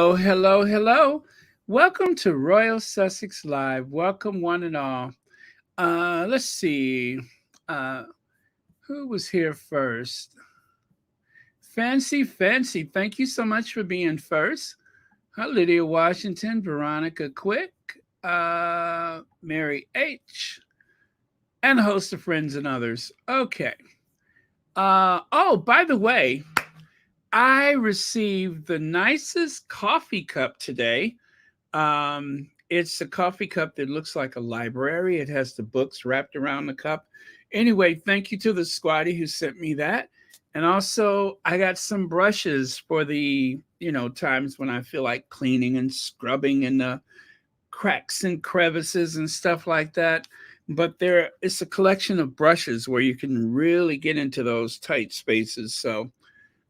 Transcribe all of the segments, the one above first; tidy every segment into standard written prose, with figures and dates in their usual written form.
Hello, hello, hello. Welcome to Royal Sussex Live. Welcome, one and all. Let's see. Uh, who was here first? Fancy, fancy. Thank you so much for being first. Hi, Lydia Washington, Veronica Quick, Mary H., and a host of friends and others. Okay. Oh, by the way, I received the nicest coffee cup today. It's a coffee cup that looks like a library. It has the books wrapped around the cup. Anyway, thank you to the squatty who sent me that. And also, I got some brushes for the, times when I feel like cleaning and scrubbing in the cracks and crevices and stuff like that. But it's a collection of brushes where you can really get into those tight spaces. So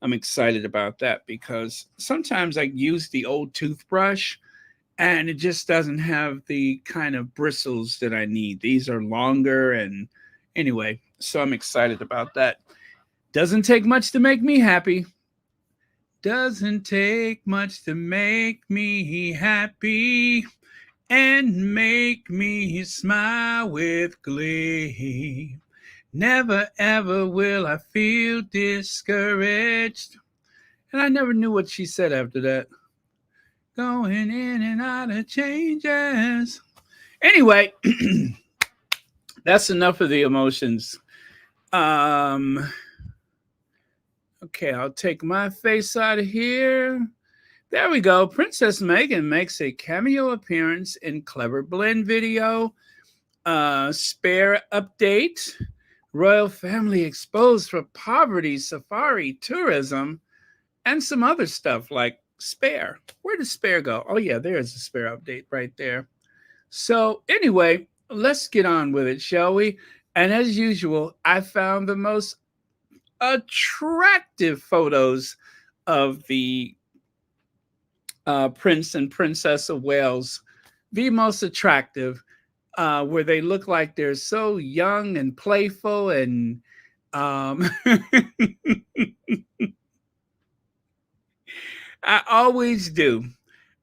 I'm excited about that because sometimes I use the old toothbrush and it just doesn't have the kind of bristles that I need. These are longer, and anyway, so I'm excited about that. Doesn't take much to make me happy. Doesn't take much to make me happy and make me smile with glee. Never ever will I feel discouraged. And I never knew what she said after that. Going in and out of changes. Anyway, that's enough of the emotions. Um, okay, I'll take my face out of here. There we go. Princess Meghan makes a cameo appearance in ClevrBlend video. Spare update. Royal family exposed for poverty, safari, tourism, and some other stuff like Spare. Where did Spare go? Oh, yeah, there's a Spare update right there. So, anyway, let's get on with it, shall we? And as usual, I found the most attractive photos of the Prince and Princess of Wales. The most attractive, where they look like they're so young and playful and I always do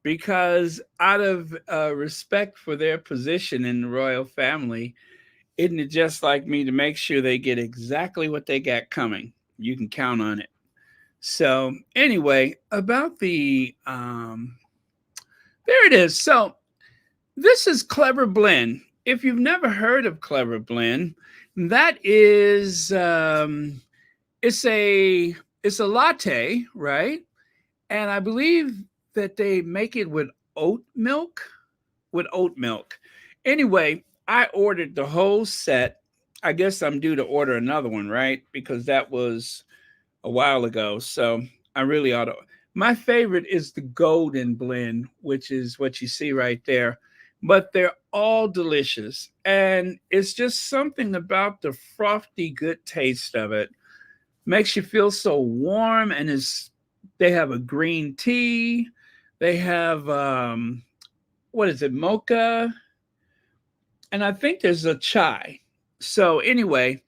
because out of respect for their position in the royal family, isn't it just like me to make sure they get exactly what they got coming? You can count on it. So anyway, about there it is. So this is ClevrBlend. If you've never heard of ClevrBlend, that is it's a it's a latte, right? And I believe that they make it with oat milk. With oat milk. Anyway, I ordered the whole set. I guess I'm due to order another one, right? Because that was a while ago. So I really ought to. My favorite is the golden blend, which is what you see right there. But they're all delicious. And it's just something about the frothy, good taste of it. Makes you feel so warm, and they have a green tea. They have what is it, mocha? And I think there's a chai. So anyway,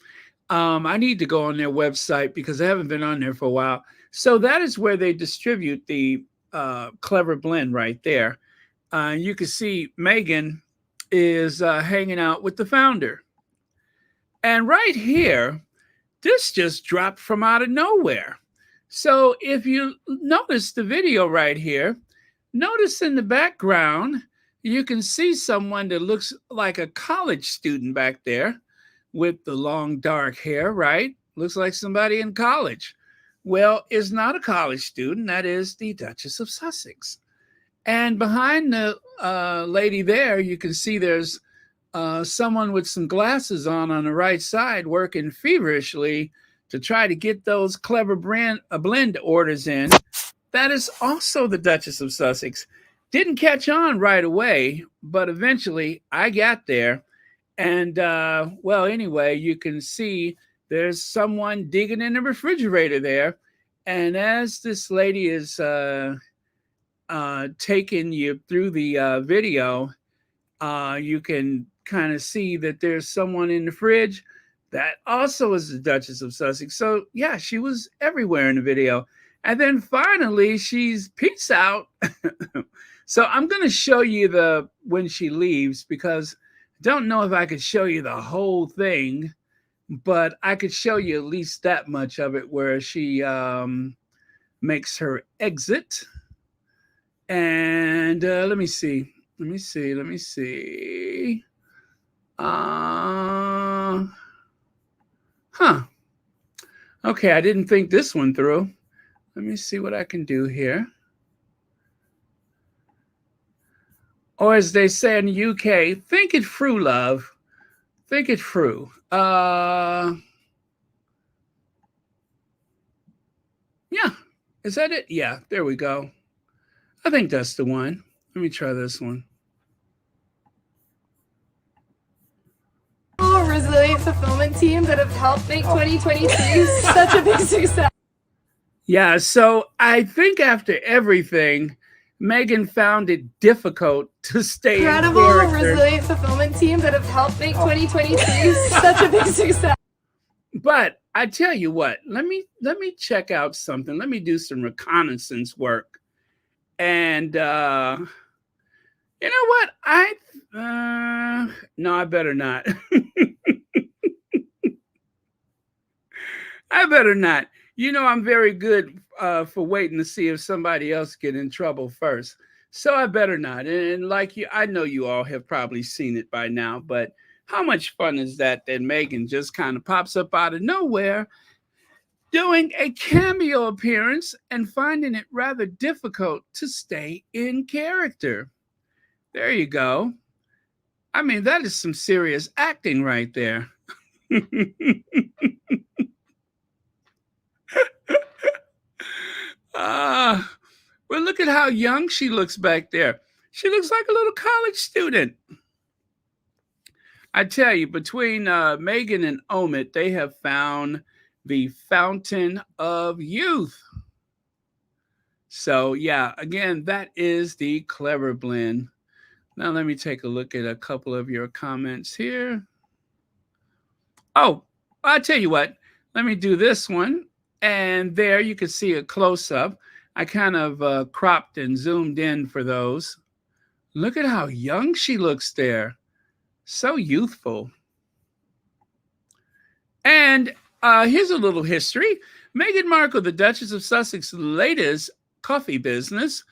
I need to go on their website because I haven't been on there for a while. So that is where they distribute the ClevrBlend right there. You can see Meghan is hanging out with the founder. And right here, this just dropped from out of nowhere. So if you notice the video right here, notice in the background, you can see someone that looks like a college student back there with the long dark hair, right? Looks like somebody in college. Well, it's not a college student. That is the Duchess of Sussex. And behind the lady there, you can see there's someone with some glasses on the right side working feverishly to try to get those blend orders in. That is also the Duchess of Sussex. Didn't catch on right away, but eventually I got there. And well, anyway, you can see there's someone digging in the refrigerator there. And as this lady is taking you through the video, you can kind of see that there's someone in the fridge that also is the Duchess of Sussex. So yeah, she was everywhere in the video. And then finally, she's peace out. So I'm going to show you the when she leaves because I don't know if I could show you the whole thing, but I could show you at least that much of it where she makes her exit. And let me see. Let me see. Huh. Okay, I didn't think this one through. Let me see what I can do here. Or as they say in the UK, think it through, love. Think it through. Yeah. Is that it? Yeah, there we go. I think that's the one. Let me try this one. Resilient fulfillment team that have helped make 2023 such a big success. Yeah, so I think after everything, Meghan found it difficult to stay Incredible, in character. resilient fulfillment team that have helped make 2023 such a big success. But I tell you what, let me check out something. Let me do some reconnaissance work. And you know what? No, I better not. I better not. You know, I'm very good for waiting to see if somebody else get in trouble first. So I better not. And like you, I know you all have probably seen it by now, but how much fun is that Meghan just kind of pops up out of nowhere doing a cameo appearance and finding it rather difficult to stay in character. There you go. I mean, that is some serious acting right there. Well, look at how young she looks back there. She looks like a little college student. I tell you, between Meghan and Omid, they have found the fountain of youth. So, yeah, again, that is the ClevrBlend. Now, let me take a look at a couple of your comments here. Oh, I'll tell you what. Let me do this one. And there you can see a close-up. I kind of cropped and zoomed in for those. Look at how young she looks there. So youthful. And here's a little history. Meghan Markle, the Duchess of Sussex's latest coffee business,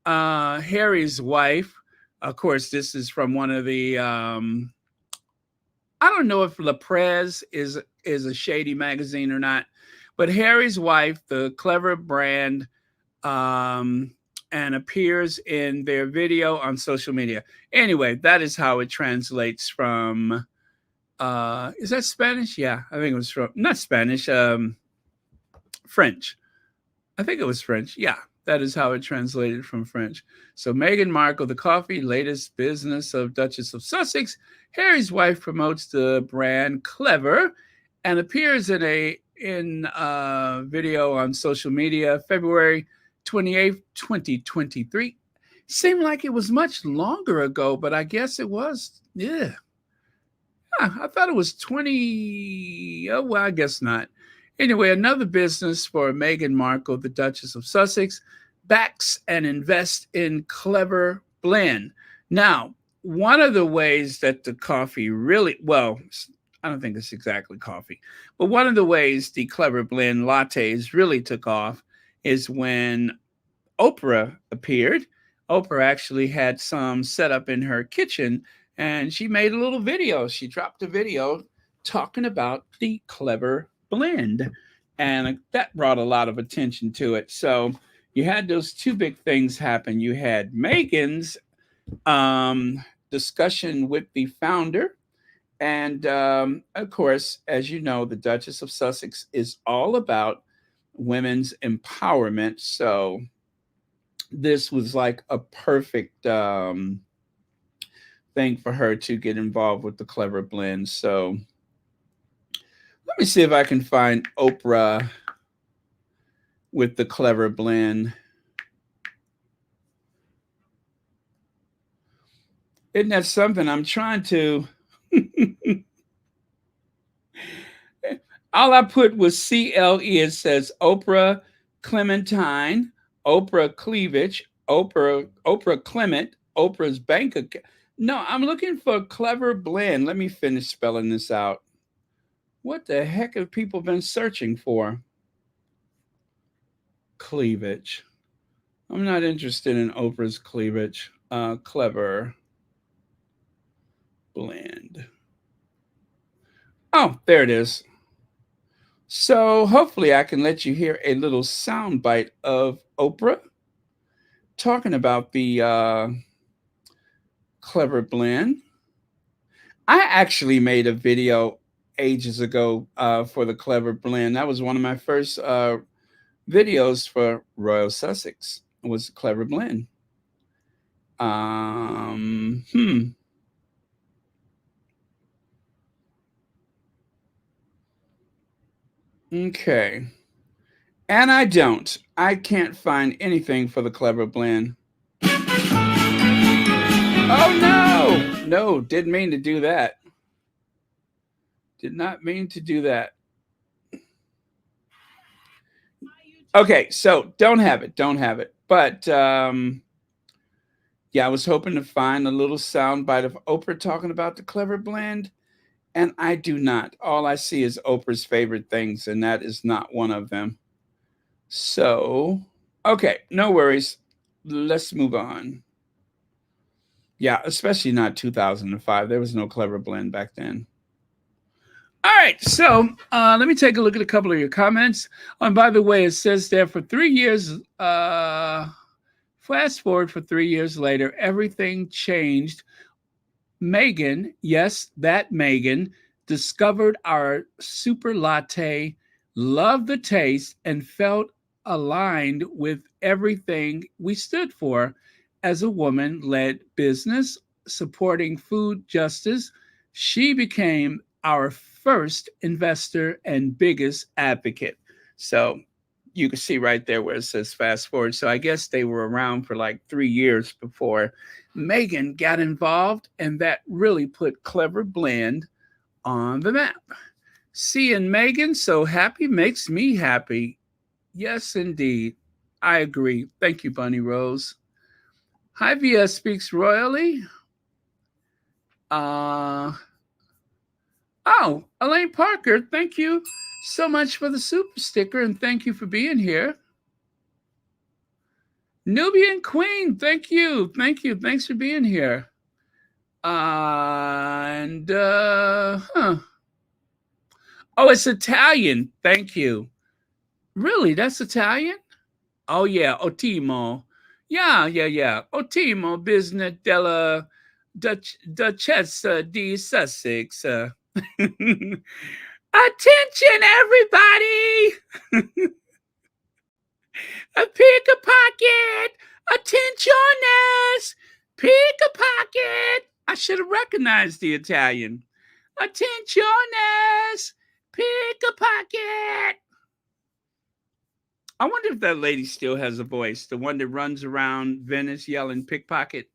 Harry's wife. Of course, this is from one of the, I don't know if La Presse is a shady magazine or not, but Harry's wife, the ClevrBlend, and appears in their video on social media. Anyway, that is how it translates from, is that Spanish? Yeah, I think it was from, not Spanish, French. I think it was French. Yeah, that is how it translated from French. So Meghan Markle, the coffee latest business of Duchess of Sussex, Harry's wife promotes the brand Clever and appears in a video on social media February 28th, 2023. Seemed like it was much longer ago, but I guess it was. Yeah. I thought it was 20. Oh, well, I guess not. Anyway, another business for Meghan Markle, the Duchess of Sussex, backs and invests in ClevrBlend. Now, one of the ways that the coffee really, well, I don't think it's exactly coffee, but one of the ways the ClevrBlend lattes really took off is when Oprah appeared. Oprah actually had some set up in her kitchen and she made a little video. She dropped a video talking about the ClevrBlend, and that brought a lot of attention to it. So you had those two big things happen. You had Meghan's discussion with the founder. And of course, as you know, the Duchess of Sussex is all about women's empowerment. So this was like a perfect thing for her to get involved with the ClevrBlend. So let me see if I can find Oprah with the ClevrBlend. Isn't that something? I'm trying to. All I put was CLE. It says Oprah Clementine, Oprah Cleavage, Oprah Clement, Oprah's bank account. No, I'm looking for ClevrBlend. Let me finish spelling this out. What the heck have people been searching for? Cleavage. I'm not interested in Oprah's cleavage. Clever blend. Oh, there it is. So hopefully I can let you hear a little sound bite of Oprah talking about the ClevrBlend. I actually made a video ages ago for the ClevrBlend. That was one of my first videos for Royal Sussex. It was ClevrBlend. Um, hmm. Okay. And I don't. I can't find anything for the ClevrBlend. Oh no! No, didn't mean to do that. Did not mean to do that. Okay, so don't have it. Don't have it. But yeah, I was hoping to find a little sound bite of Oprah talking about the ClevrBlend, and I do not. All I see is Oprah's favorite things, and that is not one of them. So, okay, no worries. Let's move on. Yeah, especially not 2005. There was no ClevrBlend back then. All right, so let me take a look at a couple of your comments. And by the way, it says there for 3 years, fast forward for 3 years later, everything changed. Meghan, yes, that Meghan, discovered our super latte, loved the taste, and felt aligned with everything we stood for as a woman led business supporting food justice. She became our first investor and biggest advocate. So you can see right there where it says fast forward. So I guess they were around for like 3 years before Meghan got involved, and that really put ClevrBlend on the map. Seeing Meghan so happy makes me happy. Yes, indeed. I agree. Thank you, Bunny Rose. Hyvia speaks royally. Oh, Elaine Parker, thank you so much for the super sticker, and thank you for being here. Nubian Queen, thank you. Thank you. Thanks for being here. Oh, it's Italian. Thank you. Really? That's Italian? Oh, yeah. Ottimo. Yeah. Ottimo, business della Duchessa di Sussex. Attention, everybody! A pickpocket! Attentioners! Pickpocket! I should have recognized the Italian. Attentioners! Pickpocket! I wonder if that lady still has a voice, the one that runs around Venice yelling pickpocket.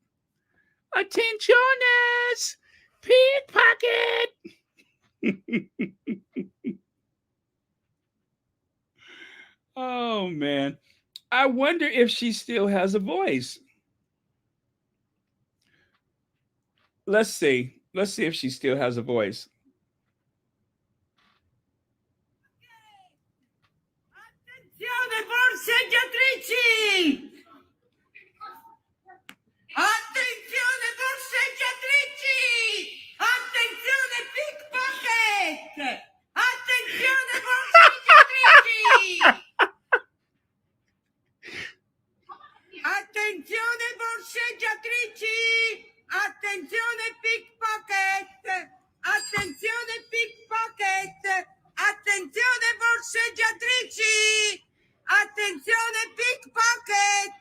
Attentioners! Pickpocket! Oh, man. I wonder if she still has a voice. Let's see. Let's see if she still has a voice. Attenzione borseggiatrici! Attenzione borseggiatrici! Attenzione pickpocket! Attenzione borseggiatrici! Attenzione borseggiatrici! Attenzione pickpocket! Attenzione pickpocket! Attenzione borseggiatrici! Attenzione pickpocket!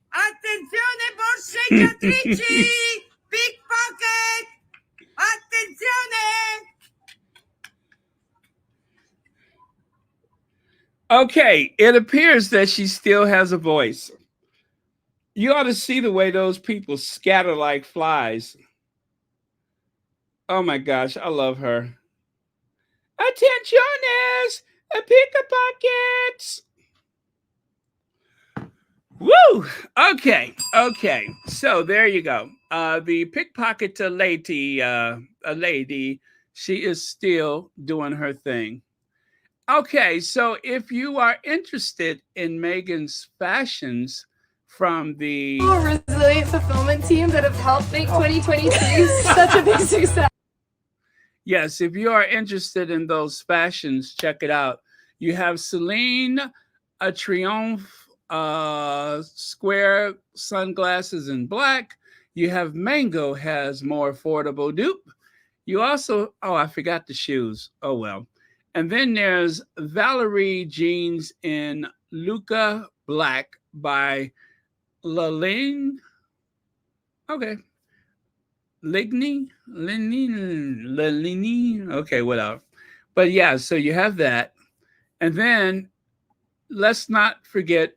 Attenzione borseggiatrici! Pickpocket! Attenzione! Okay, it appears that she still has a voice. You ought to see the way those people scatter like flies. Oh my gosh, I love her. Attentioners! Pickpockets! Woo! Okay, okay. So there you go. The pickpocket a lady, she is still doing her thing. Okay, so if you are interested in Megan's fashions from the Resilient fulfillment team that have helped make 2023 such a big success. yes, if you are interested in those fashions, check it out. You have Celine, a Triomphe square sunglasses in black. You have Mango has more affordable dupe. You also, oh, I forgot the shoes. Oh well. And then there's Valerie jeans in Luca Black by Laline. Okay. Ligny. Okay, whatever. But yeah, so you have that. And then let's not forget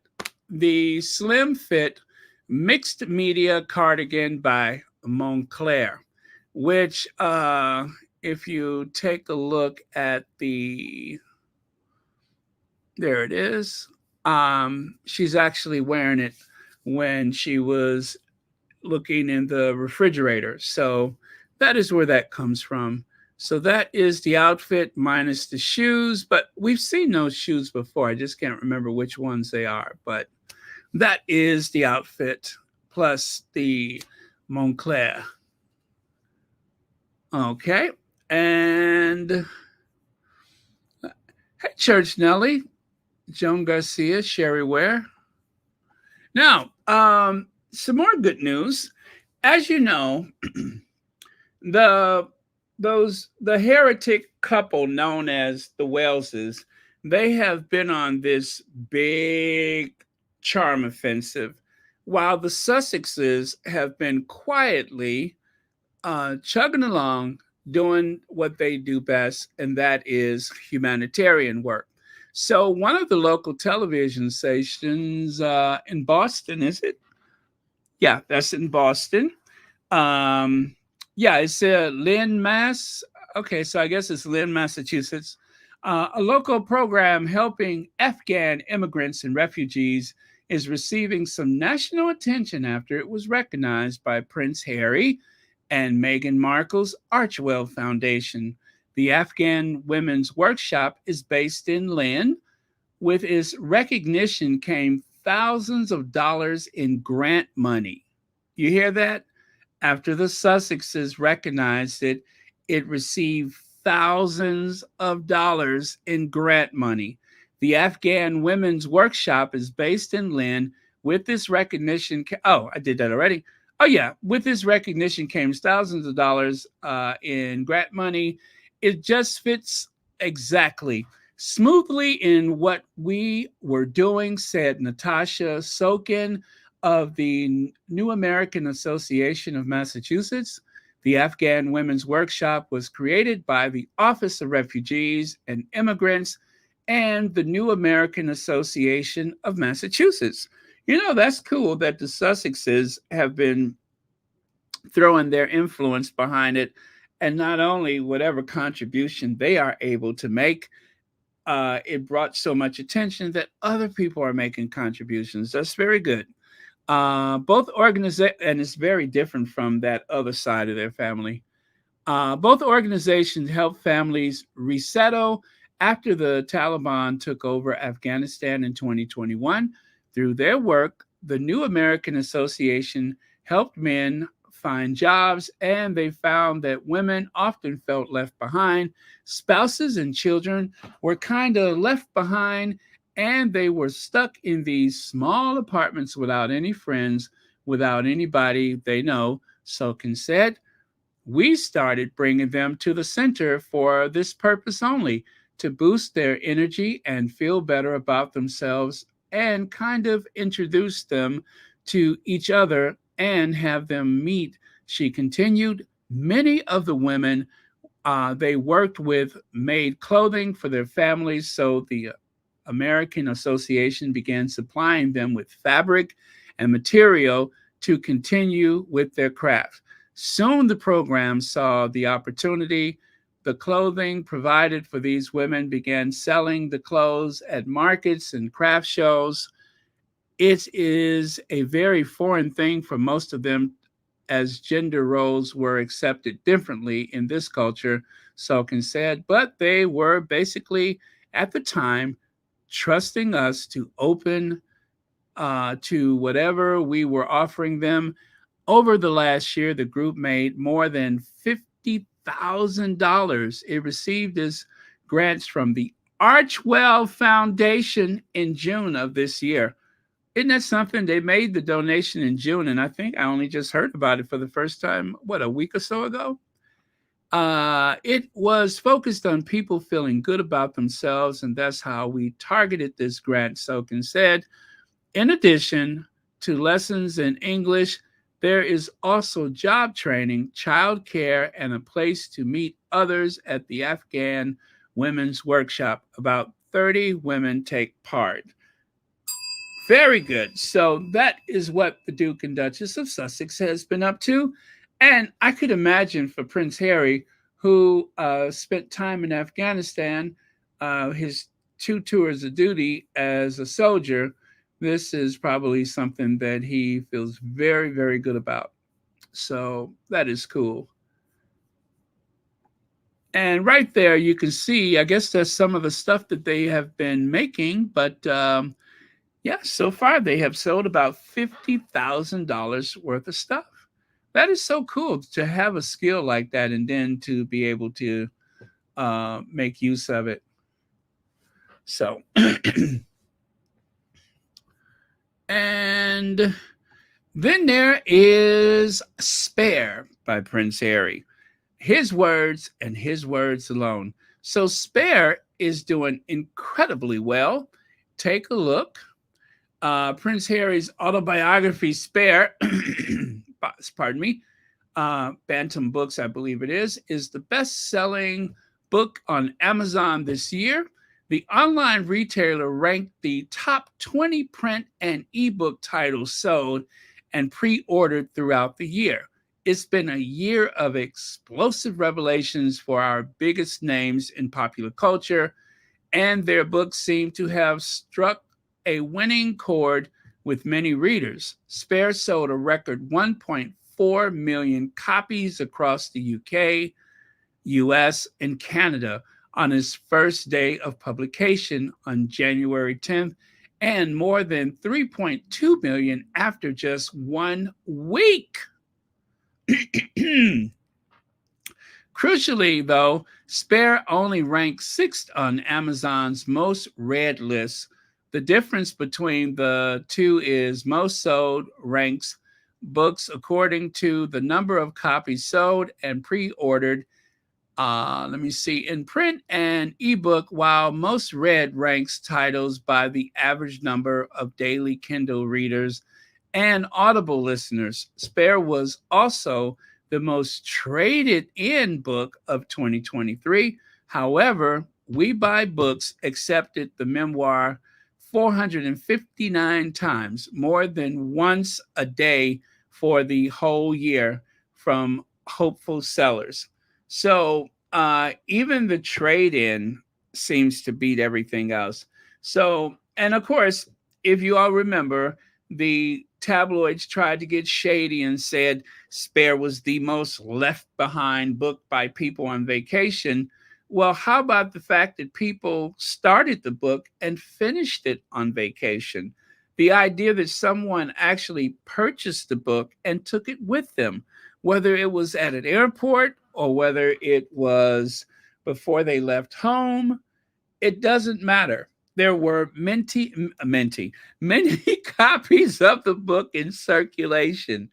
the slim fit mixed media cardigan by Montclair, which, if you take a look at there it is. She's actually wearing it when she was looking in the refrigerator. So that is where that comes from. So that is the outfit minus the shoes, but we've seen those shoes before. I just can't remember which ones they are, but that is the outfit plus the Montclair. Okay. And hey, Church Nelly, Joan Garcia, Sherry Ware. Now, some more good news. As you know, the the heretic couple known as the Waleses, they have been on this big charm offensive, while the Sussexes have been quietly chugging along, doing what they do best, and that is humanitarian work. So, one of the local television stations in Boston, is it? Yeah, that's in Boston. Um, yeah, it's Lynn, Mass. Okay, so I guess it's Lynn, Massachusetts. A local program helping Afghan immigrants and refugees is receiving some national attention after it was recognized by Prince Harry and Meghan Markle's Archewell Foundation. The Afghan Women's Workshop is based in Lynn. With its recognition came thousands of dollars in grant money. You hear that? After the Sussexes recognized it, it received thousands of dollars in grant money. The Afghan Women's Workshop is based in Lynn. With this recognition, oh, I did that already. Oh, yeah. With this recognition came thousands of dollars in grant money. It just fits exactly smoothly in what we were doing, said Natasha Sokin of the New American Association of Massachusetts. The Afghan Women's Workshop was created by the Office of Refugees and Immigrants and the New American Association of Massachusetts. You know, that's cool that the Sussexes have been throwing their influence behind it, and not only whatever contribution they are able to make, it brought so much attention that other people are making contributions. That's very good. Both organizations, and it's very different from that other side of their family. Both organizations help families resettle after the Taliban took over Afghanistan in 2021. Through their work, the New American Association helped men find jobs, and they found that women often felt left behind. Spouses and children were kind of left behind, and they were stuck in these small apartments without any friends, without anybody they know. Sokin said, we started bringing them to the center for this purpose only, to boost their energy and feel better about themselves, and kind of introduce them to each other and have them meet. She continued, many of the women they worked with made clothing for their families, so the American Association began supplying them with fabric and material to continue with their craft. Soon the program saw the opportunity. The clothing provided for these women began selling the clothes at markets and craft shows. It is a very foreign thing for most of them, as gender roles were accepted differently in this culture, Sulkin said, but they were basically, at the time, trusting us to open to whatever we were offering them. Over the last year, the group made more than $50,000. It received its grants from the Archewell Foundation in June of this year. Isn't that something? They made the donation in June, and I think I only just heard about it for the first time, what, a week or so ago? It was focused on people feeling good about themselves, and that's how we targeted this grant, Sokin said. In addition to lessons in English, there is also job training, childcare, and a place to meet others at the Afghan Women's Workshop. About 30 women take part. Very good. So that is what the Duke and Duchess of Sussex has been up to. And I could imagine for Prince Harry, who spent time in Afghanistan, his 2 tours of duty as a soldier, this is probably something that he feels very, very good about. So that is cool. And right there, you can see, I guess that's some of the stuff that they have been making. But yeah, so far they have sold about $50,000 worth of stuff. That is so cool to have a skill like that and then to be able to make use of it. So, and then there is Spare by Prince Harry. His words and his words alone. So Spare is doing incredibly well. Take a look. Prince Harry's autobiography, Spare, pardon me, Bantam Books, I believe it is the best-selling book on Amazon this year. The online retailer ranked the top 20 print and ebook titles sold and pre-ordered throughout the year. It's been a year of explosive revelations for our biggest names in popular culture, and their books seem to have struck a winning chord with many readers. Spare sold a record 1.4 million copies across the UK, US, and Canada on its first day of publication on January 10th, and more than 3.2 million after just 1 week. Crucially, though, Spare only ranks 6th on Amazon's most read list. The difference between the two is most sold ranks books according to the number of copies sold and pre-ordered. Let me see, in print and ebook, while most read ranks titles by the average number of daily Kindle readers and Audible listeners. Spare was also the most traded in book of 2023. However, We Buy Books accepted the memoir 459 times, more than once a day for the whole year from hopeful sellers. So even the trade-in seems to beat everything else. So, and of course, if you all remember, the tabloids tried to get shady and said Spare was the most left behind book by people on vacation. Well, how about the fact that people started the book and finished it on vacation? The idea that someone actually purchased the book and took it with them, whether it was at an airport or whether it was before they left home, it doesn't matter. There were many copies of the book in circulation.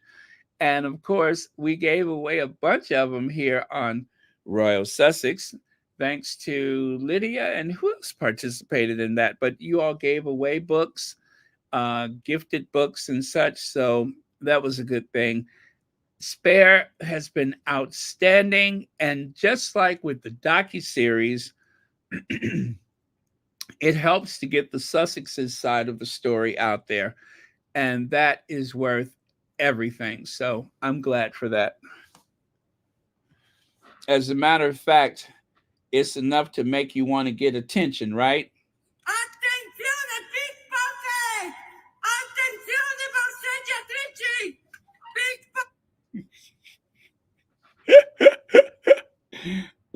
And of course, we gave away a bunch of them here on Royal Sussex, thanks to Lydia, and who else participated in that? But you all gave away books, gifted books and such. So that was a good thing. Spare has been outstanding. And just like with the docuseries, it helps to get the Sussex's side of the story out there. And that is worth everything. So I'm glad for that. As a matter of fact, it's enough to make you want to get attention, right? Attenzione, pickpocket!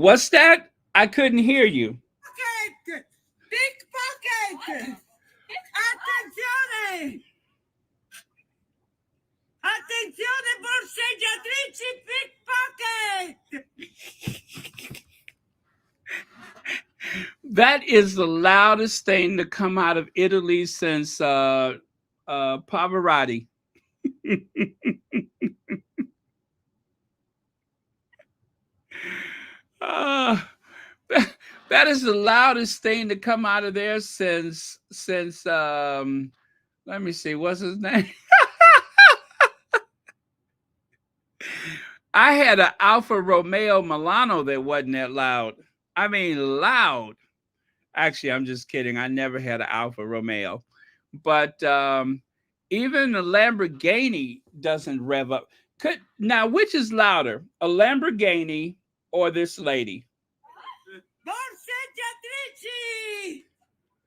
What's that? I couldn't hear you. Pocket. Pickpocket. Attenzione. Attenzione borseggiatrici pickpocket. That is the loudest thing to come out of Italy since Pavarotti. uh, that is the loudest thing to come out of there since let me see, what's his name? I had an Alfa Romeo Milano that wasn't that loud. I mean, loud. Actually, I'm just kidding. I never had an Alfa Romeo. But even a Lamborghini doesn't rev up. Now, which is louder, a Lamborghini or this lady? Borseggiatrici!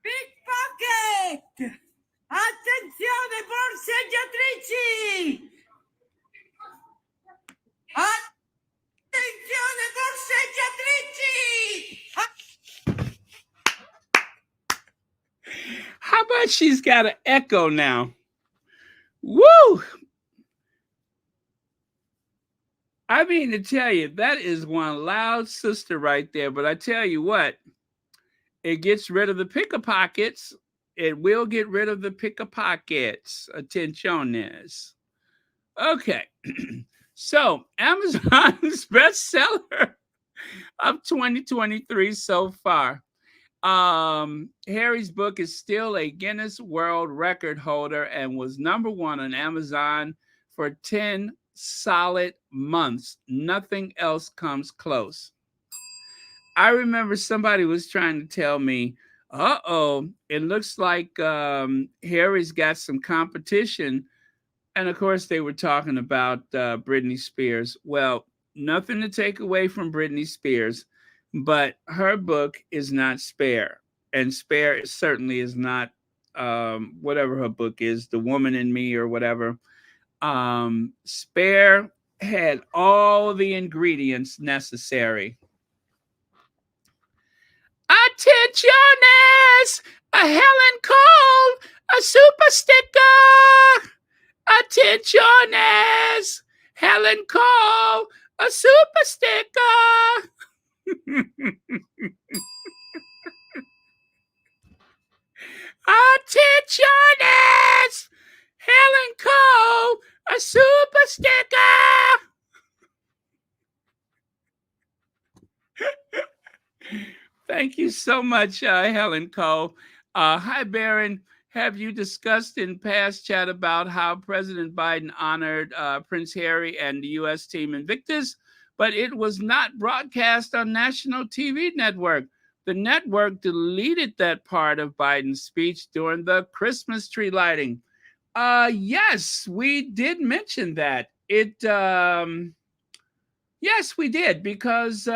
Pickpocket! Attenzione, borseggiatrici! Attenzione, borseggiatrici! How about she's got an echo now? Woo! I mean to tell you, that is one loud sister right there. But I tell you what, it gets rid of the pickpockets. It will get rid of the pickpockets. Attentiones. Okay. So Amazon's bestseller of 2023 so far. Harry's book is still a Guinness World Record holder and was #1 on Amazon for 10 solid months. Nothing else comes close. I remember somebody was trying to tell me, it looks like Harry's got some competition. And of course, they were talking about Britney Spears. Well, nothing to take away from Britney Spears, but her book is not Spare. And Spare certainly is not whatever her book is, The Woman in Me or whatever. Spare had all the ingredients necessary. Attentiones! A Helen Cole, a super sticker! Attentiones! Helen Cole, a super sticker! Attentiones! Helen Cole, a super sticker! Thank you so much, Helen Cole. Hi, Baron. Have you discussed in past chat about how President Biden honored Prince Harry and the U.S. team Invictus, but it was not broadcast on national TV network? The network deleted that part of Biden's speech during the Christmas tree lighting. Yes, we did mention that. Yes, we did, because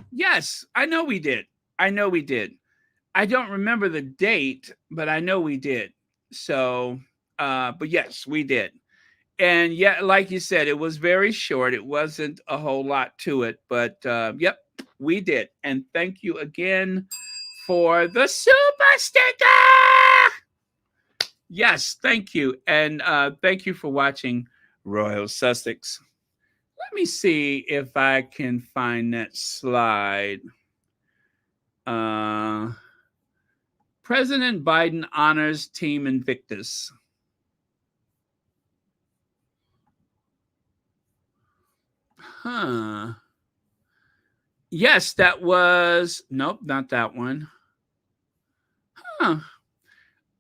yes, I know we did. I don't remember the date, but I know we did. So, but yes, we did. And yeah, like you said, it was very short. It wasn't a whole lot to it, but yep, we did. And thank you again for the super sticker. Yes, thank you. And thank you for watching Royal Sussex. Let me see if I can find that slide. President Biden honors Team Invictus. Yes, that was, nope, not that one.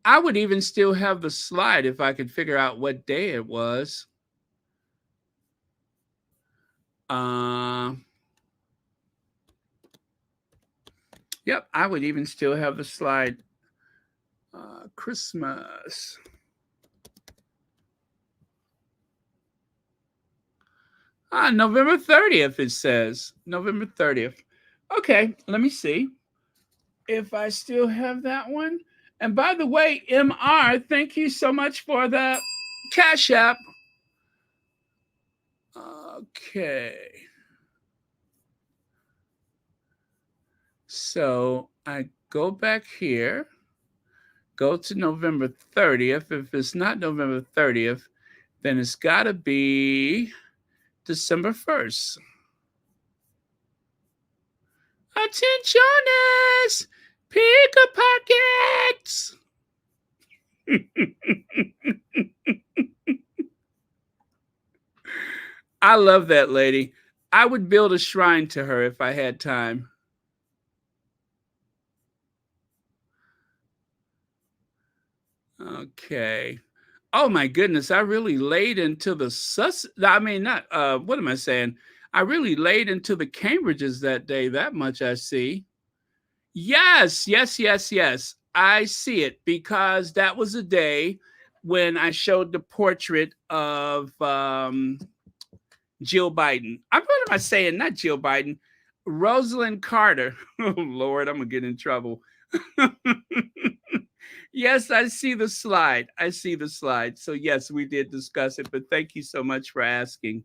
I would even still have the slide if I could figure out what day it was. Yep, I would even still have the slide. Christmas. November 30th, it says. November 30th. Okay, let me see if I still have that one. And by the way, MR, thank you so much for the Cash App. Okay. So I go back here, go to November 30th. If it's not November 30th, then it's got to be December 1st. Attentiones, pickpockets. I love that lady. I would build a shrine to her if I had time. Okay. Oh my goodness, I really laid into the I mean, not what am I saying? I really laid into the Cambridges that day. That much I see. Yes, yes, yes, yes. I see it because that was a day when I showed the portrait of Jill Biden. What am I saying? Not Jill Biden. Rosalind Carter. Oh Lord, I'm gonna get in trouble. Yes, I see the slide. I see the slide. So yes, we did discuss it, but thank you so much for asking.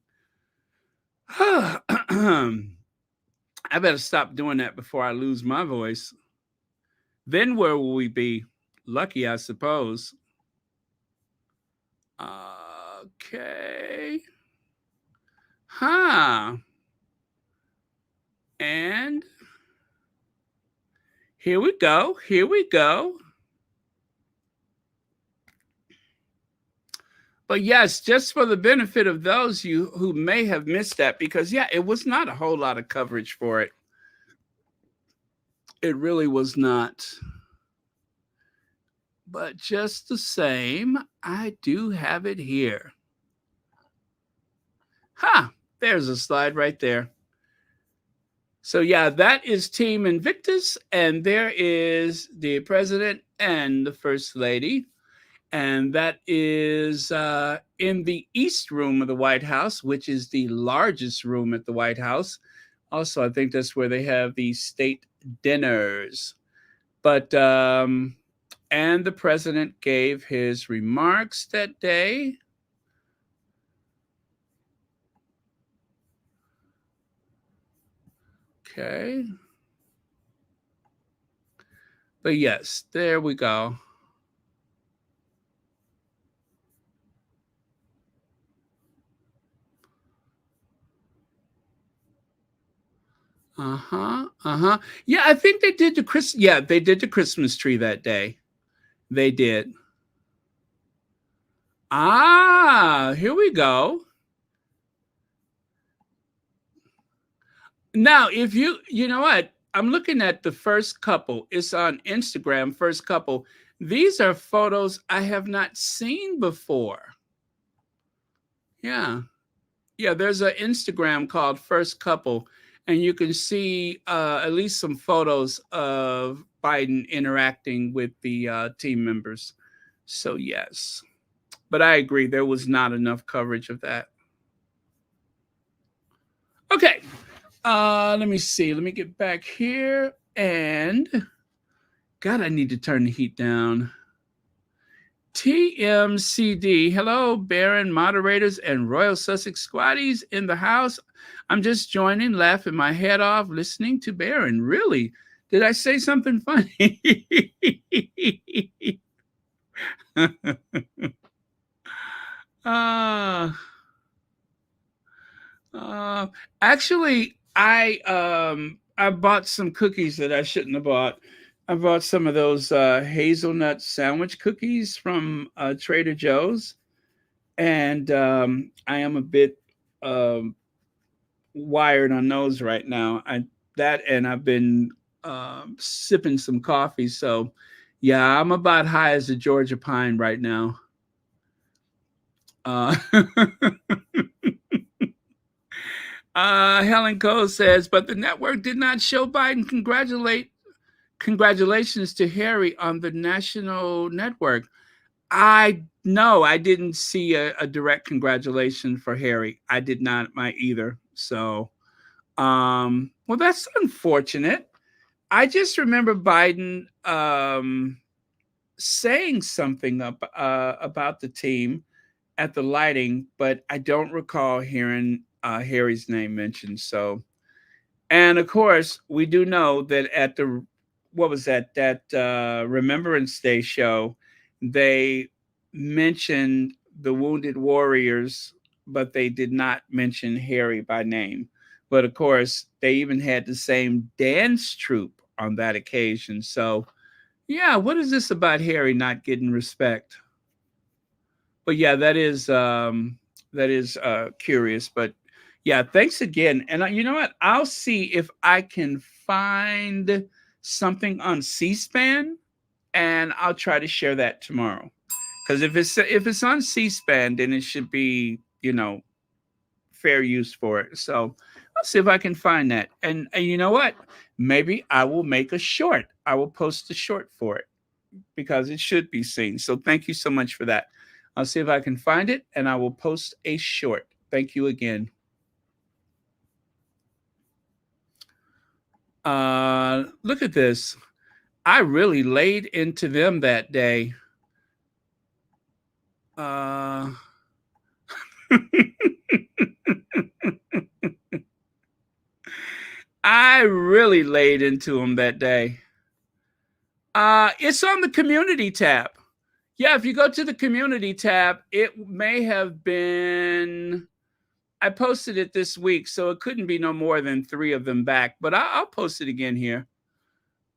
I better stop doing that before I lose my voice. Then where will we be? Lucky, I suppose. Okay. Huh. And here we go. Here we go. But yes, just for the benefit of those you who may have missed that, because yeah, it was not a whole lot of coverage for it. It really was not. But just the same, I do have it here. There's a slide right there. So yeah, that is Team Invictus, and there is the president and the first lady. And that is in the East Room of the White House, which is the largest room at the White House. Also, I think that's where they have the state dinners. But, and the president gave his remarks that day. Okay. But yes, there we go. Yeah, I think they did they did the Christmas tree that day. They did. Here we go. Now, if you know what? I'm looking at the first couple. It's on Instagram, first couple. These are photos I have not seen before. Yeah. Yeah, there's an Instagram called First Couple, and you can see at least some photos of Biden interacting with the team members. So, yes. But I agree, there was not enough coverage of that. Okay. Let me see. Let me get back here. And God, I need to turn the heat down. TMCD. Hello, Baron moderators and Royal Sussex squaddies in the house. I'm just joining, laughing my head off, listening to Baron. Really? Did I say something funny? Actually, I bought some cookies that I shouldn't have bought. I bought some of those hazelnut sandwich cookies from Trader Joe's, and I am a bit wired on those right now. And I've been sipping some coffee, so yeah, I'm about high as a Georgia pine right now. Helen Cole says, but the network did not show Biden congratulations to Harry on the national network. I didn't see a direct congratulation for Harry. I did not either. So, well, that's unfortunate. I just remember Biden saying something about the team at the lighting, but I don't recall hearing Harry's name mentioned. So And of course, we do know that at the what was that Remembrance Day show, they mentioned the Wounded Warriors, but they did not mention Harry by name. But of course, they even had the same dance troupe on that occasion. So, yeah, what is this about Harry not getting respect? But yeah, that is curious. But yeah, thanks again. And you know what? I'll see if I can find something on C-SPAN, and I'll try to share that tomorrow. Because if it's on C-SPAN, then it should be fair use for it. So I'll see if I can find that. And you know what? Maybe I will make a short. I will post a short for it because it should be seen. So thank you so much for that. I'll see if I can find it and I will post a short. Thank you again. Look at this. I really laid into them that day. I really laid into them that day. It's on the community tab. Yeah, if you go to the community tab, it may have been. I posted it this week, so it couldn't be no more than 3 of them back. But I'll post it again here.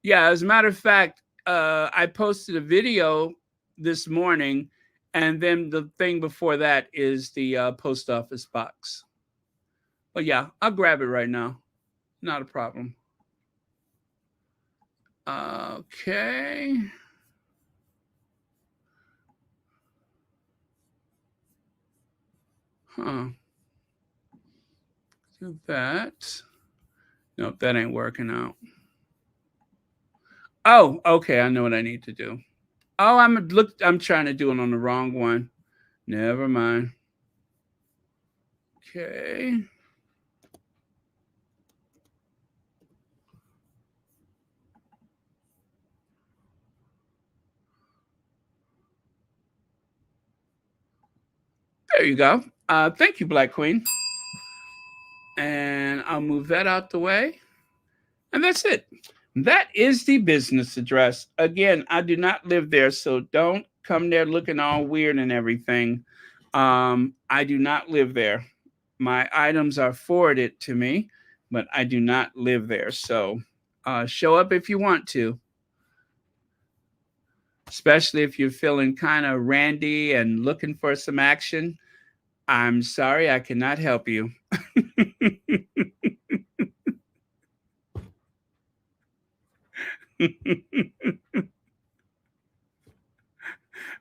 Yeah, as a matter of fact, I posted a video this morning, and then the thing before that is the post office box. But yeah, I'll grab it right now. Not a problem. Okay. Huh. Do that. Nope, that ain't working out. Oh, okay. I know what I need to do. Oh, I'm trying to do it on the wrong one. Never mind. Okay. There you go. Thank you, Black Queen. And I'll move that out the way. And that's it. That is the business address. Again, I do not live there, so don't come there looking all weird and everything. I do not live there. My items are forwarded to me, but I do not live there. So show up if you want to, especially if you're feeling kind of randy and looking for some action. I'm sorry, I cannot help you.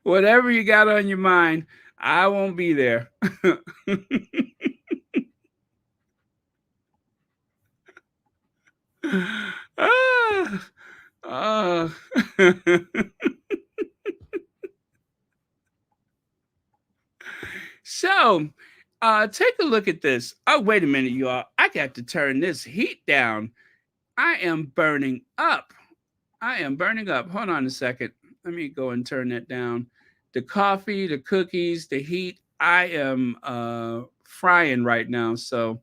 Whatever you got on your mind, I won't be there. ah, ah. So, take a look at this. Oh, wait a minute, y'all. I got to turn this heat down. I am burning up. I am burning up. Hold on a second. Let me go and turn that down. The coffee, the cookies, the heat. I am frying right now. So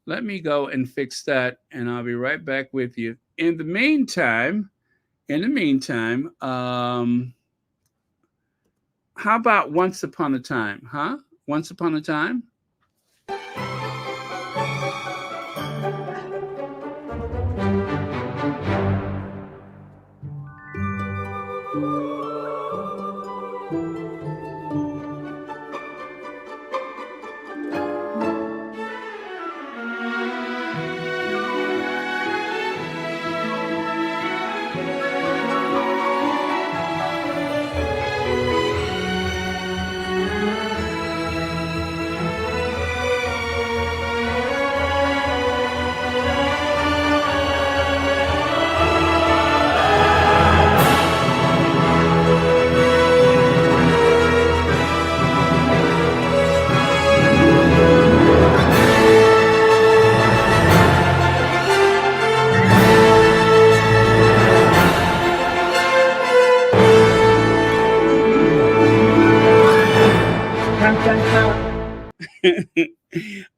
let me go and fix that, and I'll be right back with you. In the meantime, how about Once Upon a Time? Huh? Once Upon a Time?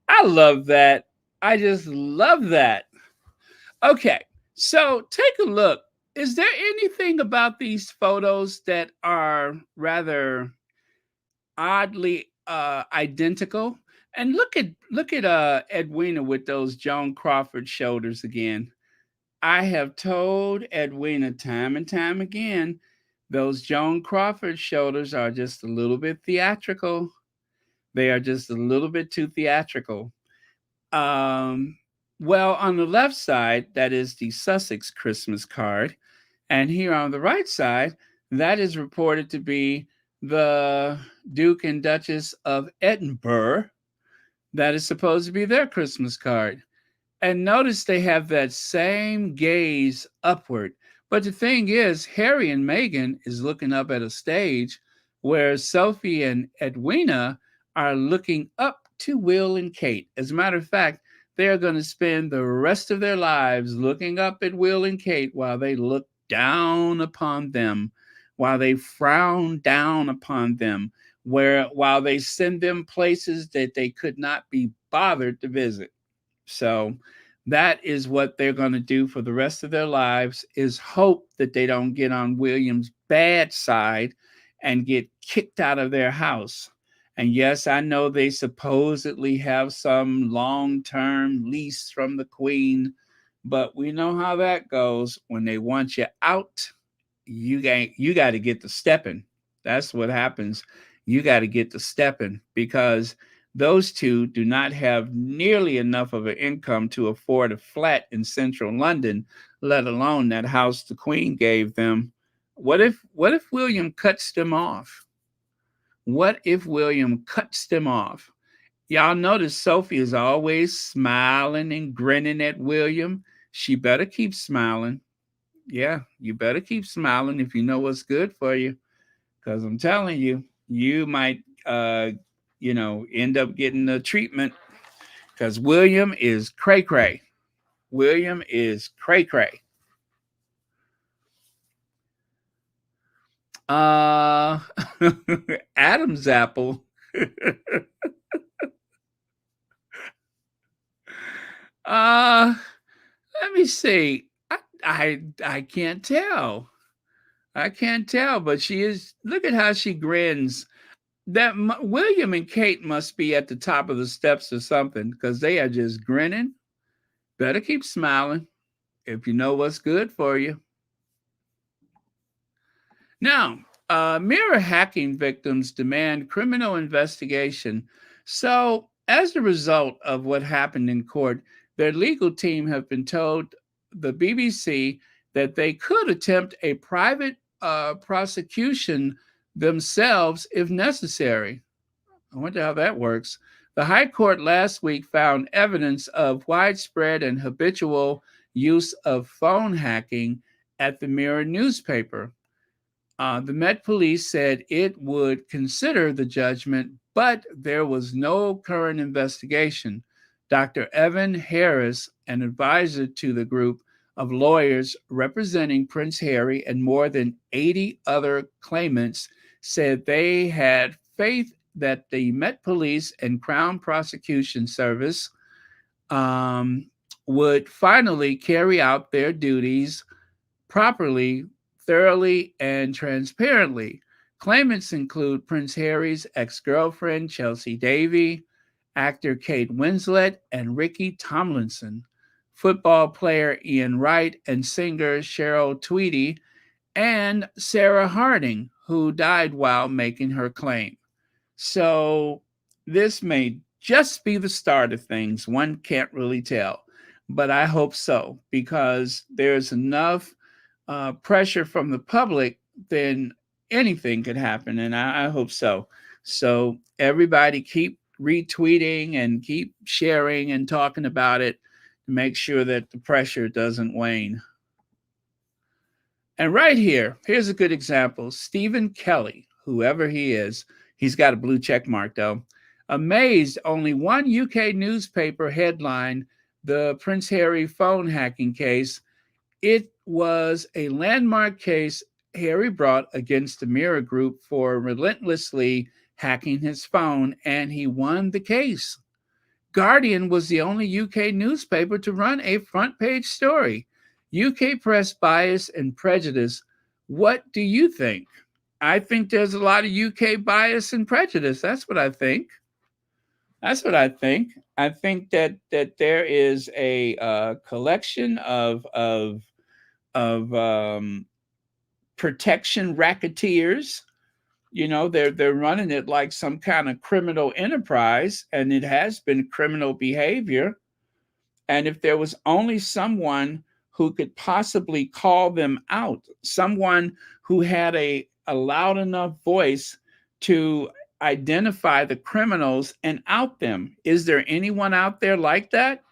I love that. I just love that. Okay, so take a look. Is there anything about these photos that are rather oddly identical? And look at Edwina with those Joan Crawford shoulders again. I have told Edwina time and time again, those Joan Crawford shoulders are just a little bit theatrical. They are just a little bit too theatrical. Um, well, on the left side, that is the Sussex Christmas card. And here on the right side, that is reported to be the Duke and Duchess of Edinburgh. That is supposed to be their Christmas card. And notice they have that same gaze upward. But the thing is, Harry and Meghan is looking up at a stage where Sophie and Edwina are looking up to Will and Kate. As a matter of fact, they are going to spend the rest of their lives looking up at Will and Kate while they look down upon them, while they frown down upon them, while they send them places that they could not be bothered to visit. So that is what they're going to do for the rest of their lives, is hope that they don't get on William's bad side and get kicked out of their house. And yes, I know they supposedly have some long-term lease from the Queen, but we know how that goes. When they want you out, you got to get to stepping. That's what happens. You got to get to stepping, because those two do not have nearly enough of an income to afford a flat in central London, let alone that house the Queen gave them. What if William cuts them off? What if William cuts them off? Y'all notice Sophie is always smiling and grinning at William. She better keep smiling. Yeah, you better keep smiling if you know what's good for you. Because I'm telling you, you might, end up getting the treatment. Because William is cray cray. William is cray cray. Uh, Adam's apple. uh, Let me see. I can't tell. I can't tell, but she is. Look at how she grins. William and Kate must be at the top of the steps or something, because they are just grinning. Better keep smiling if you know what's good for you. Now, mirror hacking victims demand criminal investigation. So, as a result of what happened in court, their legal team have been told the BBC that they could attempt a private prosecution themselves if necessary. I wonder how that works. The High Court last week found evidence of widespread and habitual use of phone hacking at the Mirror newspaper. The Met Police said it would consider the judgment, but there was no current investigation. Dr. Evan Harris, an advisor to the group of lawyers representing Prince Harry and more than 80 other claimants, said they had faith that the Met Police and Crown Prosecution Service would finally carry out their duties properly, thoroughly, and transparently. Claimants include Prince Harry's ex-girlfriend, Chelsea Davy, actor Kate Winslet, and Ricky Tomlinson, football player Ian Wright, and singer Cheryl Tweedy, and Sarah Harding, who died while making her claim. So this may just be the start of things. One can't really tell, but I hope so, because there's enough pressure from the public, then anything could happen, and I hope so. So everybody keep retweeting and keep sharing and talking about it to make sure that the pressure doesn't wane. And right here, here's a good example. Stephen Kelly, whoever he is, he's got a blue check mark though. Amazed, only one UK newspaper headline the Prince Harry phone hacking case. It was a landmark case Harry brought against the Mirror Group for relentlessly hacking his phone, and he won the case. Guardian was the only UK newspaper to run a front page story. UK press bias and prejudice. What do you think? I think there's a lot of UK bias and prejudice. That's what I think. That's what I think. I think that there is a collection of protection racketeers. You know, they're running it like some kind of criminal enterprise, and it has been criminal behavior. And if there was only someone who could possibly call them out, someone who had a loud enough voice to identify the criminals and out them. Is there anyone out there like that?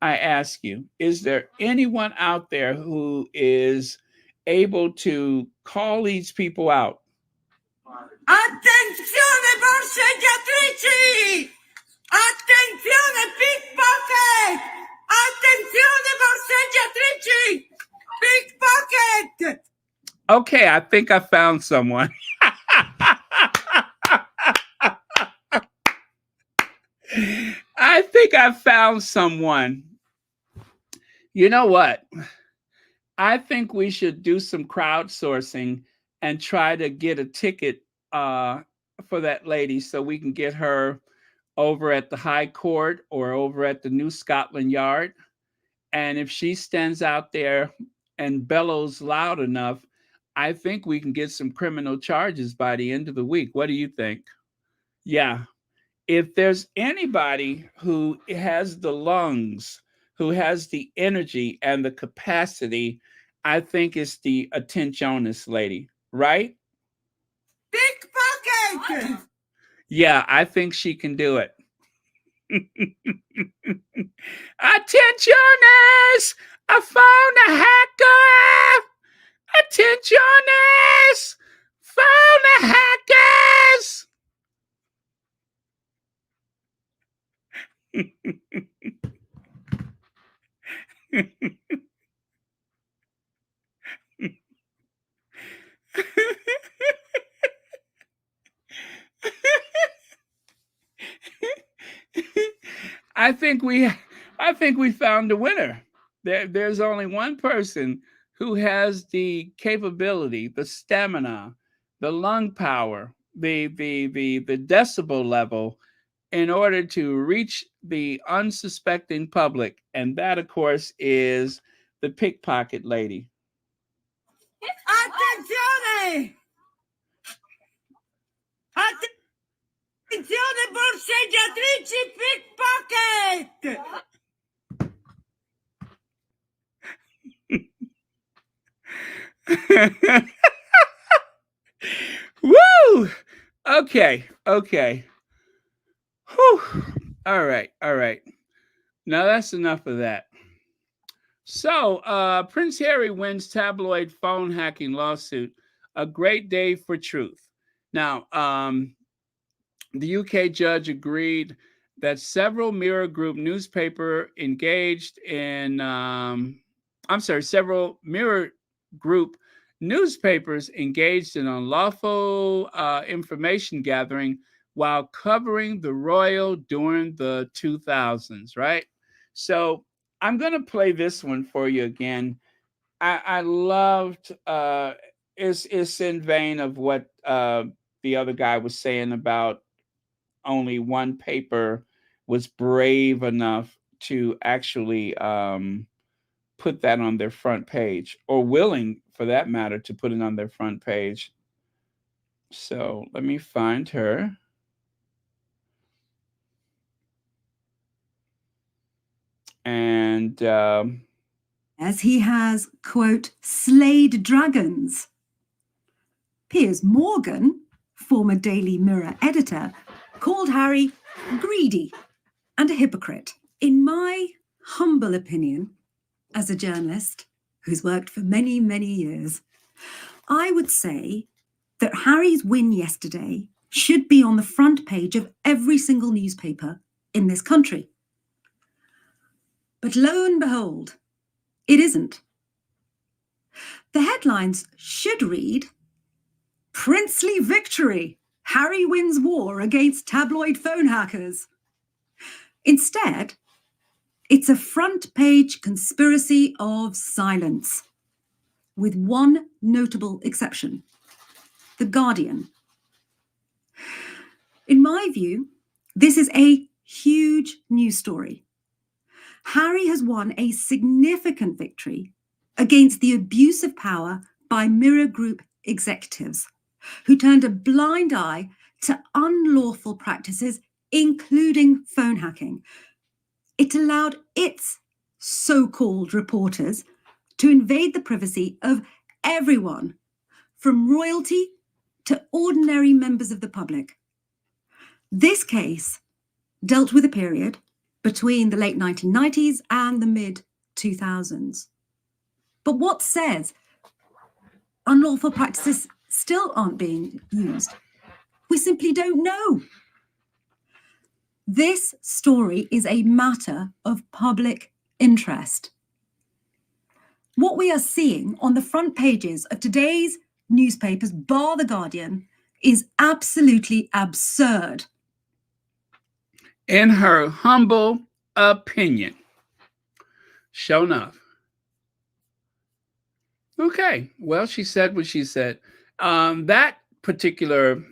I ask you, is there anyone out there who is able to call these people out? Attenzione borseggiatrici! Attenzione pickpocket! Attenzione borseggiatrici! Pickpocket! Okay, I think I found someone. I think I found someone. You know what? I think we should do some crowdsourcing and try to get a ticket for that lady so we can get her over at the High Court or over at the New Scotland Yard. And if she stands out there and bellows loud enough, I think we can get some criminal charges by the end of the week. What do you think? Yeah. If there's anybody who has the lungs, who has the energy and the capacity, I think it's the Attentionist lady, right? Pickpocket! Yeah, I think she can do it. Attentionist! I found a hacker! Attentionist! Found the hackers! I think we found a winner. There's only one person who has the capability, the stamina, the lung power, the decibel level in order to reach the unsuspecting public, and that, of course, is the pickpocket lady. Attenzione! Attenzione borseggiatrici pickpocket! Woo! Okay. Whew. All right. Now that's enough of that. So, Prince Harry wins tabloid phone hacking lawsuit. A great day for truth. Now, the UK judge agreed that several Mirror Group newspaper engaged in, several Mirror Group newspapers engaged in unlawful information gathering while covering the royal during the 2000s, right? So I'm going to play this one for you again. I loved, it's in vain of what the other guy was saying about only one paper was brave enough to actually put that on their front page, or willing, for that matter, to put it on their front page. So let me find her. And as he has, quote, slayed dragons. Piers Morgan, former Daily Mirror editor, called Harry greedy and a hypocrite. In my humble opinion, as a journalist who's worked for many, many years, I would say that Harry's win yesterday should be on the front page of every single newspaper in this country. But lo and behold, it isn't. The headlines should read, Princely Victory, Harry wins war against tabloid phone hackers. Instead, it's a front-page conspiracy of silence, with one notable exception: The Guardian. In my view, this is a huge news story. Harry has won a significant victory against the abuse of power by Mirror Group executives, who turned a blind eye to unlawful practices, including phone hacking. It allowed its so-called reporters to invade the privacy of everyone, from royalty to ordinary members of the public. This case dealt with a period between the late 1990s and the mid-2000s. But what says unlawful practices still aren't being used? We simply don't know. This story is a matter of public interest. What we are seeing on the front pages of today's newspapers, bar The Guardian, is absolutely absurd. In her humble opinion. Sure enough. Okay, well, she said what she said. That particular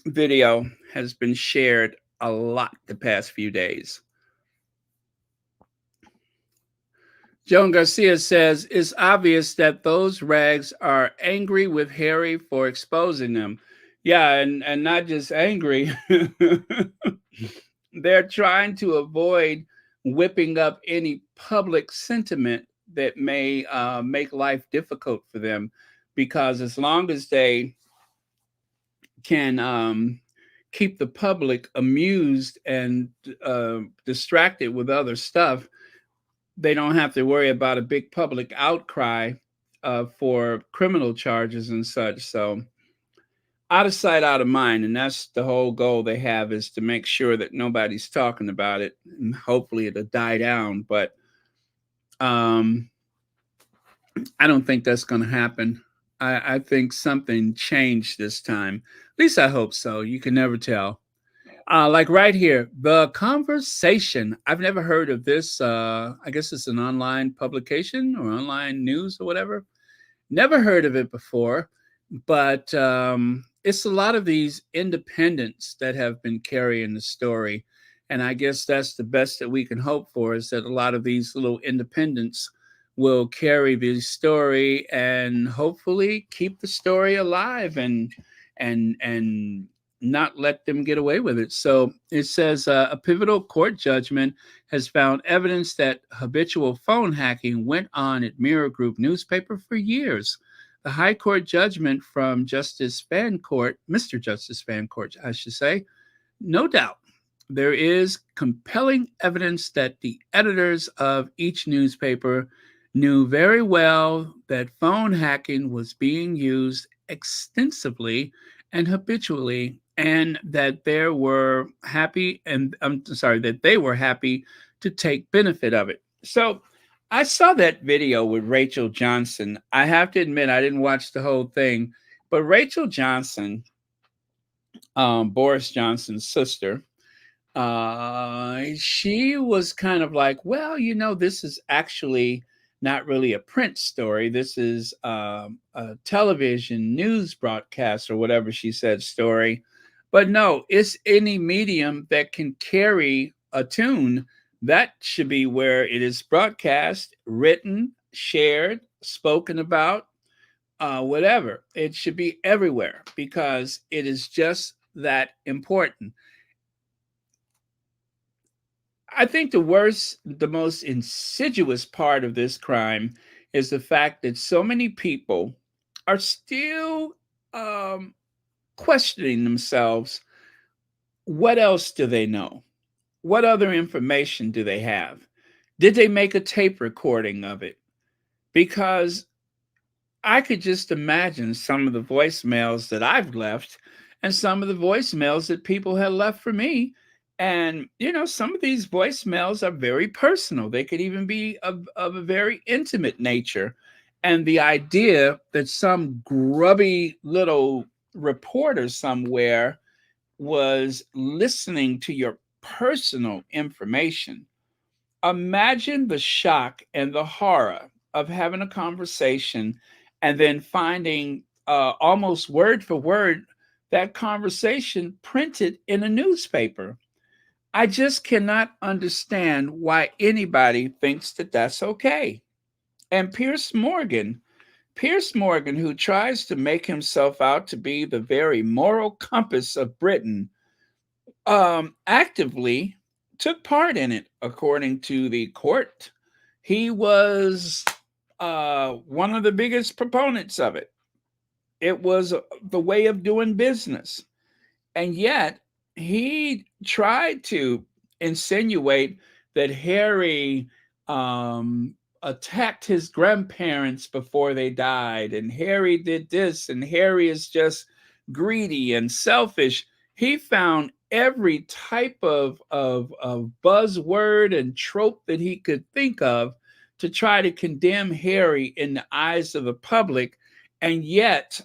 video has been shared a lot the past few days. Joan Garcia says, it's obvious that those rags are angry with Harry for exposing them. Yeah, and not just angry. They're trying to avoid whipping up any public sentiment that may make life difficult for them, because as long as they can keep the public amused and distracted with other stuff, they don't have to worry about a big public outcry for criminal charges and such. So out of sight, out of mind. And that's the whole goal they have, is to make sure that nobody's talking about it, and hopefully it'll die down. But I don't think that's going to happen. I think something changed this time. At least I hope so. You can never tell. Like right here, The Conversation. I've never heard of this. I guess it's an online publication or online news or whatever. Never heard of it before, but it's a lot of these independents that have been carrying the story. And I guess that's the best that we can hope for, is that a lot of these little independents will carry the story and hopefully keep the story alive and not let them get away with it. So it says a pivotal court judgment has found evidence that habitual phone hacking went on at Mirror Group newspaper for years. The High Court judgment from Justice Fancourt, Mr. Justice Fancourt, I should say, no doubt there is compelling evidence that the editors of each newspaper knew very well that phone hacking was being used extensively and habitually, and that they were happy to take benefit of it. So I saw that video with Rachel Johnson. I have to admit, I didn't watch the whole thing, but Rachel Johnson, Boris Johnson's sister, she was kind of like, well, this is actually not really a print story. This is a television news broadcast or whatever she said story. But no, it's any medium that can carry a tune. That should be where it is broadcast, written, shared, spoken about, whatever. It should be everywhere, because it is just that important. I think the most insidious part of this crime is the fact that so many people are still questioning themselves. What else do they know? What other information do they have? Did they make a tape recording of it? Because I could just imagine some of the voicemails that I've left and some of the voicemails that people have left for me. And, some of these voicemails are very personal. They could even be of a very intimate nature. And the idea that some grubby little reporter somewhere was listening to your personal information. Imagine the shock and the horror of having a conversation and then finding almost word for word that conversation printed in a newspaper. I just cannot understand why anybody thinks that that's okay. And Pierce Morgan, who tries to make himself out to be the very moral compass of Britain, actively took part in it, according to the court. He was one of the biggest proponents of it. It was the way of doing business. And yet, he tried to insinuate that Harry attacked his grandparents before they died, and Harry did this, and Harry is just greedy and selfish. He found every type of buzzword and trope that he could think of to try to condemn Harry in the eyes of the public. And yet,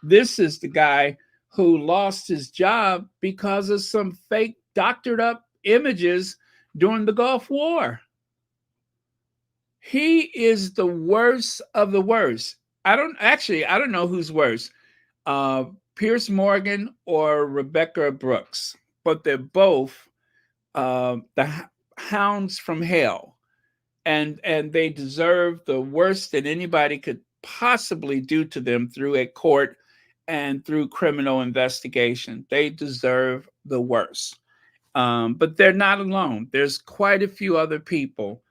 this is the guy who lost his job because of some fake doctored up images during the Gulf War. He is the worst of the worst. I don't know who's worse, Pierce Morgan or Rebecca Brooks, but they're both the hounds from hell, and they deserve the worst that anybody could possibly do to them through a court and through criminal investigation. They deserve the worst. But they're not alone. There's quite a few other people.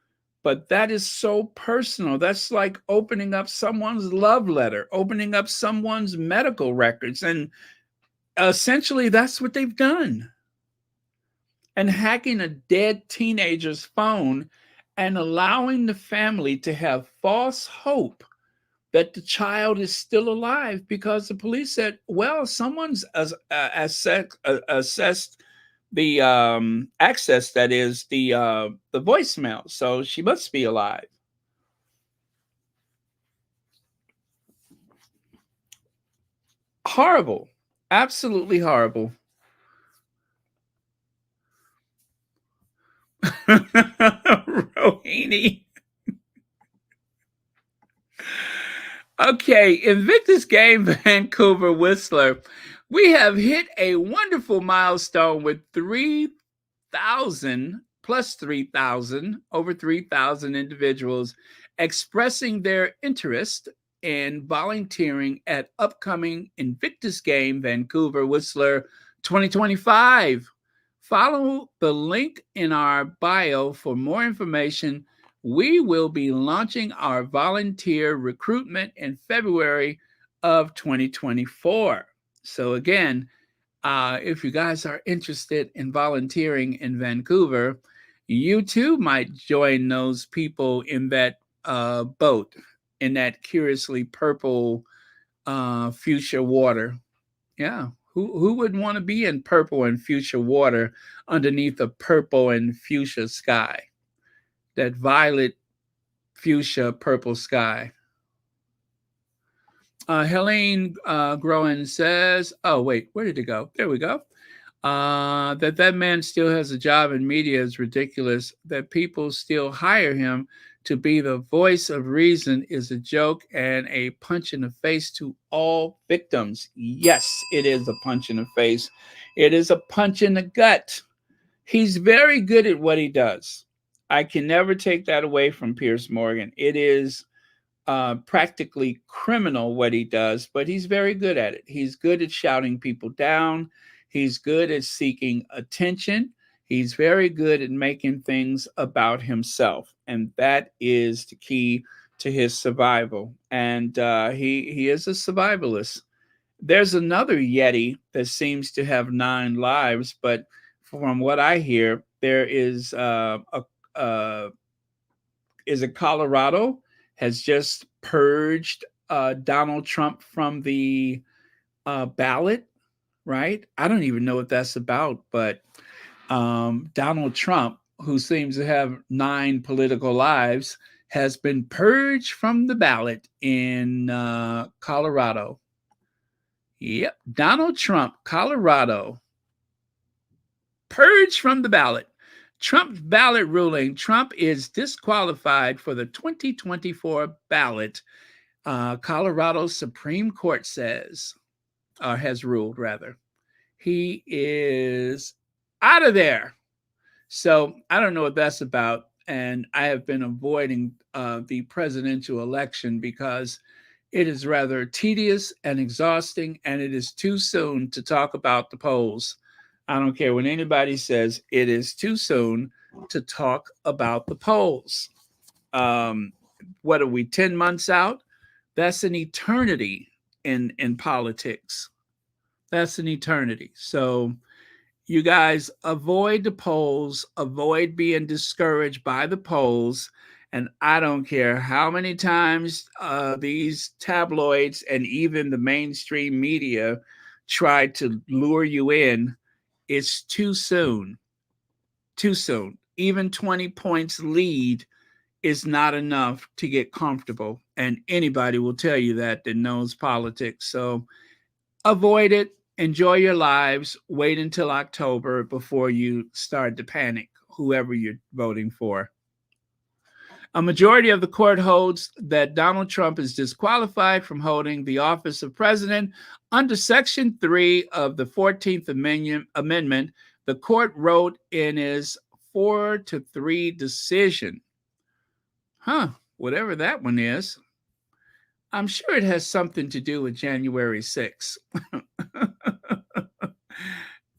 But that is so personal. That's like opening up someone's love letter, opening up someone's medical records. And essentially, that's what they've done. And hacking a dead teenager's phone and allowing the family to have false hope that the child is still alive because the police said, well, someone's assessed the access, that is the voicemail, so she must be alive. Horrible, absolutely horrible. Rohini. Okay, Invictus Game Vancouver Whistler. We have hit a wonderful milestone with 3,000 plus 3,000, over 3,000 individuals expressing their interest in volunteering at upcoming Invictus Game Vancouver Whistler 2025. Follow the link in our bio for more information. We will be launching our volunteer recruitment in February of 2024. So again, if you guys are interested in volunteering in Vancouver, you too might join those people in that boat, in that curiously purple fuchsia water. Yeah, who would want to be in purple and fuchsia water underneath a purple and fuchsia sky? That violet, fuchsia, purple sky. Helene Groen says, oh, wait, where did it go? There we go. That man still has a job in media is ridiculous. That people still hire him to be the voice of reason is a joke and a punch in the face to all victims. Yes, it is a punch in the face. It is a punch in the gut. He's very good at what he does. I can never take that away from Pierce Morgan. It is practically criminal what he does, but he's very good at it. He's good at shouting people down. He's good at seeking attention. He's very good at making things about himself. And that is the key to his survival. And he is a survivalist. There's another Yeti that seems to have 9 lives, but from what I hear, there is Colorado has just purged Donald Trump from the ballot, right? I don't even know what that's about, but Donald Trump, who seems to have 9 political lives, has been purged from the ballot in Colorado. Yep, Donald Trump, Colorado. purged from the ballot. Trump's ballot ruling. Trump is disqualified for the 2024 ballot. Colorado's Supreme Court says, or has ruled rather. He is out of there. So I don't know what that's about. And I have been avoiding the presidential election because it is rather tedious and exhausting, and it is too soon to talk about the polls. I don't care when anybody says it is too soon to talk about the polls. What are we, 10 months out? That's an eternity in politics. That's an eternity. So you guys avoid the polls, avoid being discouraged by the polls. And I don't care how many times these tabloids and even the mainstream media try to lure you in. It's too soon. Too soon. Even 20 points lead is not enough to get comfortable. And anybody will tell you that knows politics. So avoid it. Enjoy your lives. Wait until October before you start to panic, whoever you're voting for. A majority of the court holds that Donald Trump is disqualified from holding the office of president. Under Section 3 of the 14th Amendment, the court wrote in his 4-3 decision. Whatever that one is. I'm sure it has something to do with January 6th.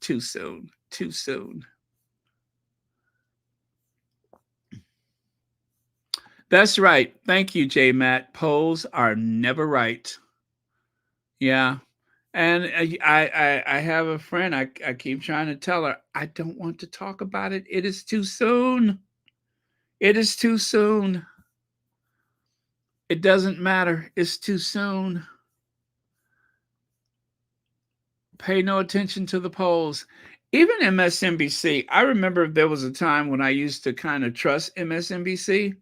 Too soon. Too soon. That's right. Thank you, J. Matt. Polls are never right. Yeah. And I have a friend. I keep trying to tell her, I don't want to talk about it. It is too soon. It is too soon. It doesn't matter. It's too soon. Pay no attention to the polls. Even MSNBC, I remember there was a time when I used to kind of trust MSNBC.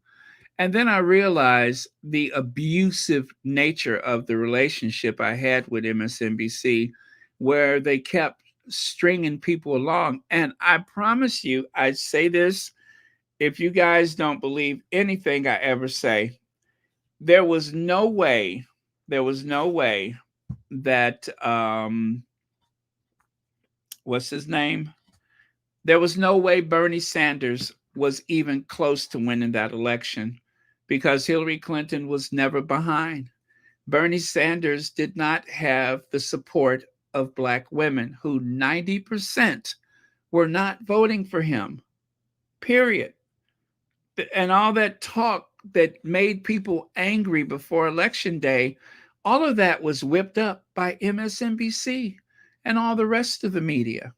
And then I realized the abusive nature of the relationship I had with MSNBC, where they kept stringing people along. And I promise you, I say this, if you guys don't believe anything I ever say, there was no way that, what's his name? There was no way Bernie Sanders was even close to winning that election because Hillary Clinton was never behind. Bernie Sanders did not have the support of Black women, who 90% were not voting for him, period. And all that talk that made people angry before Election Day, all of that was whipped up by MSNBC and all the rest of the media.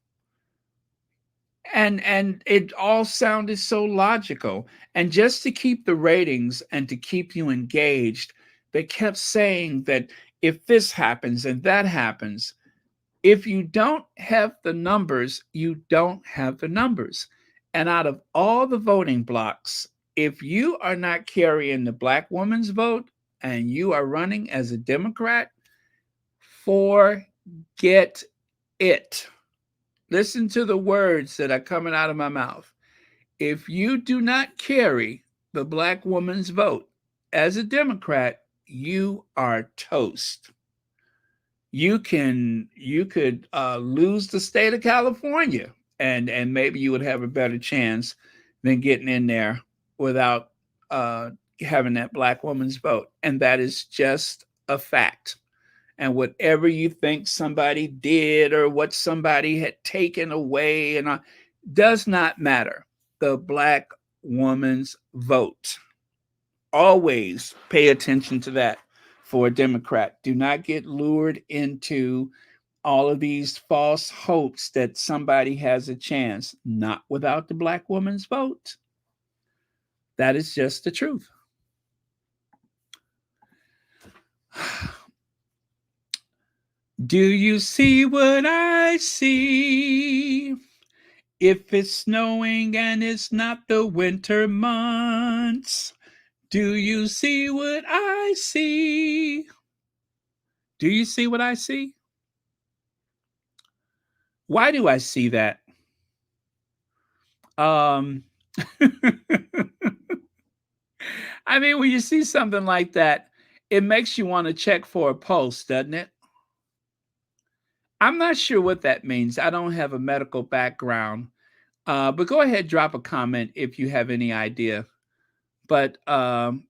And it all sounded so logical. And just to keep the ratings and to keep you engaged, they kept saying that if this happens and that happens, if you don't have the numbers, you don't have the numbers. And out of all the voting blocks, if you are not carrying the Black woman's vote and you are running as a Democrat, forget it. Listen to the words that are coming out of my mouth. If you do not carry the Black woman's vote as a Democrat, you are toast. You could lose the state of California, and maybe you would have a better chance than getting in there without having that Black woman's vote. And that is just a fact. And whatever you think somebody did or what somebody had taken away and does not matter. The Black woman's vote. Always pay attention to that for a Democrat. Do not get lured into all of these false hopes that somebody has a chance. Not without the Black woman's vote. That is just the truth. Do you see what I see? If it's snowing and it's not the winter months, do you see what I see? Do you see what I see? Why do I see that? Um, I mean, when you see something like that, it makes you want to check for a pulse, doesn't it? I'm not sure what that means. I don't have a medical background, but go ahead, drop a comment if you have any idea. But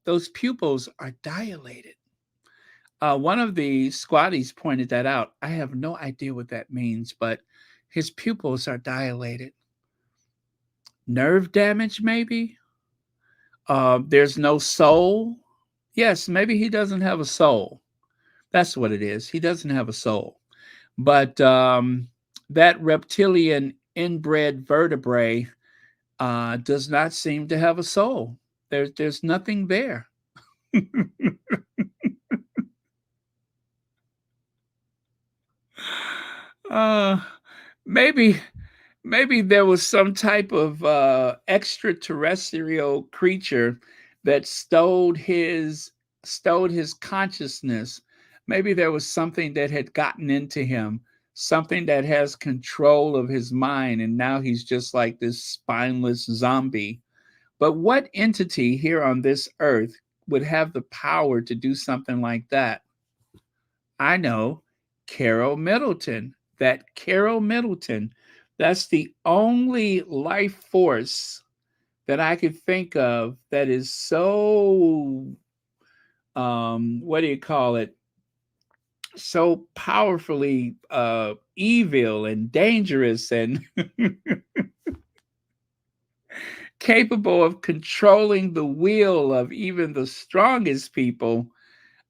those pupils are dilated. One of the squatties pointed that out. I have no idea what that means, but his pupils are dilated. Nerve damage, maybe? There's no soul. Yes, maybe he doesn't have a soul. That's what it is. He doesn't have a soul. But that reptilian inbred vertebrae does not seem to have a soul. There's nothing there. uh, maybe maybe there was some type of extraterrestrial creature that stowed his consciousness. Maybe there was something that had gotten into him, something that has control of his mind, and now he's just like this spineless zombie. But what entity here on this earth would have the power to do something like that? I know, Carol Middleton. That Carol Middleton, that's the only life force that I could think of that is so, what do you call it? So powerfully evil and dangerous and capable of controlling the will of even the strongest people,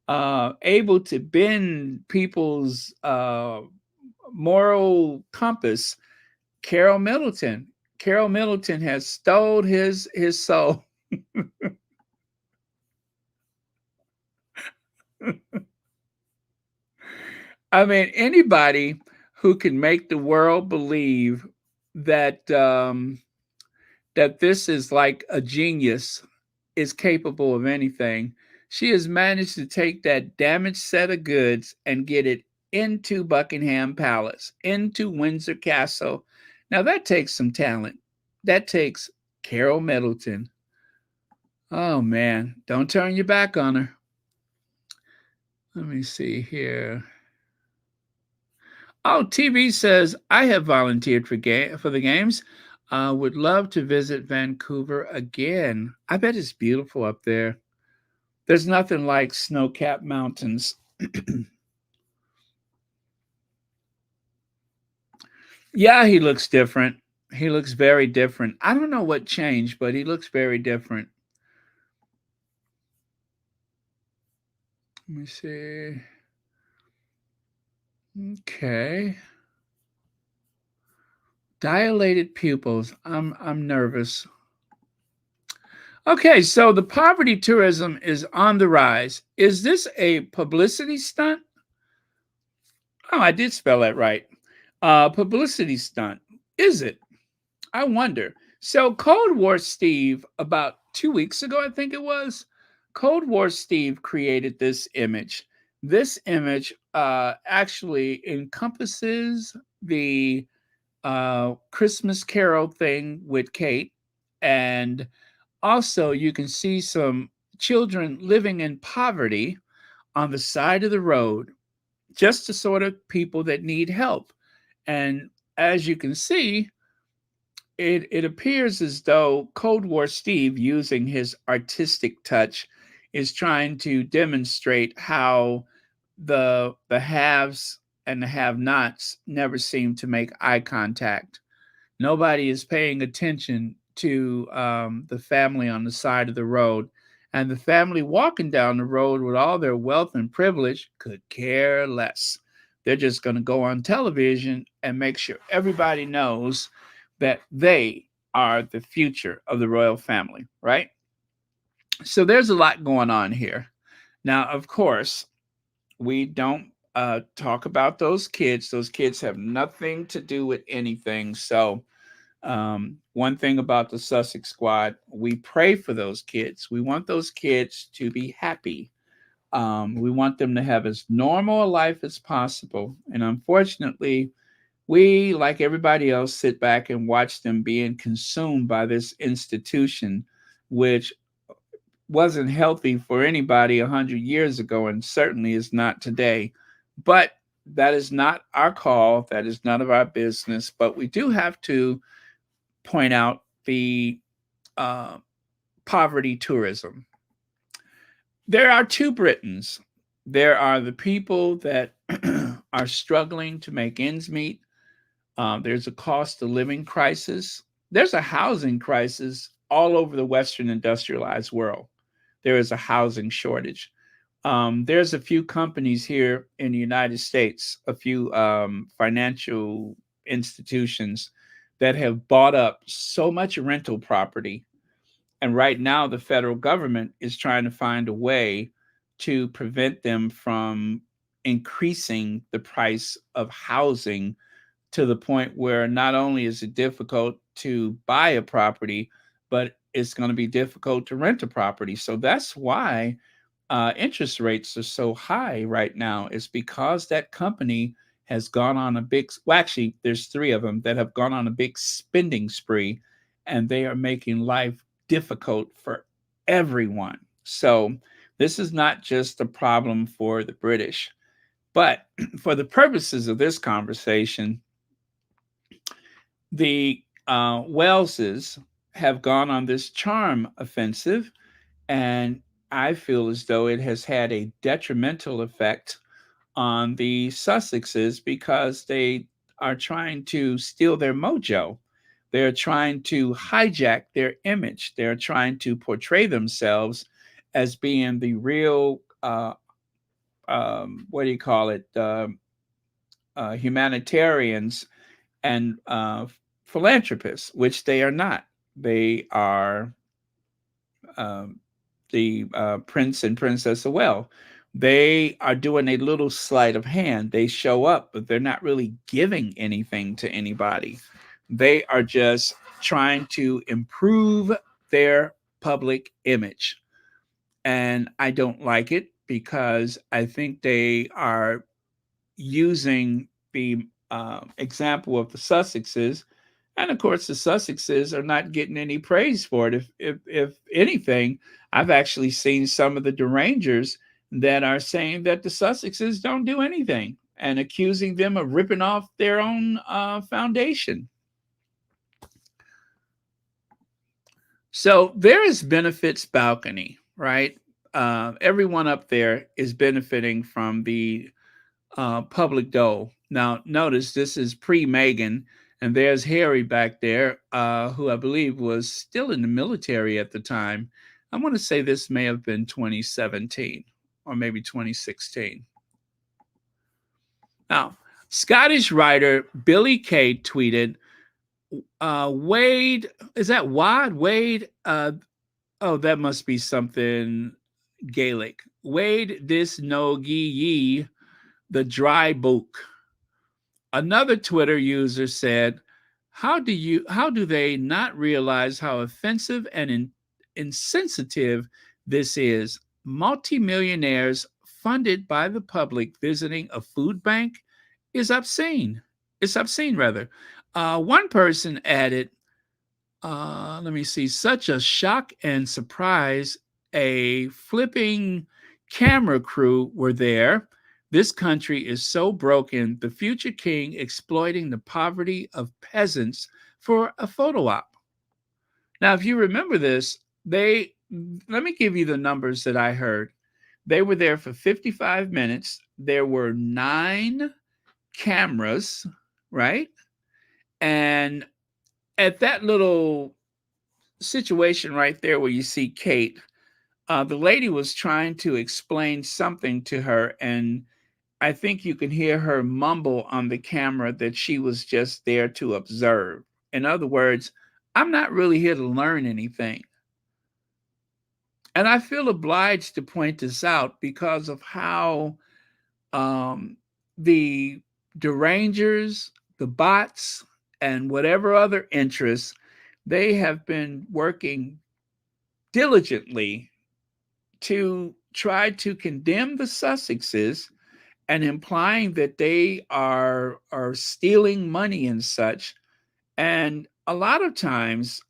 able to bend people's moral compass. Carol Middleton. Carol Middleton has stole his soul. I mean, anybody who can make the world believe that that this is like a genius is capable of anything. She has managed to take that damaged set of goods and get it into Buckingham Palace, into Windsor Castle. Now that takes some talent. That takes Carol Middleton. Oh man, don't turn your back on her. Let me see here. Oh, TV says I have volunteered for the games. Would love to visit Vancouver again. I bet it's beautiful up there. There's nothing like snow-capped mountains. Yeah, he looks different. He looks very different. I don't know what changed, but he looks very different. Let me see. Okay. Dilated pupils. I'm nervous. Okay, so the poverty tourism is on the rise. Is this a publicity stunt? Oh, I did spell that right. Publicity stunt. Is it? I wonder. So Cold War Steve, about 2 weeks ago, I think it was, Cold War Steve created this image. This image actually encompasses the Christmas Carol thing with Kate, and also you can see some children living in poverty on the side of the road, just the sort of people that need help. And as you can see, it appears as though Cold War Steve, using his artistic touch, is trying to demonstrate how the haves and the have-nots never seem to make eye contact. Nobody is paying attention to the family on the side of the road, and the family walking down the road with all their wealth and privilege could care less. They're just going to go on television and make sure everybody knows that they are the future of the royal family, right? So there's a lot going on here. Now, of course, we don't talk about those kids. Those kids have nothing to do with anything. So one thing about the Sussex squad, we pray for those kids. We want those kids to be happy. We want them to have as normal a life as possible. And unfortunately, We, like everybody else, sit back and watch them being consumed by this institution, which wasn't healthy for anybody 100 years ago and certainly is not today. But that is not our call. That is none of our business. But we do have to point out the uh, poverty tourism. There are two Britons. There are the people that are struggling to make ends meet. There's a cost of living crisis. There's a housing crisis all over the Western industrialized world. There is a housing shortage. There's a few companies here in the United States, a few financial institutions that have bought up so much rental property. And right now, the federal government is trying to find a way to prevent them from increasing the price of housing to the point where not only is it difficult to buy a property, but it's going to be difficult to rent a property. So that's why interest rates are so high right now, is because that company has gone on a big, well, actually, there's three of them that have gone on a big spending spree, and they are making life difficult for everyone. So this is not just a problem for the British, but for the purposes of this conversation, the Waleses have gone on this charm offensive, and I feel as though it has had a detrimental effect on the Sussexes because they are trying to steal their mojo. They're trying to hijack their image. They're trying to portray themselves as being the real, what do you call it, humanitarians and philanthropists, which they are not. They are the Prince and Princess of Wales. They are doing a little sleight of hand. They show up, but they're not really giving anything to anybody. They are just trying to improve their public image. And I don't like it because I think they are using the example of the Sussexes. And of course, the Sussexes are not getting any praise for it. If anything, I've actually seen some of the derangers that are saying that the Sussexes don't do anything and accusing them of ripping off their own foundation. So there is benefits balcony, right? Everyone up there is benefiting from the public dole. Now, notice this is pre-Meghan, and there's Harry back there, who I believe was still in the military at the time. I want to say this may have been 2017 or maybe 2016. Now, Scottish writer Billy Kay tweeted, Wade, is that Wad? Wade, oh, that must be something Gaelic. Wade this no gi ye, the dry book. Another Twitter user said, how do they not realize how offensive and insensitive this is? Multimillionaires funded by the public visiting a food bank is obscene. It's obscene, rather. One person added, let me see, such a shock and surprise. A flipping camera crew were there. This country is so broken, the future king exploiting the poverty of peasants for a photo op. Now, if you remember this, let me give you the numbers that I heard. They were there for 55 minutes. There were 9 cameras, right? And at that little situation right there where you see Kate, the lady was trying to explain something to her, and I think you can hear her mumble on the camera that she was just there to observe. In other words, I'm not really here to learn anything. And I feel obliged to point this out because of how the derangers, the bots, and whatever other interests, they have been working diligently to try to condemn the Sussexes and implying that they are stealing money and such. And a lot of times,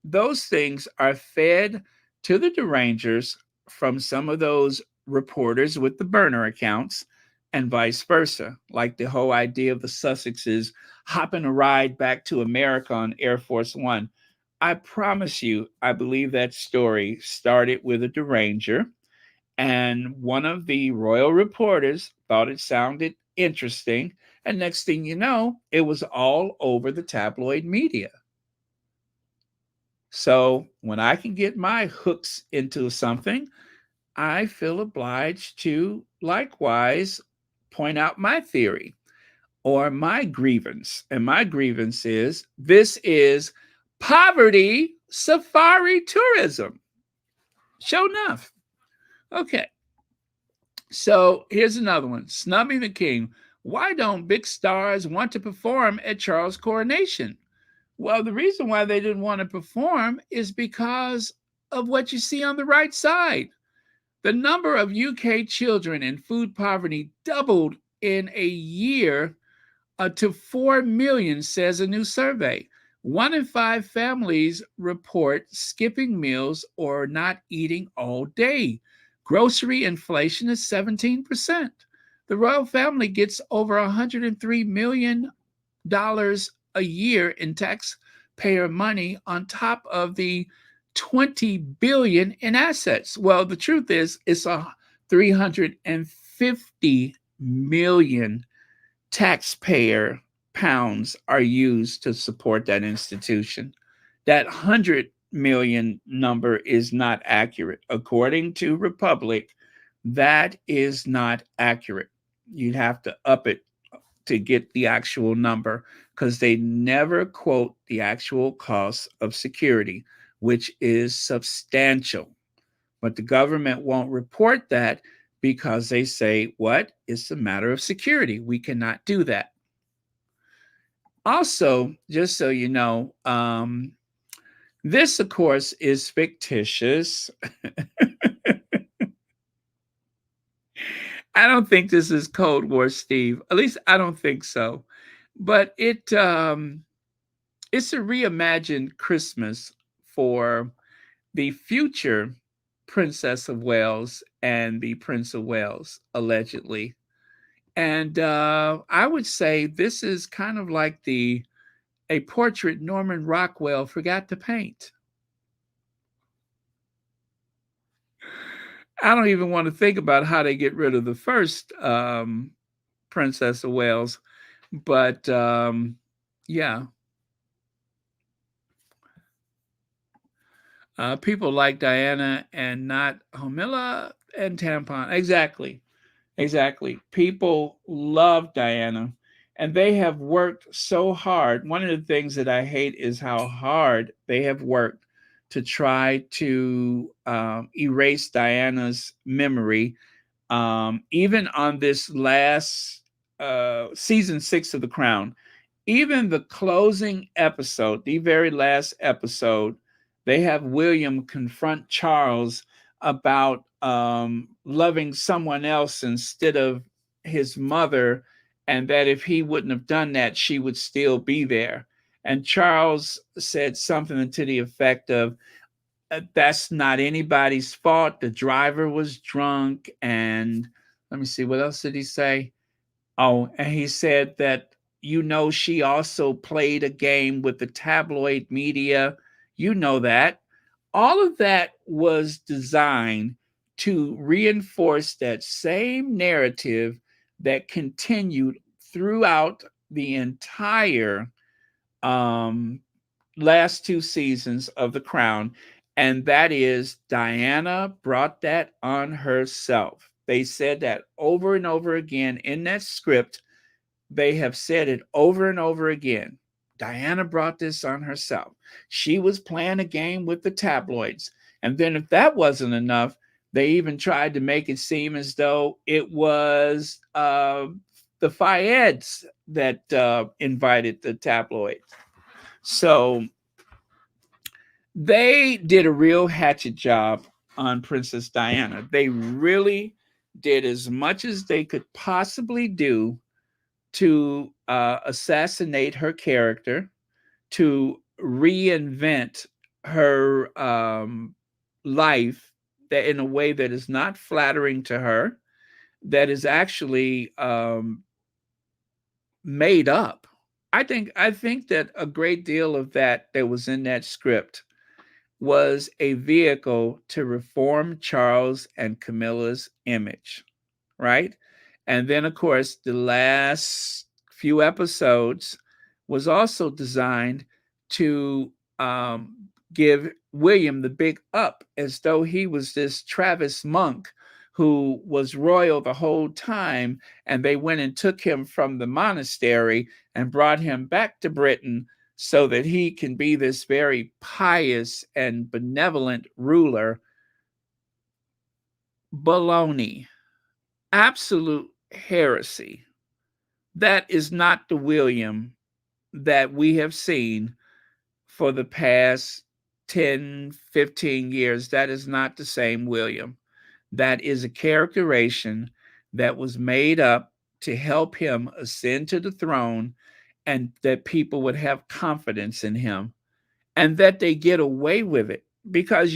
those things are fed to the derangers from some of those reporters with the burner accounts, and vice versa. Like the whole idea of the Sussexes hopping a ride back to America on Air Force One. I promise you, I believe that story started with a deranger, and one of the royal reporters thought it sounded interesting. And next thing you know, it was all over the tabloid media. So when I can get my hooks into something, I feel obliged to likewise point out my theory or my grievance. And my grievance is this is poverty safari tourism. Sure enough. Okay. So here's another one. Snubbing the king. Why don't big stars want to perform at Charles' coronation? Well, the reason why they didn't want to perform is because of what you see on the right side. The number of UK children in food poverty doubled in a year to 4 million, says a new survey. 1 in 5 families report skipping meals or not eating all day. Grocery inflation is 17%. The royal family gets over $103 million a year in taxpayer money on top of the 20 billion in assets. Well, the truth is it's a 350 million taxpayer pounds are used to support that institution. That 100 million number is not accurate. According to Republic, that is not accurate. You'd have to up it to get the actual number because they never quote the actual cost of security, which is substantial. But the government won't report that because they say, what? It's a matter of security. We cannot do that. Also, just so you know, this, of course, is fictitious. I don't think this is Cold War Steve. At least I don't think so. But it's a reimagined Christmas for the future Princess of Wales and the Prince of Wales, allegedly. And I would say this is kind of like a portrait Norman Rockwell forgot to paint. I don't even want to think about how they get rid of the first Princess of Wales, but yeah. People like Diana and not Homilla and Tampon. Exactly. People love Diana, and they have worked so hard. One of the things that I hate is how hard they have worked to try to erase Diana's memory. Even on this last season 6 of The Crown, even the closing episode, the very last episode, they have William confront Charles about loving someone else instead of his mother, and that if he wouldn't have done that, she would still be there. And Charles said something to the effect of, that's not anybody's fault. The driver was drunk. And let me see, what else did he say? Oh, and he said that, she also played a game with the tabloid media. You know that. All of that was designed to reinforce that same narrative that continued throughout the entire last 2 seasons of The Crown. And that is, Diana brought that on herself. They said that over and over again in that script. They have said it over and over again. Diana brought this on herself. She was playing a game with the tabloids. And then if that wasn't enough, they even tried to make it seem as though it was the Fayeds that invited the tabloids. So they did a real hatchet job on Princess Diana. They really did as much as they could possibly do to assassinate her character, to reinvent her life that in a way that is not flattering to her, that is actually made up. I think that a great deal of that was in that script was a vehicle to reform Charles and Camilla's image, right? And then, of course, the last few episodes was also designed to give William the big up, as though he was this Travis monk who was royal the whole time, and they went and took him from the monastery and brought him back to Britain so that he can be this very pious and benevolent ruler. Baloney. Absolute heresy. That is not the William that we have seen for the past 10, 15 years. That is not the same William. That is a characterization that was made up to help him ascend to the throne, and that people would have confidence in him, and that they get away with it because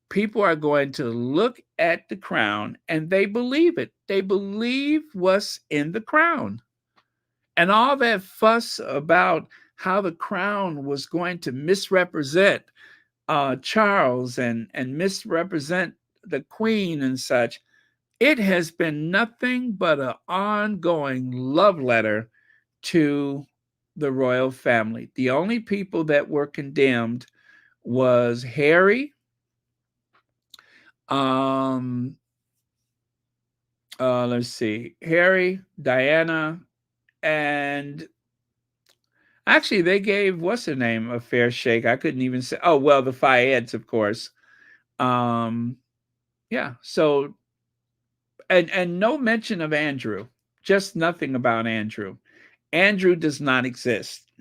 people are going to look at the crown and they believe it. They believe what's in the crown. And all that fuss about how the crown was going to misrepresent Charles and misrepresent the Queen and such, it has been nothing but an ongoing love letter to the royal family. The only people that were condemned was Harry, let's see, Harry, Diana, and actually they gave what's her name a fair shake. I couldn't even say. Oh well, the Fayeds, of course. Yeah. So, and no mention of Andrew. Just nothing about Andrew. Andrew does not exist.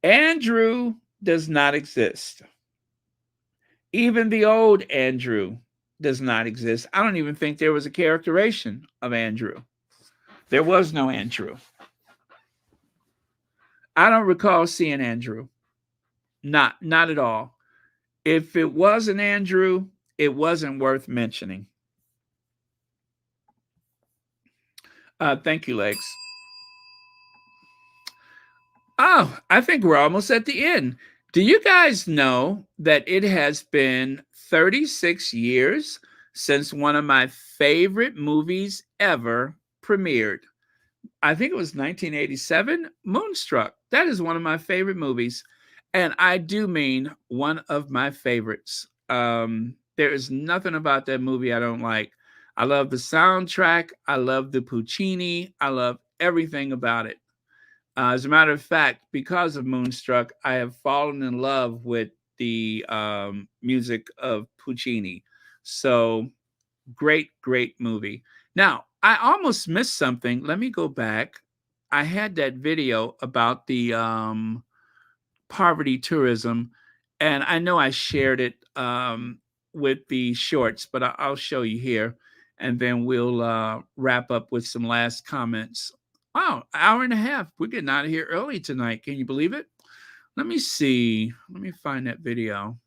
Andrew does not exist. Even the old Andrew does not exist. I don't even think there was a characterization of Andrew. There was no Andrew. I don't recall seeing Andrew. Not at all. If it was an Andrew, it wasn't worth mentioning. Thank you, Legs. Oh, I think we're almost at the end. Do you guys know that it has been 36 years since one of my favorite movies ever premiered? I think it was 1987, Moonstruck. That is one of my favorite movies. And I do mean one of my favorites. There is nothing about that movie I don't like. I love the soundtrack. I love the Puccini. I love everything about it. As a matter of fact, because of Moonstruck, I have fallen in love with the music of Puccini. So great movie. Now, I almost missed something. Let me go back. I had that video about the poverty tourism, and I know I shared it with the shorts, but I'll show you here, and then we'll wrap up with some last comments. Wow, hour and a half. We're getting out of here early tonight. Can you believe it? Let me see. Let me find that video.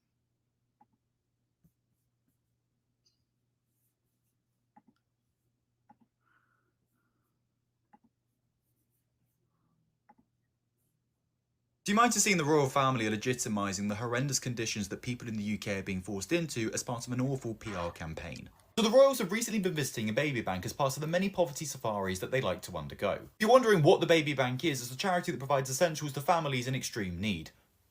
Do you mind to seeing the royal family are legitimising the horrendous conditions that people in the UK are being forced into as part of an awful PR campaign? So the royals have recently been visiting a baby bank as part of the many poverty safaris that they like to undergo. If you're wondering what the baby bank is, it's a charity that provides essentials to families in extreme need.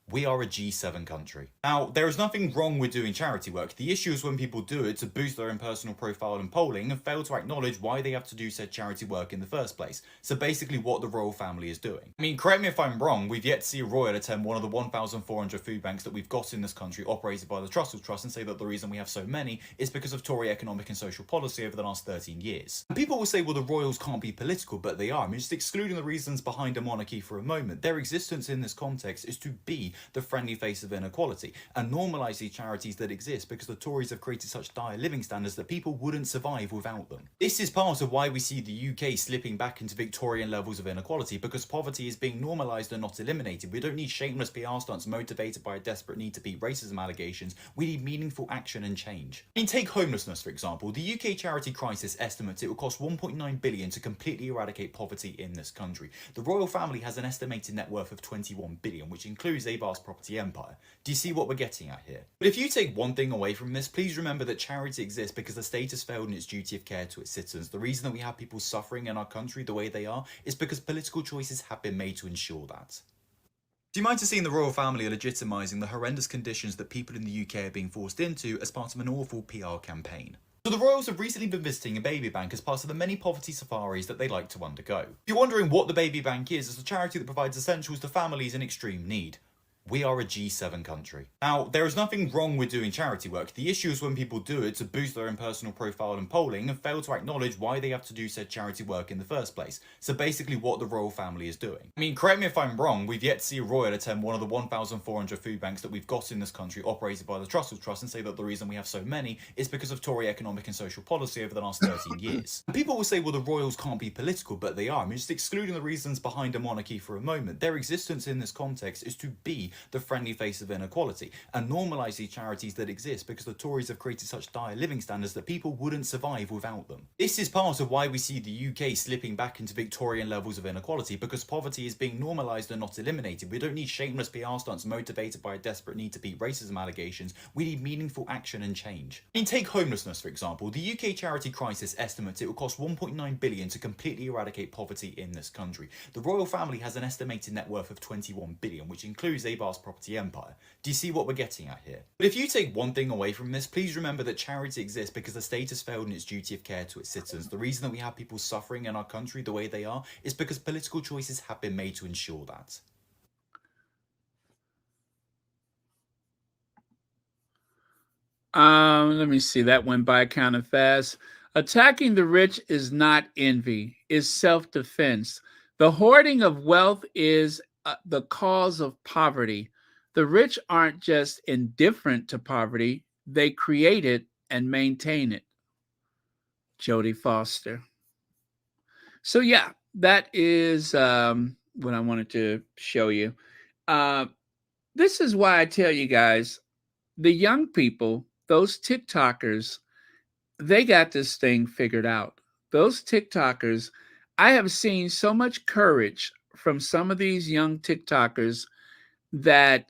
We are a G7 country. Now, there is nothing wrong with doing charity work. The issue is when people do it to boost their own personal profile and polling and fail to acknowledge why they have to do said charity work in the first place. So basically what the royal family is doing. I mean, correct me if I'm wrong, we've yet to see a royal attend one of the 1,400 food banks that we've got in this country operated by the Trussell Trust and say that the reason we have so many is because of Tory economic and social policy over the last 13 years. And people will say, well, the royals can't be political, but they are. I mean, just excluding the reasons behind a monarchy for a moment, their existence in this context is to be be the friendly face of inequality and normalise these charities that exist because the Tories have created such dire living standards that people wouldn't survive without them. This is part of why we see the UK slipping back into Victorian levels of inequality, because poverty is being normalised and not eliminated. We don't need shameless PR stunts motivated by a desperate need to beat racism allegations. We need meaningful action and change. I mean, take homelessness for example. The UK Charity Crisis estimates it will cost 1.9 billion to completely eradicate poverty in this country. The royal family has an estimated net worth of 21 billion, which includes a vast property empire. Do you see what we're getting at here? But if you take one thing away from this, please remember that charity exists because the state has failed in its duty of care to its citizens. The reason that we have people suffering in our country the way they are is because political choices have been made to ensure that. Do you mind to seeing the royal family are legitimising the horrendous conditions that people in the UK are being forced into as part of an awful PR campaign? So the royals have recently been visiting a baby bank as part of the many poverty safaris that they like to undergo. If you're wondering what the baby bank is, it's a charity that provides essentials to families in extreme need. We are a G7 country. Now, there is nothing wrong with doing charity work. The issue is when people do it to boost their own personal profile and polling and fail to acknowledge why they have to do said charity work in the first place. So basically what the royal family is doing. I mean, correct me if I'm wrong, we've yet to see a royal attend one of the 1,400 food banks that we've got in this country operated by the Trussell Trust and say that the reason we have so many is because of Tory economic and social policy over the last 13 years. And people will say, well, the royals can't be political, but they are. I mean, just excluding the reasons behind a monarchy for a moment, their existence in this context is to be the friendly face of inequality and normalise these charities that exist because the Tories have created such dire living standards that people wouldn't survive without them. This is part of why we see the UK slipping back into Victorian levels of inequality, because poverty is being normalised and not eliminated. We don't need shameless PR stunts motivated by a desperate need to beat racism allegations. We need meaningful action and change. I mean, take homelessness for example. The UK Charity Crisis estimates it will cost 1.9 billion to completely eradicate poverty in this country. The royal family has an estimated net worth of 21 billion, which includes a vast property empire. Do you see what we're getting at here? But if you take one thing away from this, please remember that charity exists because the state has failed in its duty of care to its citizens. The reason that we have people suffering in our country the way they are is because political choices have been made to ensure that. Let me see. That went by kind of fast. Attacking the rich is not envy, is self-defense. The hoarding of wealth is the cause of poverty. The rich aren't just indifferent to poverty, they create it and maintain it. Jodie Foster. So yeah, that is what I wanted to show you. This is why I tell you guys, the young people, those TikTokers, they got this thing figured out. Those TikTokers, I have seen so much courage from some of these young TikTokers that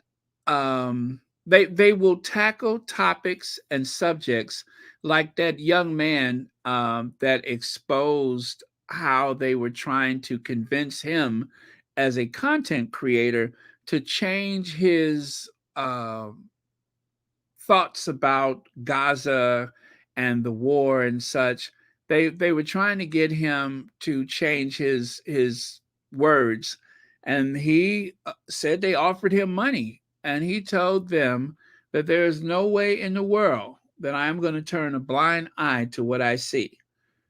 they will tackle topics and subjects like that young man that exposed how they were trying to convince him as a content creator to change his thoughts about Gaza and the war and such. They were trying to get him to change his words, and he said they offered him money, and he told them that there is no way in the world that I'm going to turn a blind eye to what I see.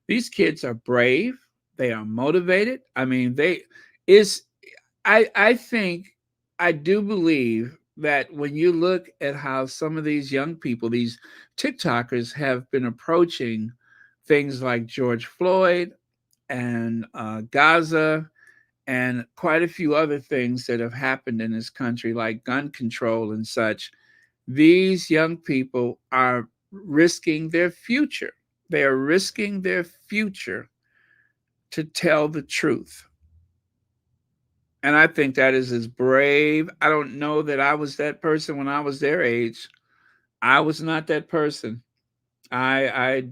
These kids are brave. They are motivated. I mean, I think, I do believe that when you look at how some of these young people, these TikTokers, have been approaching things like George Floyd and Gaza and quite a few other things that have happened in this country, like gun control and such, these young people are risking their future. They are risking their future to tell the truth. And I think that is as brave. I don't know that I was that person when I was their age. I was not that person. I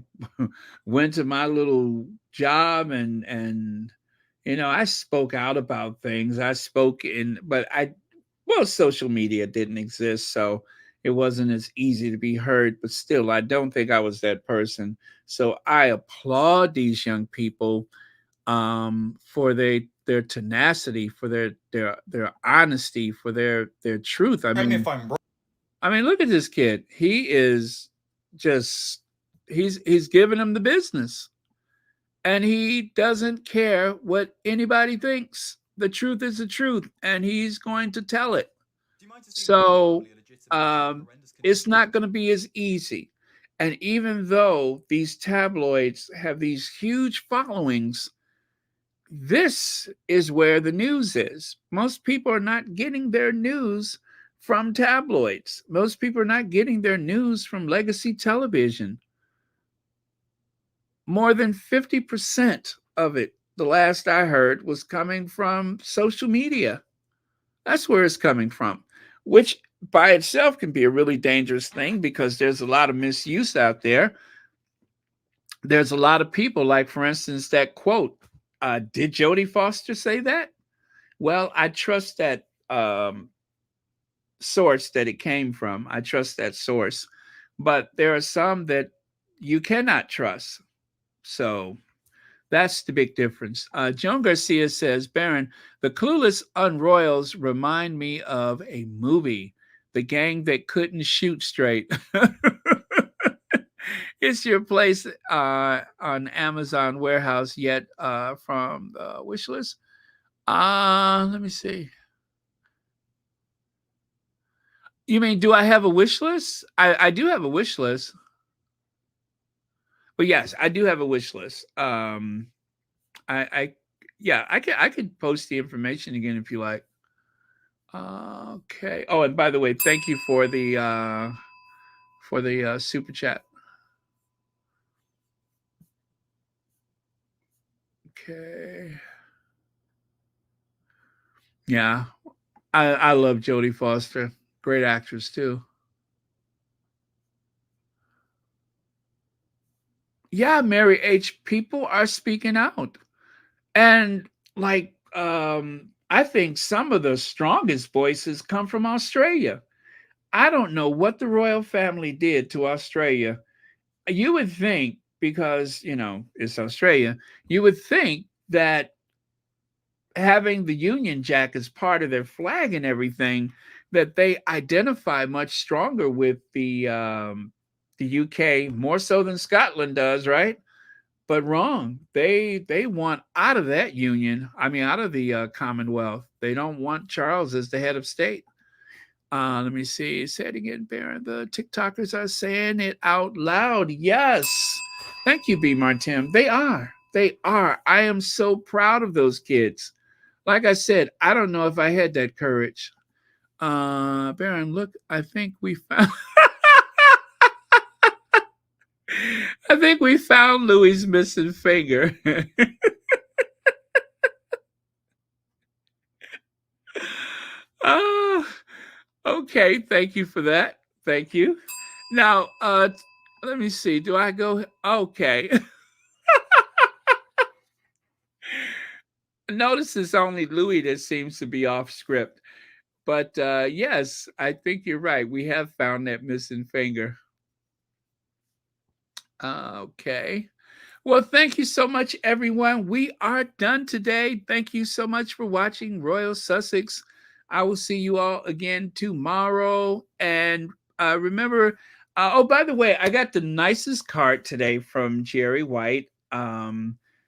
went to my little job and you know, I spoke out about things. I spoke but social media didn't exist, so it wasn't as easy to be heard, but still, I don't think I was that person. So I applaud these young people for their tenacity, for their honesty, for their truth. I mean, look at this kid. He is just he's giving them the business, and he doesn't care what anybody thinks. The truth is the truth, and he's going to tell it. So it's not going to be as easy. And even though these tabloids have these huge followings, this is where the news is. Most people are not getting their news from tabloids. Most people are not getting their news from legacy television. More than 50% of it, the last I heard, was coming from social media. That's where it's coming from, which by itself can be a really dangerous thing because there's a lot of misuse out there. There's a lot of people, like, for instance, that quote, did Jodie Foster say that? Well, I trust that source that it came from. I trust that source. But there are some that you cannot trust. So that's the big difference. Joan Garcia says, Baron, the clueless Unroyals remind me of a movie, The Gang That Couldn't Shoot Straight. It's your place on Amazon Warehouse yet from the wish list? Let me see. You mean, do I have a wish list? I do have a wish list. But yes, I do have a wish list. I could post the information again if you like. Okay. Oh, and by the way, thank you for the super chat. Okay. Yeah, I love Jodie Foster. Great actress too. Yeah, Mary H. People are speaking out. And like I think some of the strongest voices come from Australia. I don't know what the royal family did to Australia. You would think, because it's Australia, you would think that having the Union Jack as part of their flag and everything, that they identify much stronger with the UK, more so than Scotland does, right? But wrong. They want out of that union. I mean, out of the Commonwealth. They don't want Charles as the head of state. Let me see. Say it again, Baron. The TikTokers are saying it out loud. Yes. Thank you, B. Martin. They are. They are. I am so proud of those kids. Like I said, I don't know if I had that courage. Baron, look, I think we found I think we found Louis' missing finger. Okay, thank you for that. Thank you. Now, let me see. Do I go? Okay. Notice it's only Louis that seems to be off script. But yes, I think you're right. We have found that missing finger. Okay. Well, thank you so much, everyone. We are done today. Thank you so much for watching Royal Sussex. I will see you all again tomorrow. And remember, oh, by the way, I got the nicest card today from Jerry White.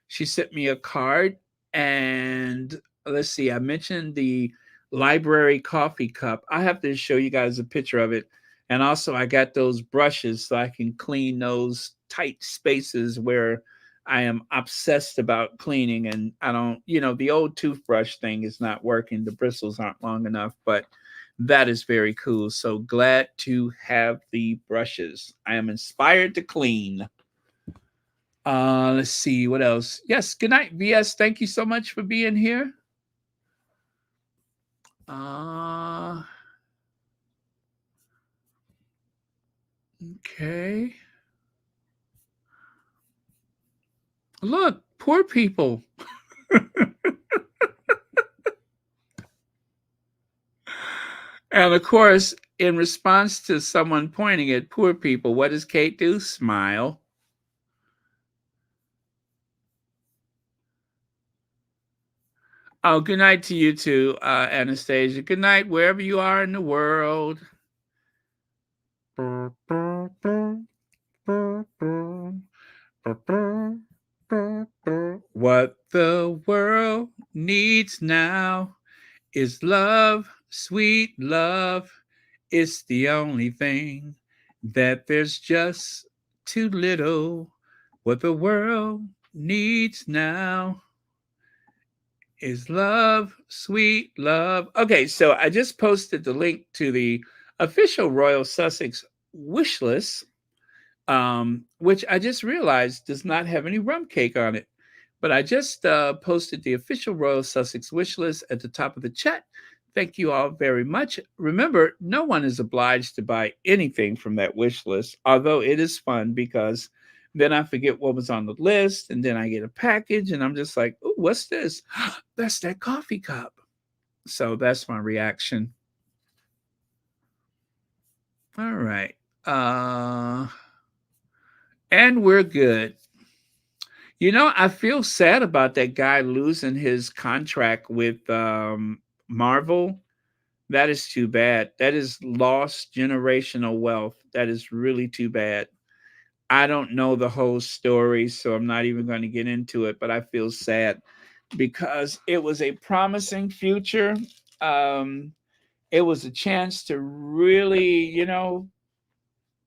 She sent me a card. And let's see, I mentioned the library coffee cup. I have to show you guys a picture of it. And also, I got those brushes so I can clean those tight spaces where I am obsessed about cleaning. And I don't, the old toothbrush thing is not working. The bristles aren't long enough, but that is very cool. So glad to have the brushes. I am inspired to clean. Let's see what else. Yes, good night, VS. Thank you so much for being here. Okay. Look, poor people. And of course, in response to someone pointing at poor people, what does Kate do? Smile. Oh, good night to you too, Anastasia. Good night, wherever you are in the world. What the world needs now is love, sweet love is the only thing that there's just too little. What the world needs now is love, sweet love. Okay, so I just posted the link to the official Royal Sussex wish list, which I just realized does not have any rum cake on it. But I just posted the official Royal Sussex wish list at the top of the chat. Thank you all very much. Remember, no one is obliged to buy anything from that wish list, although it is fun because then I forget what was on the list, and then I get a package, and I'm just like, "Oh, what's this?" That's that coffee cup. So that's my reaction. All right. And we're good. You know, I feel sad about that guy losing his contract with Marvel. That is too bad. That is lost generational wealth. That is really too bad. I don't know the whole story, so I'm not even going to get into it, but I feel sad because it was a promising future. Um, it was a chance to really,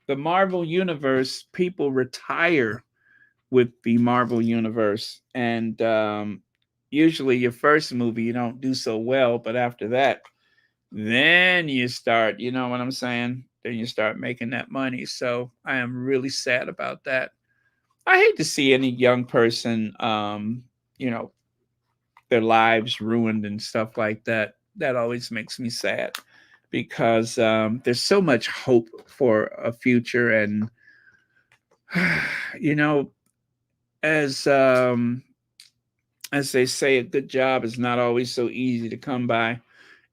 the Marvel Universe, people retire with the Marvel Universe. And usually your first movie, you don't do so well, but after that, then you start, you know what I'm saying? Then you start making that money. So I am really sad about that. I hate to see any young person, you know, their lives ruined and stuff like that. That always makes me sad because there's so much hope for a future. And, you know, as as they say, a good job is not always so easy to come by.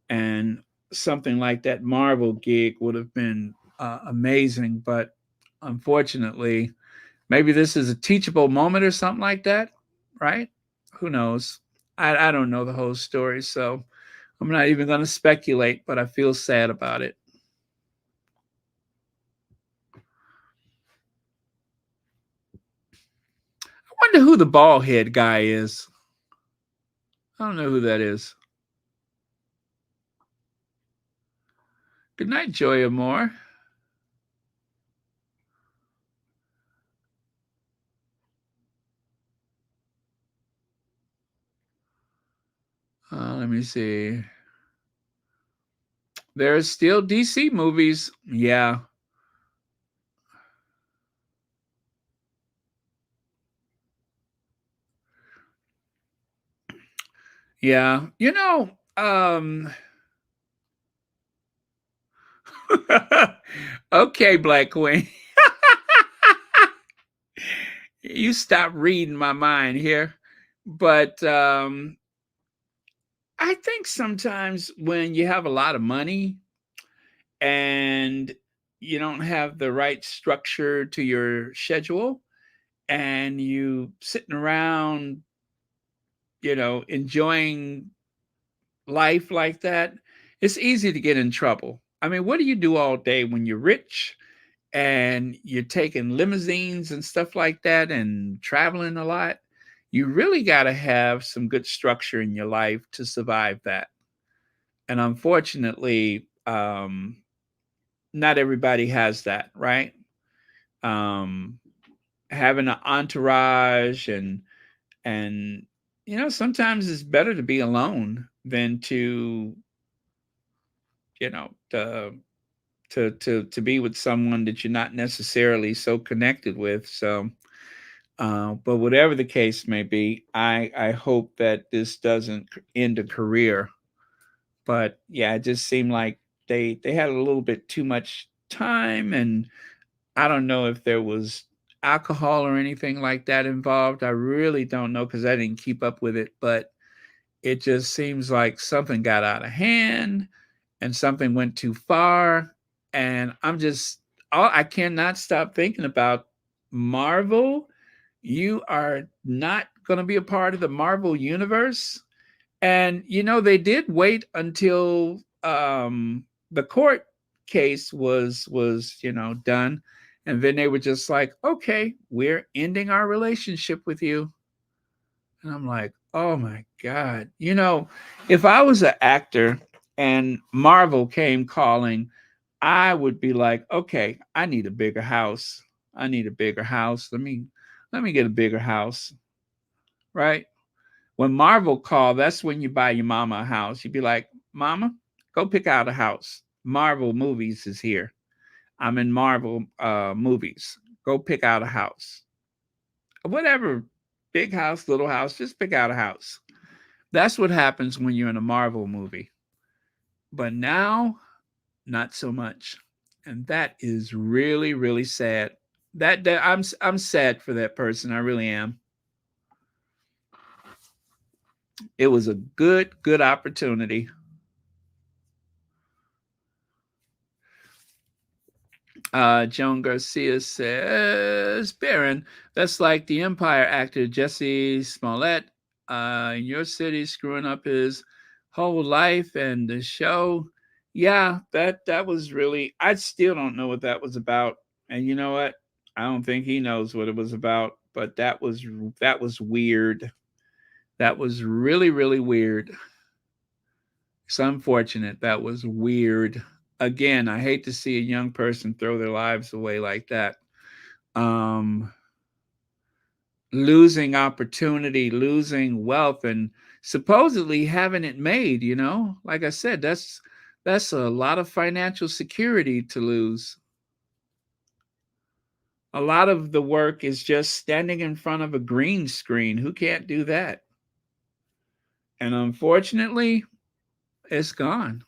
And something like that Marvel gig would have been amazing. But unfortunately, maybe this is a teachable moment or something like that, right? Who knows? I don't know the whole story, so I'm not even going to speculate, but I feel sad about it. I wonder who the bald head guy is. I don't know who that is. Good night, Joy Amore. Let me see. There's still DC movies. Yeah. Yeah. Okay, Black Queen. You stop reading my mind here. But I think sometimes when you have a lot of money and you don't have the right structure to your schedule and you sitting around, enjoying life like that, it's easy to get in trouble. I mean, what do you do all day when you're rich and you're taking limousines and stuff like that and traveling a lot? You really got to have some good structure in your life to survive that. And unfortunately, not everybody has that, right? Um, Having an entourage and sometimes it's better to be alone than to you know to be with someone that you're not necessarily so connected with. So but whatever the case may be, I hope that this doesn't end a career. But yeah, it just seemed like they had a little bit too much time, and I don't know if there was alcohol or anything like that involved. I really don't know because I didn't keep up with it, but it just seems like something got out of hand and something went too far. And I cannot stop thinking about Marvel. You are not going to be a part of the Marvel universe. And, they did wait until the court case was done. And then they were just like, okay, we're ending our relationship with you. And I'm like, oh my God. If I was an actor and Marvel came calling, I would be like, okay, I need a bigger house. I need a bigger house. Let me get a bigger house, right? When Marvel called, that's when you buy your mama a house. You'd be like, Mama, go pick out a house. Marvel Movies is here. I'm in Marvel movies. Go pick out a house. Whatever, big house, little house, just pick out a house. That's what happens when you're in a Marvel movie. But now, not so much. And that is really, really sad. That I'm sad for that person. I really am. It was a good opportunity. Joan Garcia says, Baron, that's like the Empire actor Jesse Smollett in your city screwing up his whole life and the show. Yeah, that was really. I still don't know what that was about. And you know what? I don't think he knows what it was about. But that was weird. That was really really weird. It's unfortunate. That was weird. Again, I hate to see a young person throw their lives away like that. Um, Losing opportunity, losing wealth, and supposedly having it made. Like I said, that's a lot of financial security to lose. A lot of the work is just standing in front of a green screen. Who can't do that? And unfortunately, it's gone.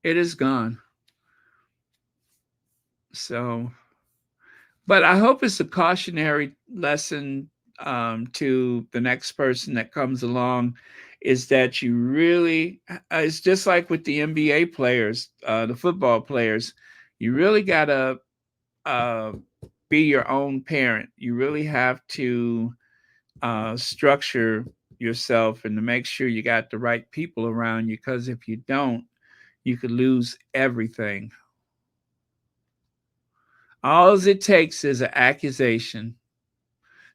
It is gone. So, but I hope it's a cautionary lesson to the next person that comes along, is that you really, it's just like with the NBA players, the football players, you really got to uh, be your own parent. You really have to structure yourself and to make sure you got the right people around you, because if you don't, you could lose everything. All it takes is an accusation,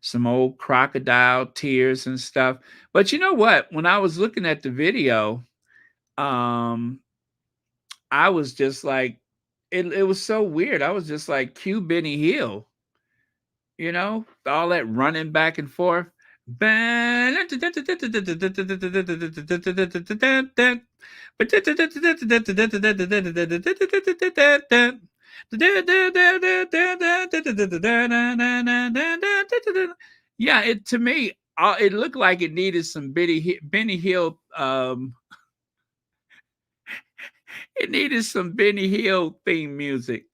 some old crocodile tears and stuff. But you know what? When I was looking at the video, um, I was just like, it was so weird. I was just like, cue Benny Hill, all that running back and forth. Yeah, it to me, it looked like it needed some Benny Hill. It needed some Benny Hill theme music.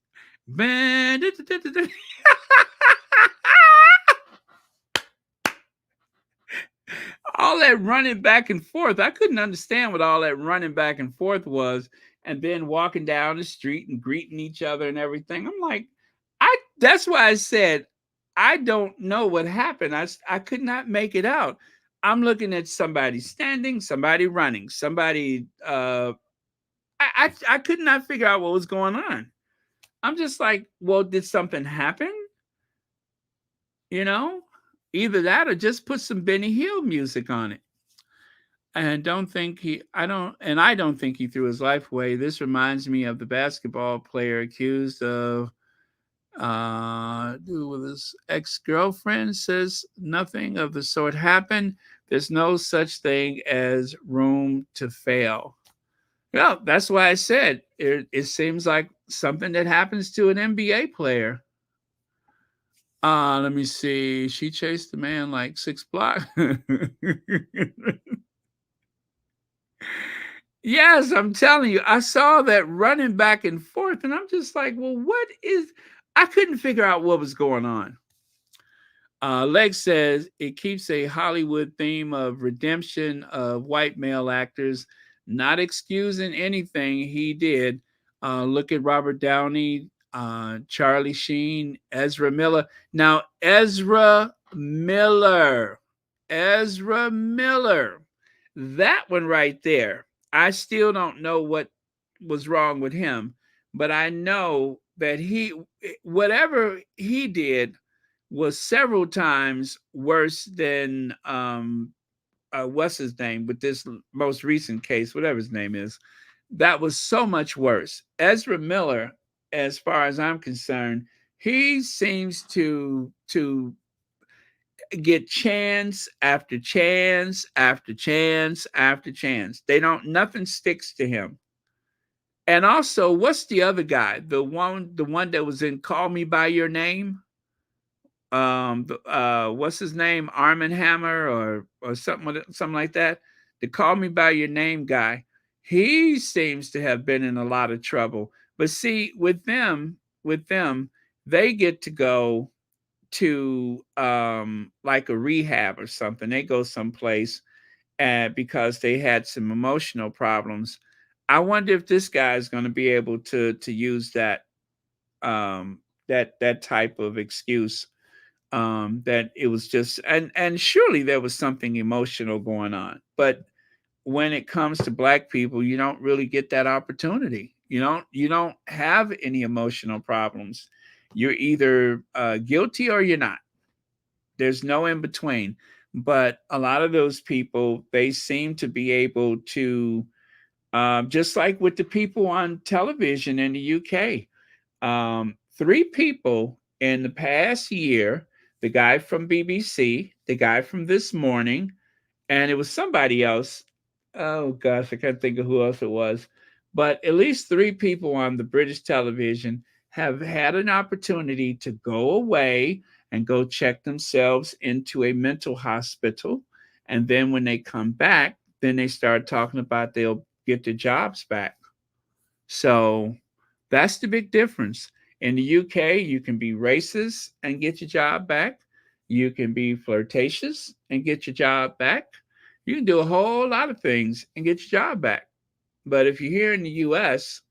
All that running back and forth. I couldn't understand what all that running back and forth was. And then walking down the street and greeting each other and everything. I'm like, that's why I said, I don't know what happened. I could not make it out. I'm looking at somebody standing, somebody running, somebody, I could not figure out what was going on. I'm just like, well, did something happen? Either that or just put some Benny Hill music on it. And I don't think he threw his life away. This reminds me of the basketball player accused of with his ex-girlfriend. Says nothing of the sort happened. There's no such thing as room to fail. Well, that's why I said it seems like something that happens to an NBA player. Let me see. She chased the man like 6 blocks. Yes, I'm telling you, I saw that running back and forth, and I'm just like, well, I couldn't figure out what was going on. Lex says it keeps a Hollywood theme of redemption of white male actors, not excusing anything he did. Look at Robert Downey, Charlie Sheen, Ezra Miller. Now, Ezra Miller, that one right there, I still don't know what was wrong with him, but I know that whatever he did was several times worse than what's his name with this most recent case, whatever his name is, that was so much worse. Ezra Miller, as far as I'm concerned, he seems to get chance after chance after chance after chance. Nothing sticks to him. And also, what's the other guy? The one that was in Call Me by Your Name? What's his name? Arm & Hammer or something like that. The Call Me by Your Name guy. He seems to have been in a lot of trouble. But see, with them, they get to go to like a rehab or something. They go someplace because they had some emotional problems. I wonder if this guy is going to be able to use that that type of excuse, that it was just, and surely there was something emotional going on. But when it comes to Black people, you don't really get that opportunity. You don't have any emotional problems. You're either guilty or you're not. There's no in between. But a lot of those people, they seem to be able to, just like with the people on television in the UK, 3 people in the past year, the guy from BBC, the guy from This Morning, and it was somebody else. Oh gosh, I can't think of who else it was. But at least 3 people on the British television have had an opportunity to go away and go check themselves into a mental hospital. And then when they come back, then they start talking about they'll get their jobs back. So that's the big difference. In the UK, you can be racist and get your job back. You can be flirtatious and get your job back. You can do a whole lot of things and get your job back. But if you're here in the US,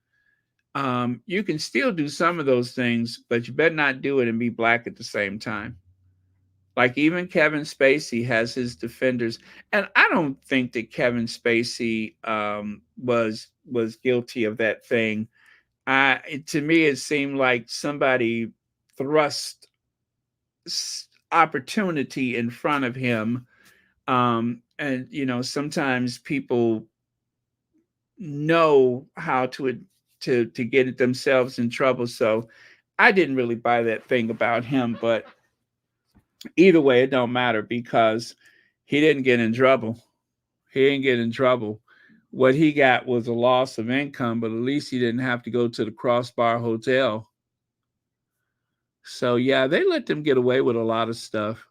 you can still do some of those things, but you better not do it and be Black at the same time. Like even Kevin Spacey has his defenders, and I don't think that Kevin Spacey was guilty of that thing. To me, it seemed like somebody thrust opportunity in front of him, and sometimes people know how to get themselves in trouble. So I didn't really buy that thing about him, but either way, it don't matter because he didn't get in trouble. He didn't get in trouble. What he got was a loss of income, but at least he didn't have to go to the Crossbar Hotel. So yeah, they let them get away with a lot of stuff.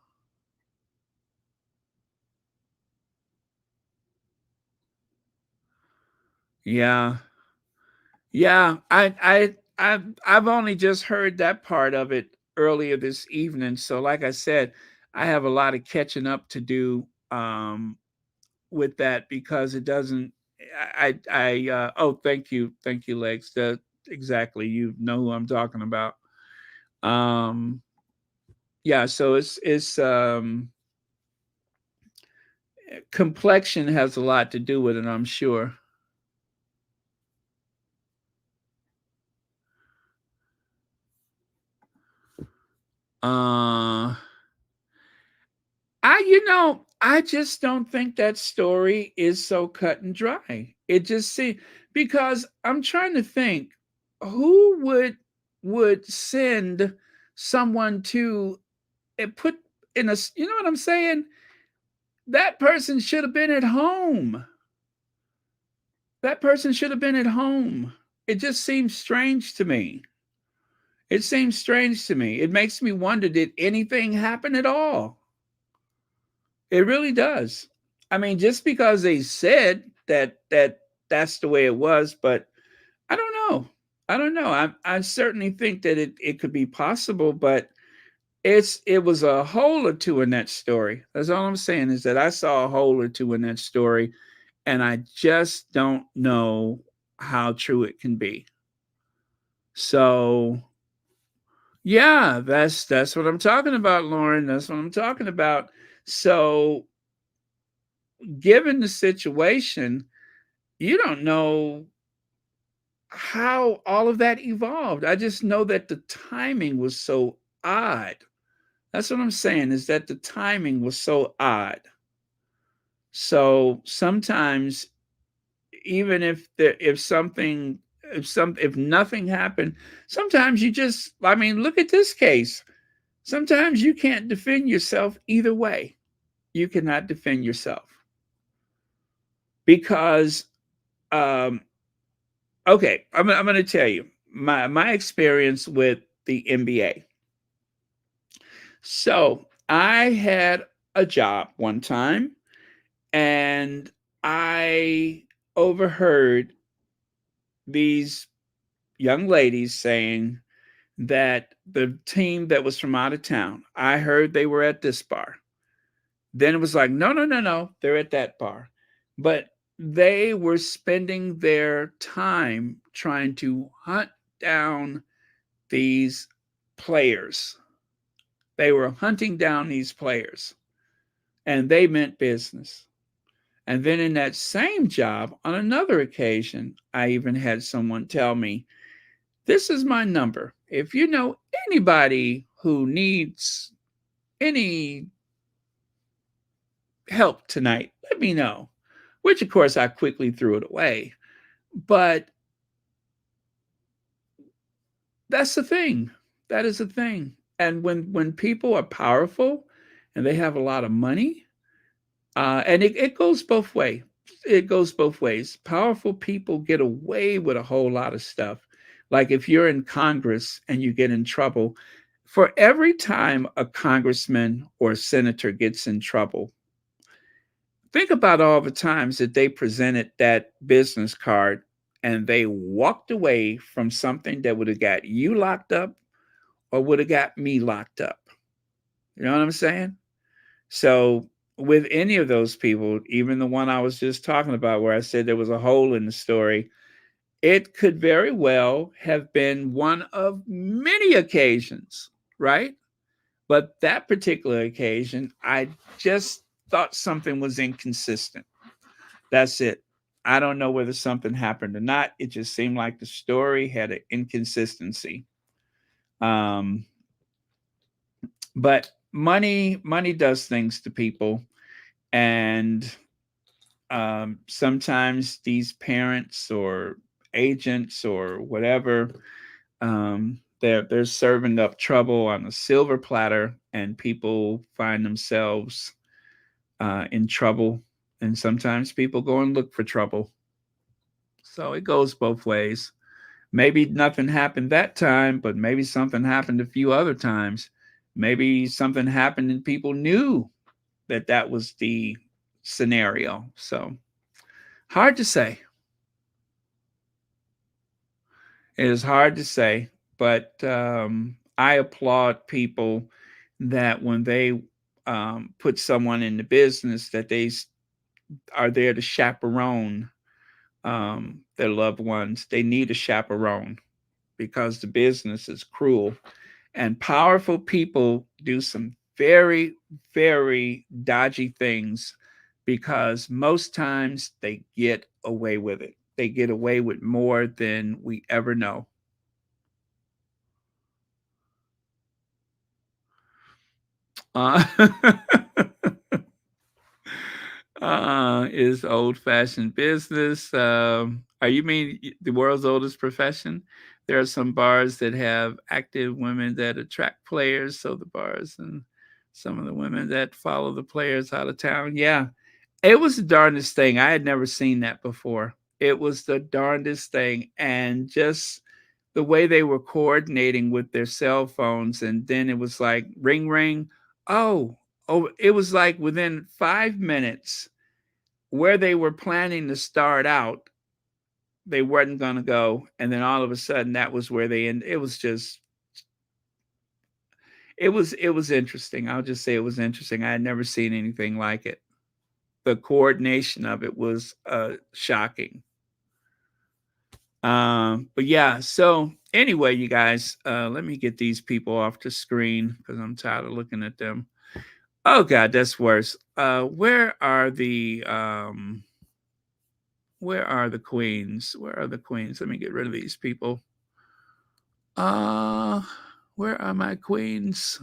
Yeah. Yeah, I've only just heard that part of it earlier this evening. So like I said, I have a lot of catching up to do with that because it doesn't oh, thank you, Lex. That exactly, you know who I'm talking about. Yeah, so it's complexion has a lot to do with it, I'm sure. I just don't think that story is so cut and dry. It just seems, because I'm trying to think who would send someone to put in a, you know what I'm saying? That person should have been at home. That person should have been at home. It just seems strange to me. It seems strange to me. It makes me wonder, did anything happen at all? It really does. I mean, just because they said that's the way it was, but I don't know. I don't know. I certainly think that it could be possible, but it was a hole or two in that story. That's all I'm saying, is that I saw a hole or two in that story, and I just don't know how true it can be. So yeah, that's what I'm talking about, Lauren. That's what I'm talking about. So given the situation, you don't know how all of that evolved. I just know that the timing was so odd. That's what I'm saying, is that the timing was so odd. So sometimes, even if nothing happened, sometimes you just, I mean, look at this case. Sometimes you can't defend yourself either way. You cannot defend yourself because, um, okay, I'm going to tell you my experience with the NBA. So I had a job one time, and I overheard these young ladies saying that the team that was from out of town, I heard they were at this bar. Then it was like, no, no, no, no, they're at that bar. But they were spending their time trying to hunt down these players. They were hunting down these players, and they meant business. And then in that same job, on another occasion, I even had someone tell me, this is my number. If you know anybody who needs any help tonight, let me know. Which, of course, I quickly threw it away. But that's the thing. That is the thing. And when people are powerful and they have a lot of money, and it goes both ways. It goes both ways. Powerful people get away with a whole lot of stuff. Like if you're in Congress and you get in trouble, for every time a congressman or senator gets in trouble, think about all the times that they presented that business card and they walked away from something that would have got you locked up or would have got me locked up. You know what I'm saying? So with any of those people, even the one I was just talking about where I said there was a hole in the story, it could very well have been one of many occasions, right? But that particular occasion, I just thought something was inconsistent. That's it. I don't know whether something happened or not. It just seemed like the story had an inconsistency. Um, but money does things to people, and sometimes these parents or agents or whatever, they're serving up trouble on a silver platter, and people find themselves in trouble. And sometimes people go and look for trouble. So it goes both ways. Maybe nothing happened that time, but maybe something happened a few other times. Maybe something happened and people knew that that was the scenario. So hard to say. It is hard to say, but I applaud people that when they put someone in the business, that they are there to chaperone their loved ones. They need a chaperone because the business is cruel. And powerful people do some very, very dodgy things because most times they get away with it. They get away with more than we ever know. Uh, is old-fashioned business. Are you mean the world's oldest profession? There are some bars that have active women that attract players. So the bars and some of the women that follow the players out of town. Yeah, it was the darndest thing. I had never seen that before. It was the darndest thing. And just the way they were coordinating with their cell phones. And then it was like ring, ring. Oh, it was like within 5 minutes where they were planning to start out, they weren't going to go. And then all of a sudden that was where they ended. It was just, it was interesting. I'll just say it was interesting. I had never seen anything like it. The coordination of it was shocking. But yeah, so anyway, you guys, let me get these people off the screen because I'm tired of looking at them. Oh God, that's worse. Where are the queens? Where are the queens? Let me get rid of these people. Where are my queens?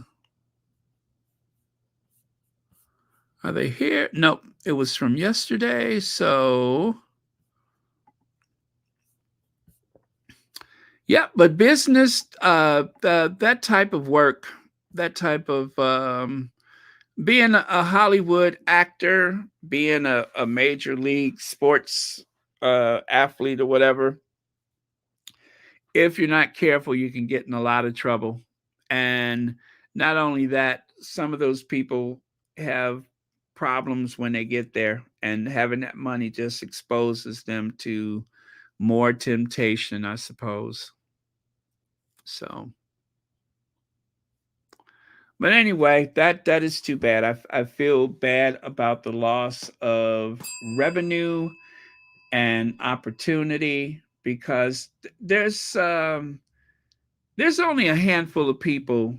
Are they here? Nope. It was from yesterday. So, yeah, but business, that type of work, that type of being a Hollywood actor, being a major league sports athlete or whatever, if you're not careful, you can get in a lot of trouble. And not only that, some of those people have problems when they get there, and having that money just exposes them to more temptation, I suppose. So, but anyway, that is too bad. I feel bad about the loss of revenue and opportunity, because there's only a handful of people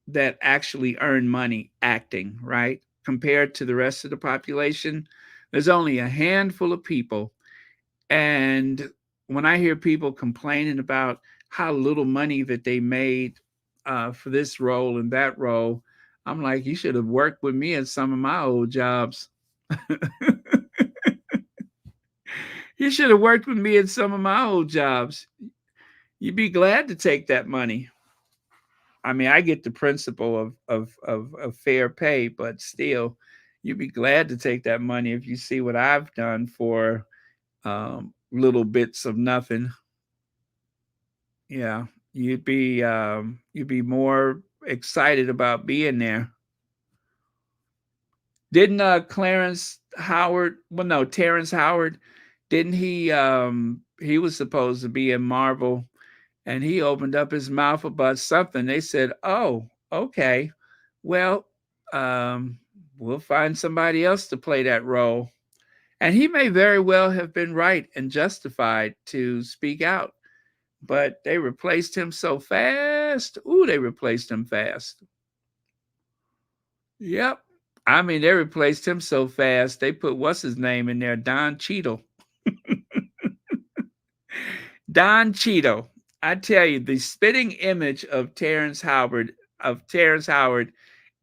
that actually earn money acting, right? Compared to the rest of the population, there's only a handful of people. And when I hear people complaining about how little money that they made for this role and that role, I'm like, you should have worked with me at some of my old jobs. You should have worked with me at some of my old jobs. You'd be glad to take that money. I mean, I get the principle of fair pay, but still, you'd be glad to take that money if you see what I've done for little bits of nothing. Yeah, you'd be more excited about being there. Didn't Clarence Howard? Well, no, Terrence Howard. Didn't he was supposed to be in Marvel, and he opened up his mouth about something. They said, "Oh, okay, well, we'll find somebody else to play that role." And he may very well have been right and justified to speak out, but they replaced him so fast. Ooh, they replaced him fast. Yep. I mean, they replaced him so fast. They put what's his name in there, Don Cheadle. Don Cheadle. I tell you, the spitting image of Terrence Howard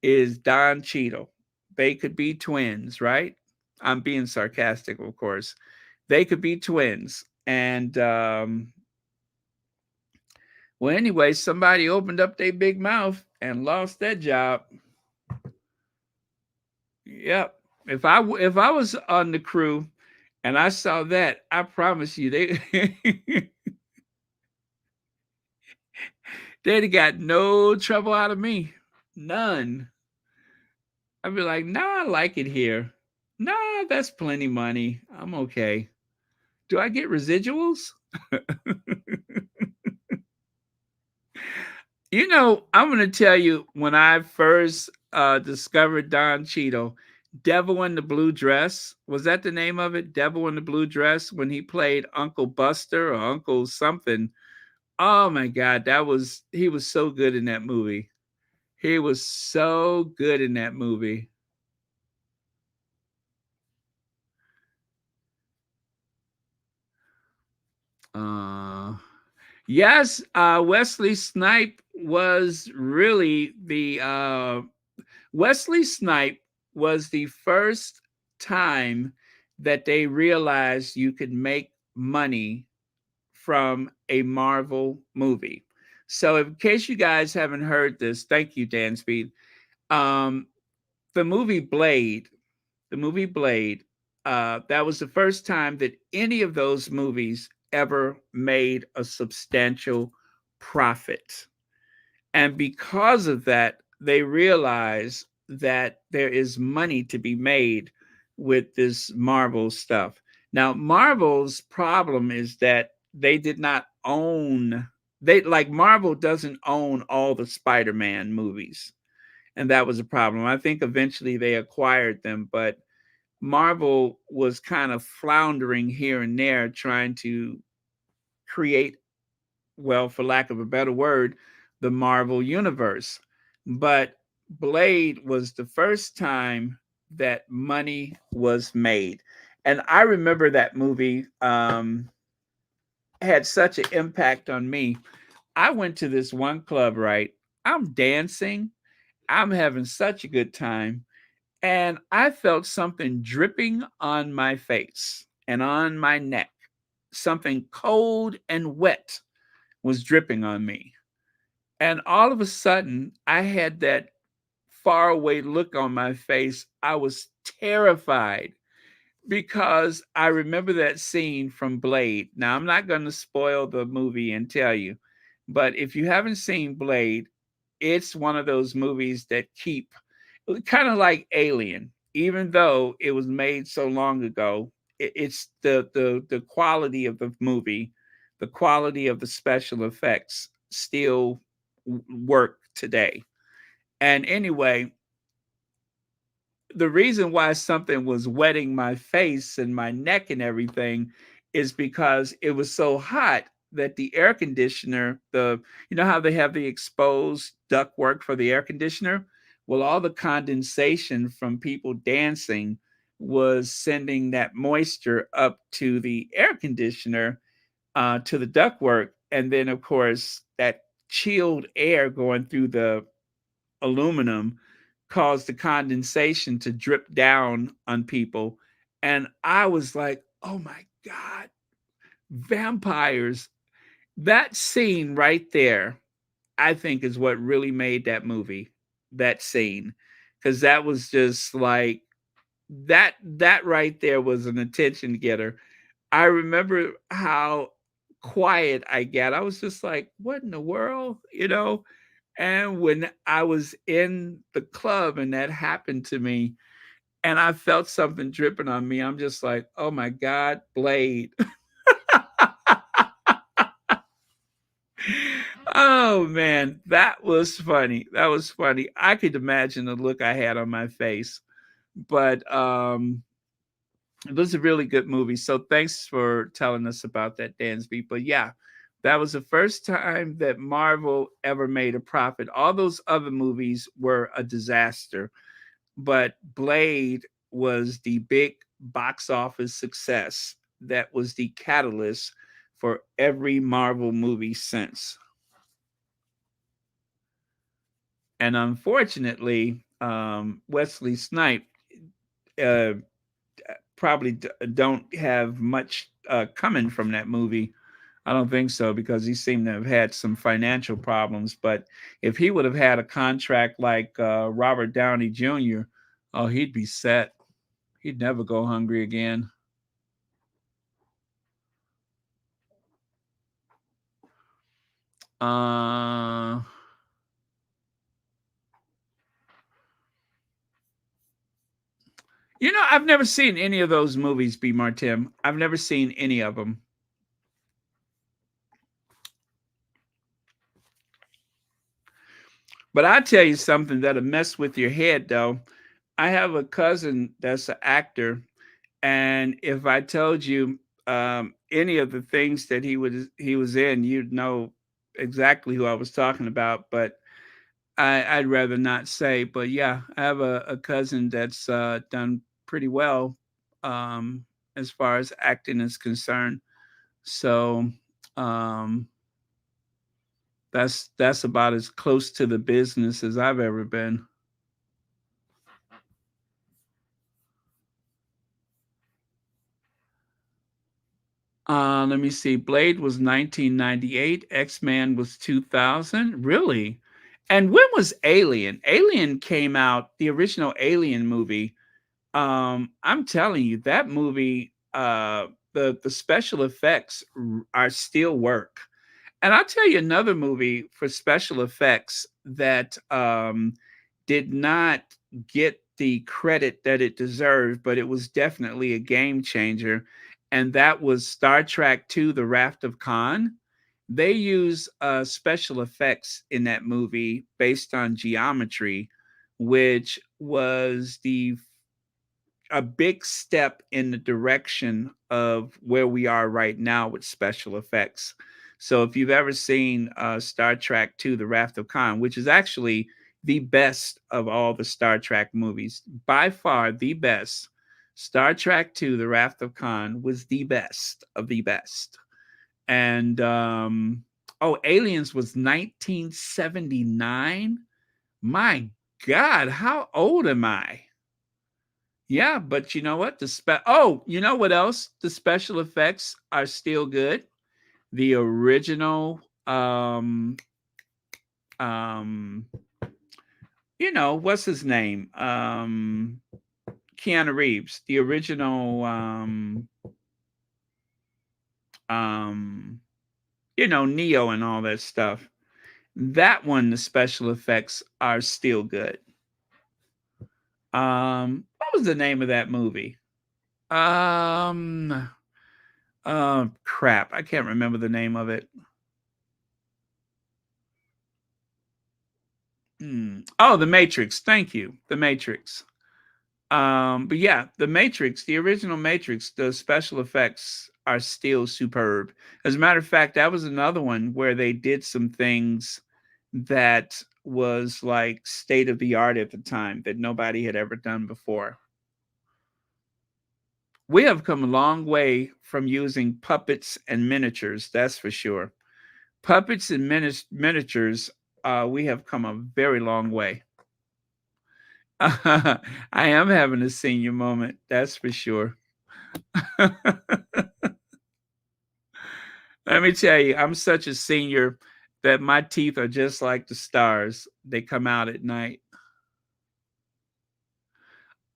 is Don Cheadle. They could be twins, right? I'm being sarcastic, of course. They could be twins. And well, anyway, somebody opened up their big mouth and lost that job. Yep. If I was on the crew and I saw that, I promise you they'd have got no trouble out of me. None. I'd be like, nah, I like it here. Nah, that's plenty money. I'm okay. Do I get residuals? You know, I'm going to tell you, when I first discovered Don Cheadle, Devil in the Blue Dress, was that the name of it? Devil in the Blue Dress, when he played Uncle Buster or Uncle something. Oh my God, he was so good in that movie. He was so good in that movie. Uh, yes, Wesley Snipe was really the Wesley Snipe was the first time that they realized you could make money from a Marvel movie. So, in case you guys haven't heard this, thank you, Dan Speed. Um, the movie Blade, the movie Blade, that was the first time that any of those movies ever made a substantial profit. And because of that, they realize that there is money to be made with this Marvel stuff. Now, Marvel's problem is that they did not own, they like Marvel doesn't own all the Spider-Man movies. And that was a problem. I think eventually they acquired them, but Marvel was kind of floundering here and there, trying to create, well, for lack of a better word, the Marvel universe. But Blade was the first time that money was made. And I remember that movie had such an impact on me. I went to this one club, right? I'm dancing, I'm having such a good time. and I felt something dripping on my face and on my neck. Something cold and wet was dripping on me. And all of a sudden, I had that faraway look on my face. I was terrified because I remember that scene from Blade. Now, I'm not going to spoil the movie and tell you, but if you haven't seen Blade, it's one of those movies that keep kind of like Alien, even though it was made so long ago. It's the quality of the movie, the quality of the special effects still work today. And anyway, the reason why something was wetting my face and my neck and everything is because it was so hot that the air conditioner, the you know how they have the exposed ductwork for the air conditioner? Well, all the condensation from people dancing was sending that moisture up to the air conditioner, to the ductwork, and then of course that chilled air going through the aluminum caused the condensation to drip down on people. And I was like, oh my God, vampires. That scene right there, I think, is what really made that movie, that scene. Because that was just like that right there was an attention getter. I remember how quiet I got. I was just like, what in the world? And when I was in the club and that happened to me, and I felt something dripping on me, I'm just like, oh my God, Blade. Oh man, that was funny. That was funny. I could imagine the look I had on my face. But it was a really good movie. So thanks for telling us about that, Dansby. But yeah, that was the first time that Marvel ever made a profit. All those other movies were a disaster, but Blade was the big box office success that was the catalyst for every Marvel movie since. And unfortunately, Wesley Snipes uh, probably don't have much coming from that movie. I don't think so because he seemed to have had some financial problems. But if he would have had a contract like Robert Downey Jr., oh, he'd be set. He'd never go hungry again. Uh, I've never seen any of those movies, B. Martim. I've never seen any of them. But I tell you something that'll mess with your head, though. I have a cousin that's an actor, and if I told you any of the things that he was in, you'd know exactly who I was talking about. But I'd rather not say. But yeah, I have a cousin that's done pretty well as far as acting is concerned. So um, that's about as close to the business as I've ever been. Let me see. Blade was 1998. X-Men was 2000. Really? And when was Alien? Alien came out, the original Alien movie. I'm telling you, that movie, the special effects are still work. And I'll tell you another movie for special effects that did not get the credit that it deserved, but it was definitely a game changer. And that was Star Trek II, The Wrath of Khan. They use special effects in that movie based on geometry, which was a big step in the direction of where we are right now with special effects. So if you've ever seen Star Trek II, The Wrath of Khan, which is actually the best of all the Star Trek movies, by far the best, Star Trek II, The Wrath of Khan was the best of the best. And Aliens was 1979. My God, how old am I? Yeah, but you know what? Oh, you know what else? The special effects are still good. The original, um, what's his name? Keanu Reeves. The original, um, Neo and all that stuff. That one, the special effects are still good. What was the name of that movie? Um, Crap, I can't remember the name of it. Oh, The Matrix. Thank you, The Matrix. But yeah, The Matrix, the original Matrix, the special effects are still superb. As a matter of fact, that was another one where they did some things that was like state of the art at the time that nobody had ever done before. We have come a long way from using puppets and miniatures, that's for sure. Puppets and miniatures, we have come a very long way. I am having a senior moment, that's for sure. Let me tell you, I'm such a senior that my teeth are just like the stars. They come out at night.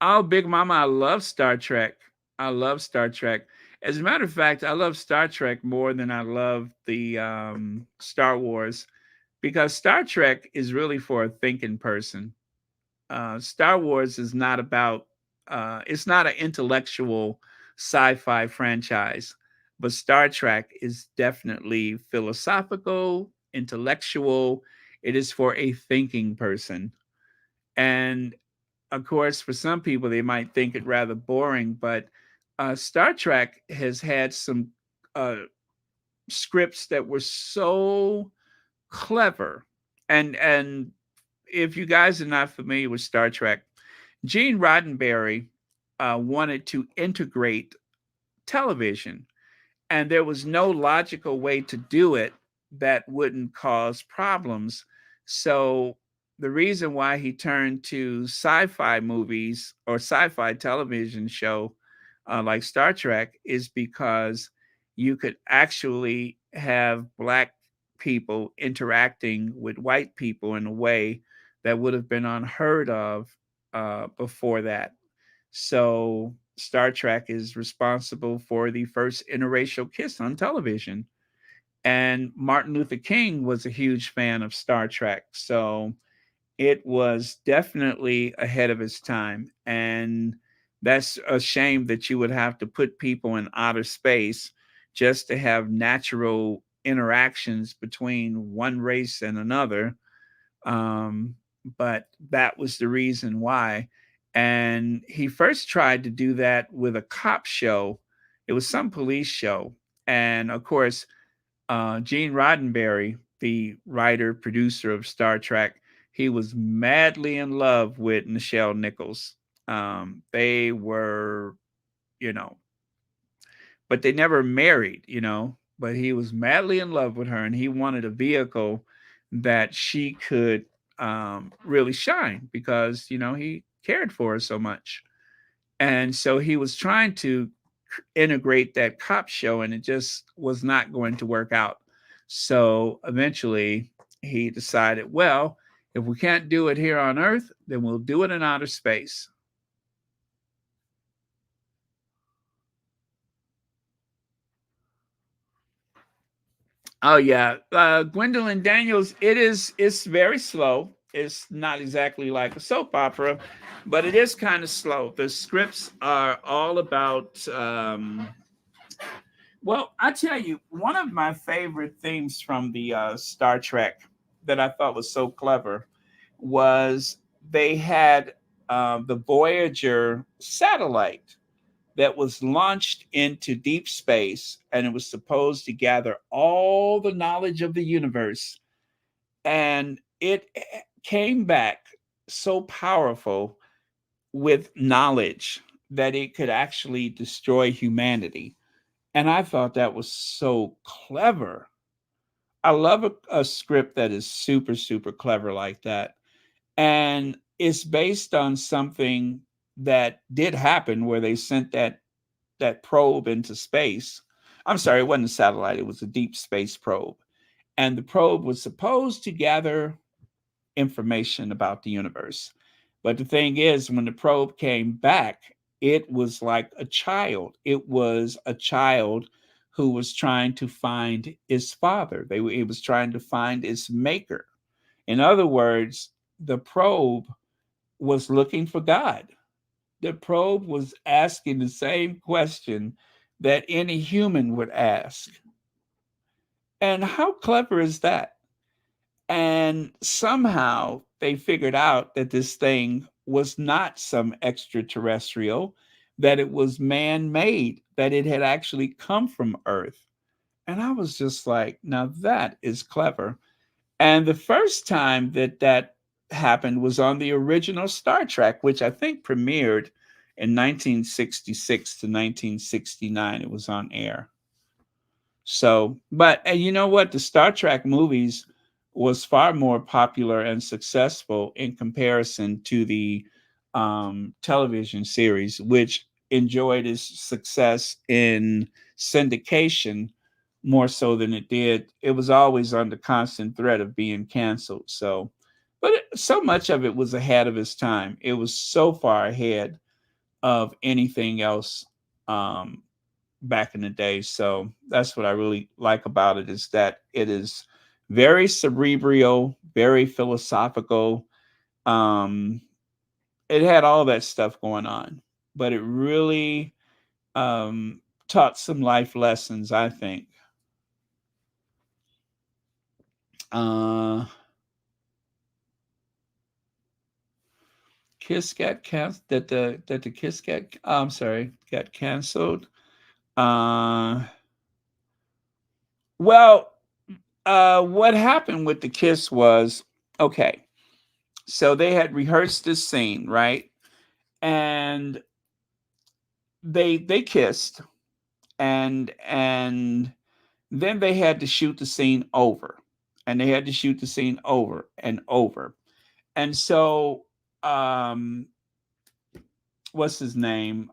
Oh, Big Mama, I love Star Trek. I love Star Trek. As a matter of fact, I love Star Trek more than I love the Star Wars because Star Trek is really for a thinking person. Star Wars is not about, it's not an intellectual sci-fi franchise, but Star Trek is definitely philosophical, intellectual. It is for a thinking person. And of course, for some people, they might think it rather boring, but Star Trek has had some uh, scripts that were so clever. And if you guys are not familiar with Star Trek, Gene Roddenberry wanted to integrate television, and there was no logical way to do it that wouldn't cause problems. So the reason why he turned to sci-fi movies or sci-fi television show like Star Trek is because you could actually have black people interacting with white people in a way that would have been unheard of before that. So Star Trek is responsible for the first interracial kiss on television. And Martin Luther King was a huge fan of Star Trek. So it was definitely ahead of its time. And that's a shame that you would have to put people in outer space just to have natural interactions between one race and another. Um, but that was the reason why. And he first tried to do that with a cop show. It was some police show. And of course, Gene Roddenberry, the writer, producer of Star Trek, he was madly in love with Nichelle Nichols. They were, you know, but they never married, but he was madly in love with her and he wanted a vehicle that she could really shine because, he cared for her so much. And so he was trying to integrate that cop show and it just was not going to work out. So eventually he decided, well, if we can't do it here on Earth, then we'll do it in outer space. Oh yeah, Gwendolyn Daniels. It's very slow. It's not exactly like a soap opera, but it is kind of slow. The scripts are all about. Well, I tell you, one of my favorite themes from the Star Trek that I thought was so clever was they had the Voyager satellite that was launched into deep space and it was supposed to gather all the knowledge of the universe. And it came back so powerful with knowledge that it could actually destroy humanity. And I thought that was so clever. I love a script that is super, super clever like that. And it's based on something that did happen where they sent that probe into space. I'm sorry, it wasn't a satellite, it was a deep space probe. And the probe was supposed to gather information about the universe. But the thing is, when the probe came back, it was like a child. It was a child who was trying to find its father. It was trying to find its maker. In other words, the probe was looking for God. The probe was asking the same question that any human would ask. And how clever is that? And somehow they figured out that this thing was not some extraterrestrial, that it was man made, that it had actually come from Earth. And I was just like, now that is clever. And the first time that happened was on the original Star Trek, which I think premiered in 1966 to 1969. It was on air. So, but and you know what? The Star Trek movies was far more popular and successful in comparison to the television series, which enjoyed its success in syndication more so than it did. It was always under constant threat of being canceled. So, but so much of it was ahead of its time. It was so far ahead of anything else back in the day. So that's what I really like about it, is that it is very cerebral, very philosophical. Um, it had all that stuff going on, but it really taught some life lessons, I think. Uh, Kiss got canceled. That the Kiss got. I'm sorry, got canceled. Uh, well, what happened with the Kiss was, okay. So they had rehearsed this scene, right? And they kissed, and then they had to shoot the scene over, and they had to shoot the scene over and over. And so what's his name?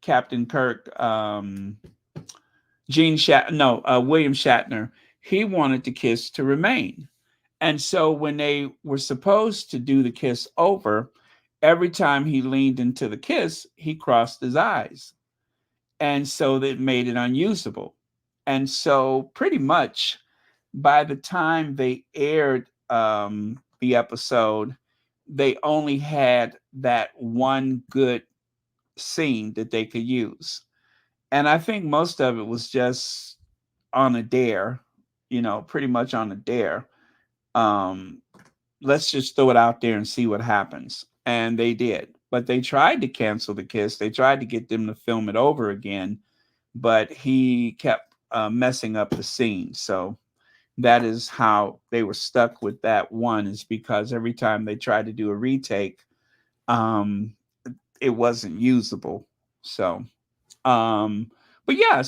Captain Kirk, William Shatner, he wanted the kiss to remain. And so when they were supposed to do the kiss over, every time he leaned into the kiss, he crossed his eyes. And so that made it unusable. And so pretty much by the time they aired the episode, they only had that one good scene that they could use. And I think most of it was just on a dare, pretty much on a dare. Um, let's just throw it out there and see what happens. And they did. But they tried to cancel the kiss. They tried to get them to film it over again, but he kept messing up the scene. So that is how they were stuck with that one, is because every time they tried to do a retake, um, it wasn't usable. So, but yeah,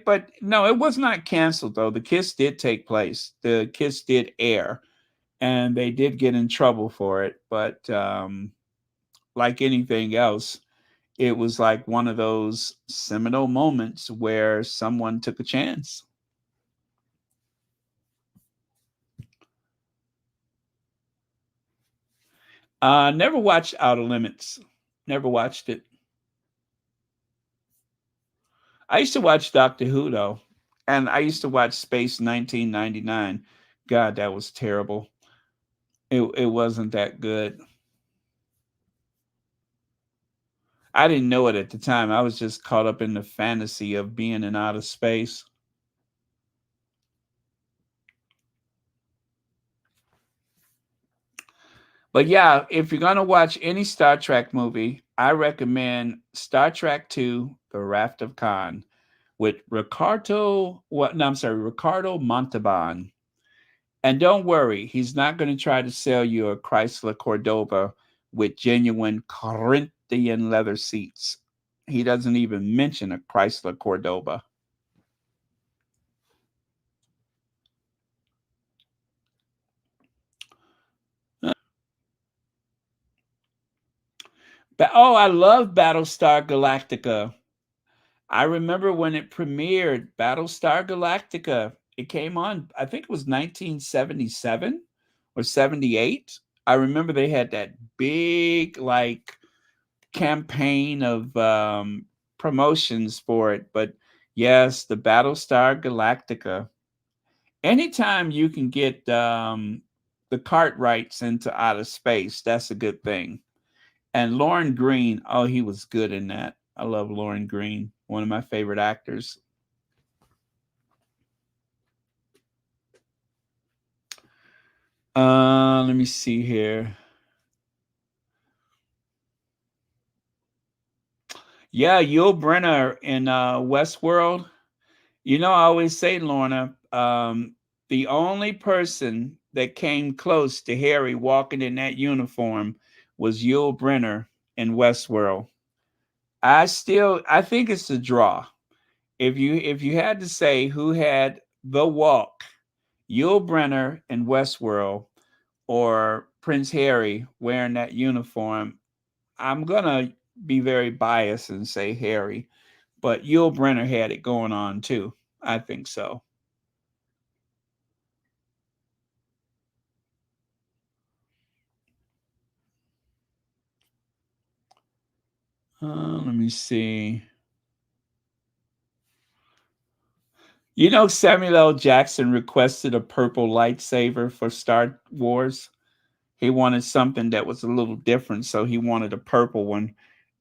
but no, it was not canceled though. The kiss did take place. The kiss did air, and they did get in trouble for it. But like anything else, it was like one of those seminal moments where someone took a chance. Never watched Outer Limits. Never watched it. I used to watch Doctor Who though, and I used to watch Space 1999. God, that was terrible. It wasn't that good. I didn't know it at the time. I was just caught up in the fantasy of being in outer space. But yeah, if you're gonna watch any Star Trek movie, I recommend Star Trek II: The Wrath of Khan with Ricardo Montalban. And don't worry, he's not going to try to sell you a Chrysler Cordoba with genuine Corinthian leather seats. He doesn't even mention a Chrysler Cordoba. Oh, I love Battlestar Galactica. I remember when it premiered, Battlestar Galactica. It came on, I think it was 1977 or 78. I remember they had that big like campaign of promotions for it. But yes, the Battlestar Galactica. Anytime you can get the Cartwrights into outer space, that's a good thing. And Lauren Green, oh, he was good in that. I love Lauren Green, one of my favorite actors. Let me see here. Yeah, Yul Brynner in Westworld. You know, I always say, Lorna, the only person that came close to Harry walking in that uniform was Yul Brynner in Westworld. I think it's a draw. If you had to say who had the walk, Yul Brynner in Westworld or Prince Harry wearing that uniform, I'm gonna be very biased and say Harry, but Yul Brynner had it going on too. I think so. Let me see. You know, Samuel L. Jackson requested a purple lightsaber for Star Wars. He wanted something that was a little different, so he wanted a purple one.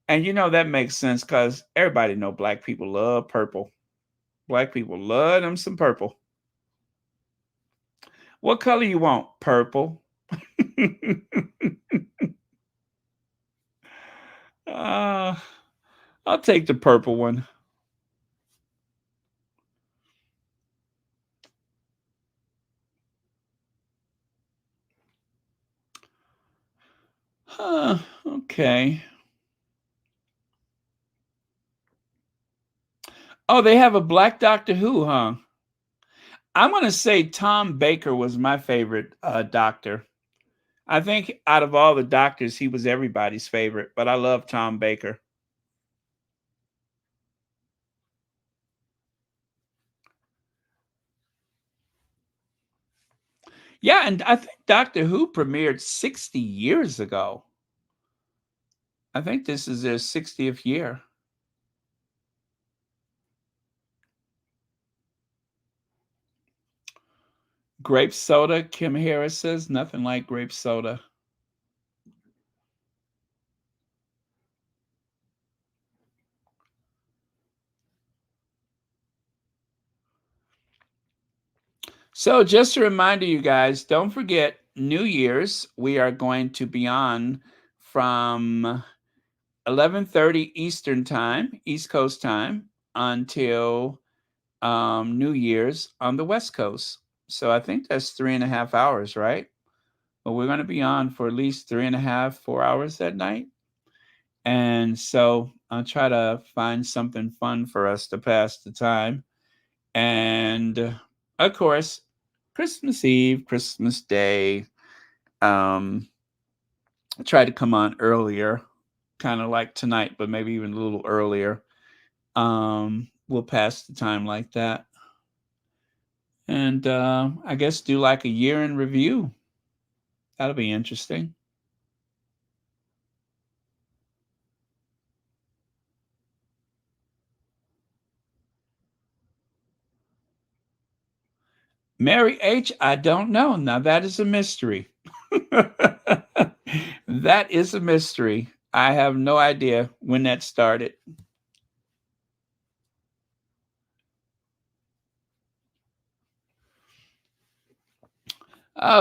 And you know that makes sense because everybody know black people love purple. Black people love them some purple. What color you want? Purple. uh, I'll take the purple one. Okay. Oh, they have a black Doctor Who, huh? I'm going to say Tom Baker was my favorite doctor. I think out of all the doctors, he was everybody's favorite, but I love Tom Baker. Yeah, and I think Doctor Who premiered 60 years ago. I think this is their 60th year. Grape soda, Kim Harris says, nothing like grape soda. So just a reminder, you guys, don't forget New Year's. We are going to be on from 11:30 Eastern time, East Coast time, until New Year's on the West Coast. So I think that's 3.5 hours, right? But we're going to be on for at least 3.5, 4 hours that night. And so I'll try to find something fun for us to pass the time. And of course, Christmas Eve, Christmas Day, I tried to come on earlier, kind of like tonight, but maybe even a little earlier. We'll pass the time like that. And I guess do like a year in review. That'll be interesting. Mary H., I don't know. Now that is a mystery. That is a mystery. I have no idea when that started.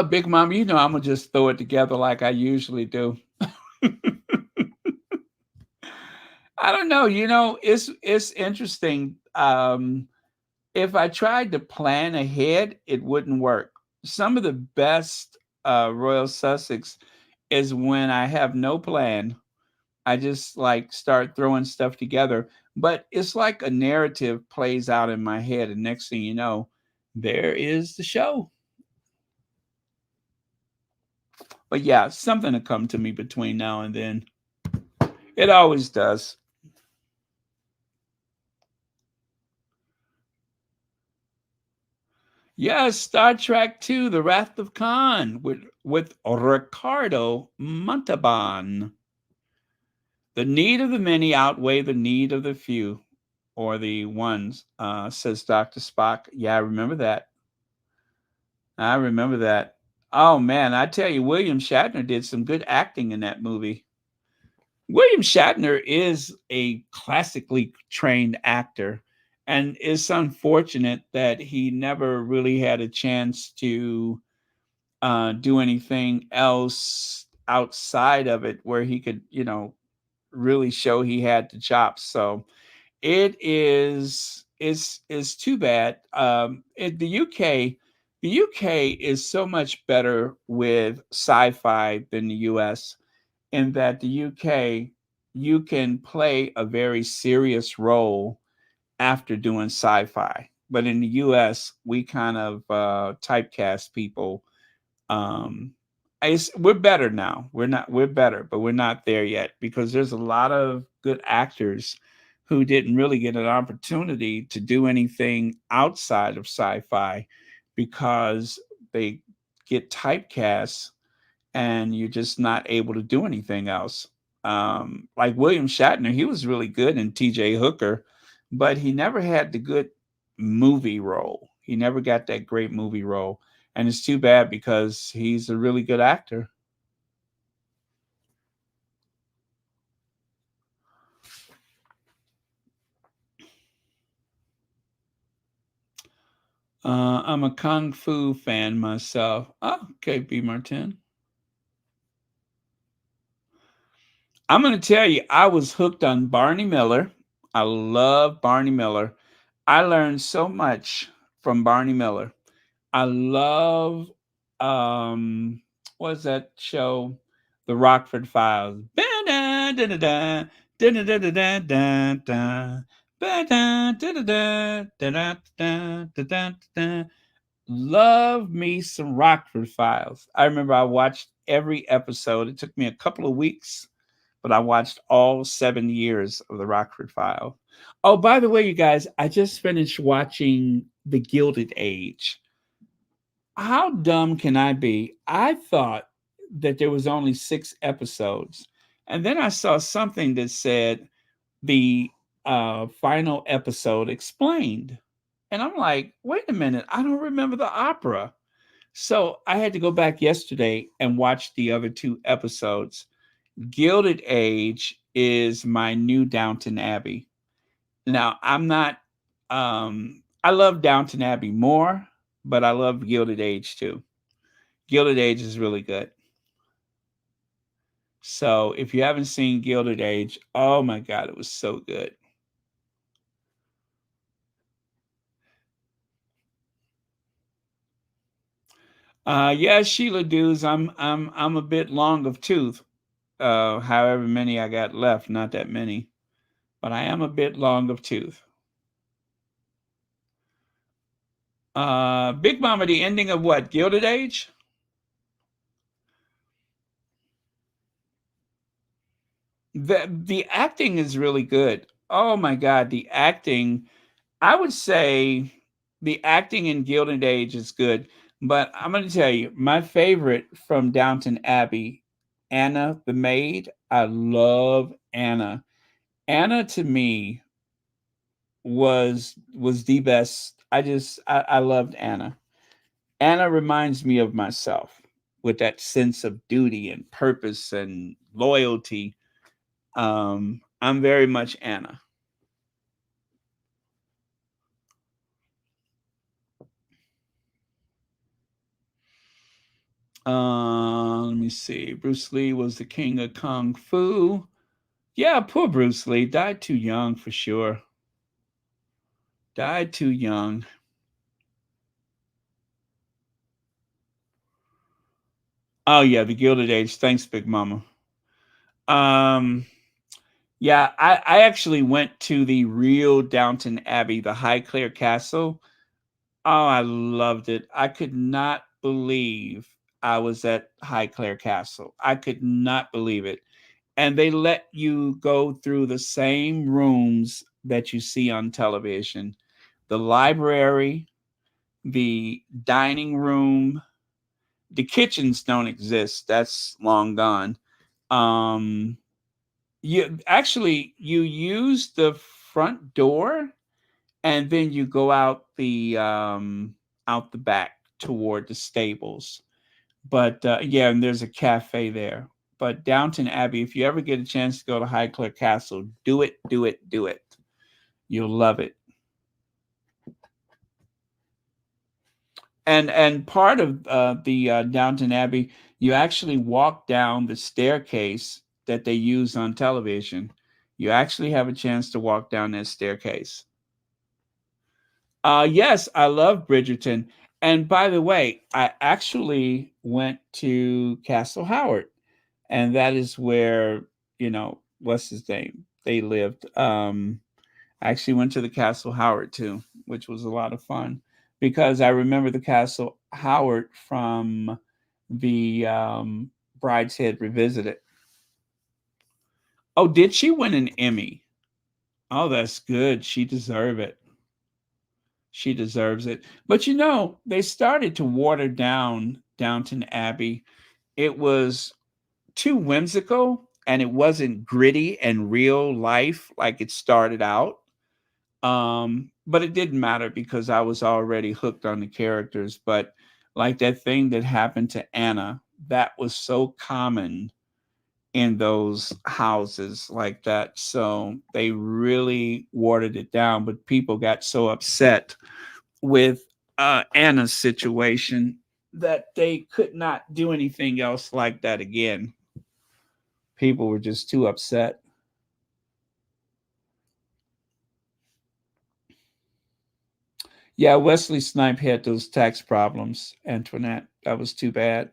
Big Mom, you know I'm gonna just throw it together like I usually do. I don't know. You know, it's interesting. If I tried to plan ahead, it wouldn't work. Some of the best Royal Sussex is when I have no plan. I just like start throwing stuff together, but it's like a narrative plays out in my head, and next thing you know, there is the show. But yeah, something to come to me between now and then. It always does. Yes, Star Trek II, The Wrath of Khan with Ricardo Montalban. The need of the many outweigh the need of the few, or the ones, says Dr. Spock. Yeah, I remember that. I remember that. Oh man, I tell you, William Shatner did some good acting in that movie. William Shatner is a classically trained actor, and it's unfortunate that he never really had a chance to do anything else outside of it where he could, really show he had the chops. So it's too bad. In the UK is so much better with sci-fi than the US, in that the UK, you can play a very serious role after doing sci-fi. But in the US, we kind of typecast people. um we're better now. We're better, but we're not there yet, because there's a lot of good actors who didn't really get an opportunity to do anything outside of sci-fi because they get typecast and you're just not able to do anything else. Like William Shatner, he was really good in TJ Hooker, but he never had the good movie role. He never got that great movie role. And it's too bad because he's a really good actor. I'm a Kung Fu fan myself. Oh, okay, B. Martin. I'm going to tell you, I was hooked on Barney Miller. I love Barney Miller. I learned so much from Barney Miller. I love what's that show? The Rockford Files. Love me some Rockford Files. I remember I watched every episode. It took me a couple of weeks, but I watched all 7 years of the Rockford File. Oh, by the way, you guys, I just finished watching The Gilded Age. How dumb can I be? I thought that there was only 6 episodes. And then I saw something that said the final episode explained. And I'm like, wait a minute, I don't remember the opera. So I had to go back yesterday and watch the other 2 episodes. Gilded Age is my new Downton Abbey. Now, I'm not, I love Downton Abbey more, but I love Gilded Age too. Gilded Age is really good. So if you haven't seen Gilded Age, oh my God, it was so good. Yeah, Sheila Dews, I'm a bit long of tooth. However many I got left, not that many, but I am a bit long of tooth. Big Mama, the ending of what? Gilded Age? The acting is really good. Oh my God, the acting. I would say the acting in Gilded Age is good, but I'm going to tell you my favorite from Downton Abbey, Anna the maid. I love Anna. Anna to me was the best. I loved Anna. Anna reminds me of myself with that sense of duty and purpose and loyalty. I'm very much Anna. Let me see. Bruce Lee was the king of kung fu. Yeah, poor Bruce Lee died too young for sure. Died too young. Oh yeah, the Gilded Age. Thanks, Big Mama. Um, yeah, I actually went to the real Downton Abbey, the Highclere Castle. Oh, I loved it. I could not believe I was at Highclere Castle. I could not believe it. and they let you go through the same rooms that you see on television. The library, the dining room, the kitchens don't exist. That's long gone. Um, you use the front door, and then you go out the back toward the stables. But yeah, and there's a cafe there. But Downton Abbey, if you ever get a chance to go to Highclere Castle, do it, do it, do it. You'll love it. And part of the Downton Abbey, you actually walk down the staircase that they use on television. You actually have a chance to walk down that staircase. Yes, I love Bridgerton. And by the way, I actually went to Castle Howard, and that is where, what's his name? They lived. I actually went to the Castle Howard too, which was a lot of fun because I remember the Castle Howard from the Brideshead Revisited. Oh, did she win an Emmy? Oh, that's good. She deserved it. She deserves it. But they started to water down Downton Abbey. It was too whimsical, and it wasn't gritty and real life like it started out. But it didn't matter because I was already hooked on the characters. But like that thing that happened to Anna, that was so common in those houses like that. So they really watered it down, but people got so upset with Anna's situation that they could not do anything else like that again. People were just too upset. Yeah, Wesley Snipe had those tax problems, Antoinette. That was too bad.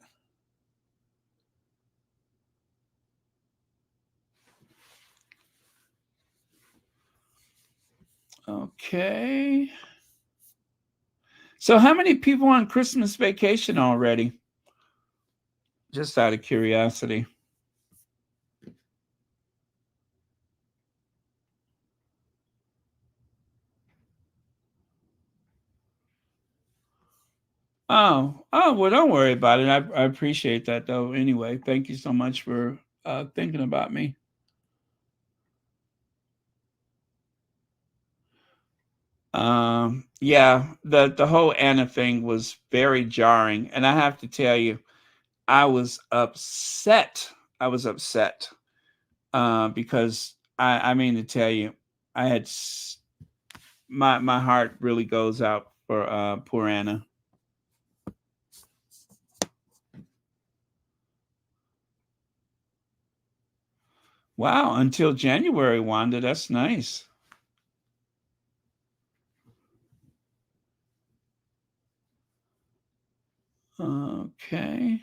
Okay. So how many people on Christmas vacation already? Just out of curiosity. Oh, well, don't worry about it. I appreciate that, though. Anyway, thank you so much for thinking about me. Yeah, the whole Anna thing was very jarring, and I have to tell you, I was upset. I was upset because I mean to tell you, I had my heart really goes out for poor Anna. Wow, until January, Wanda. That's nice. Okay.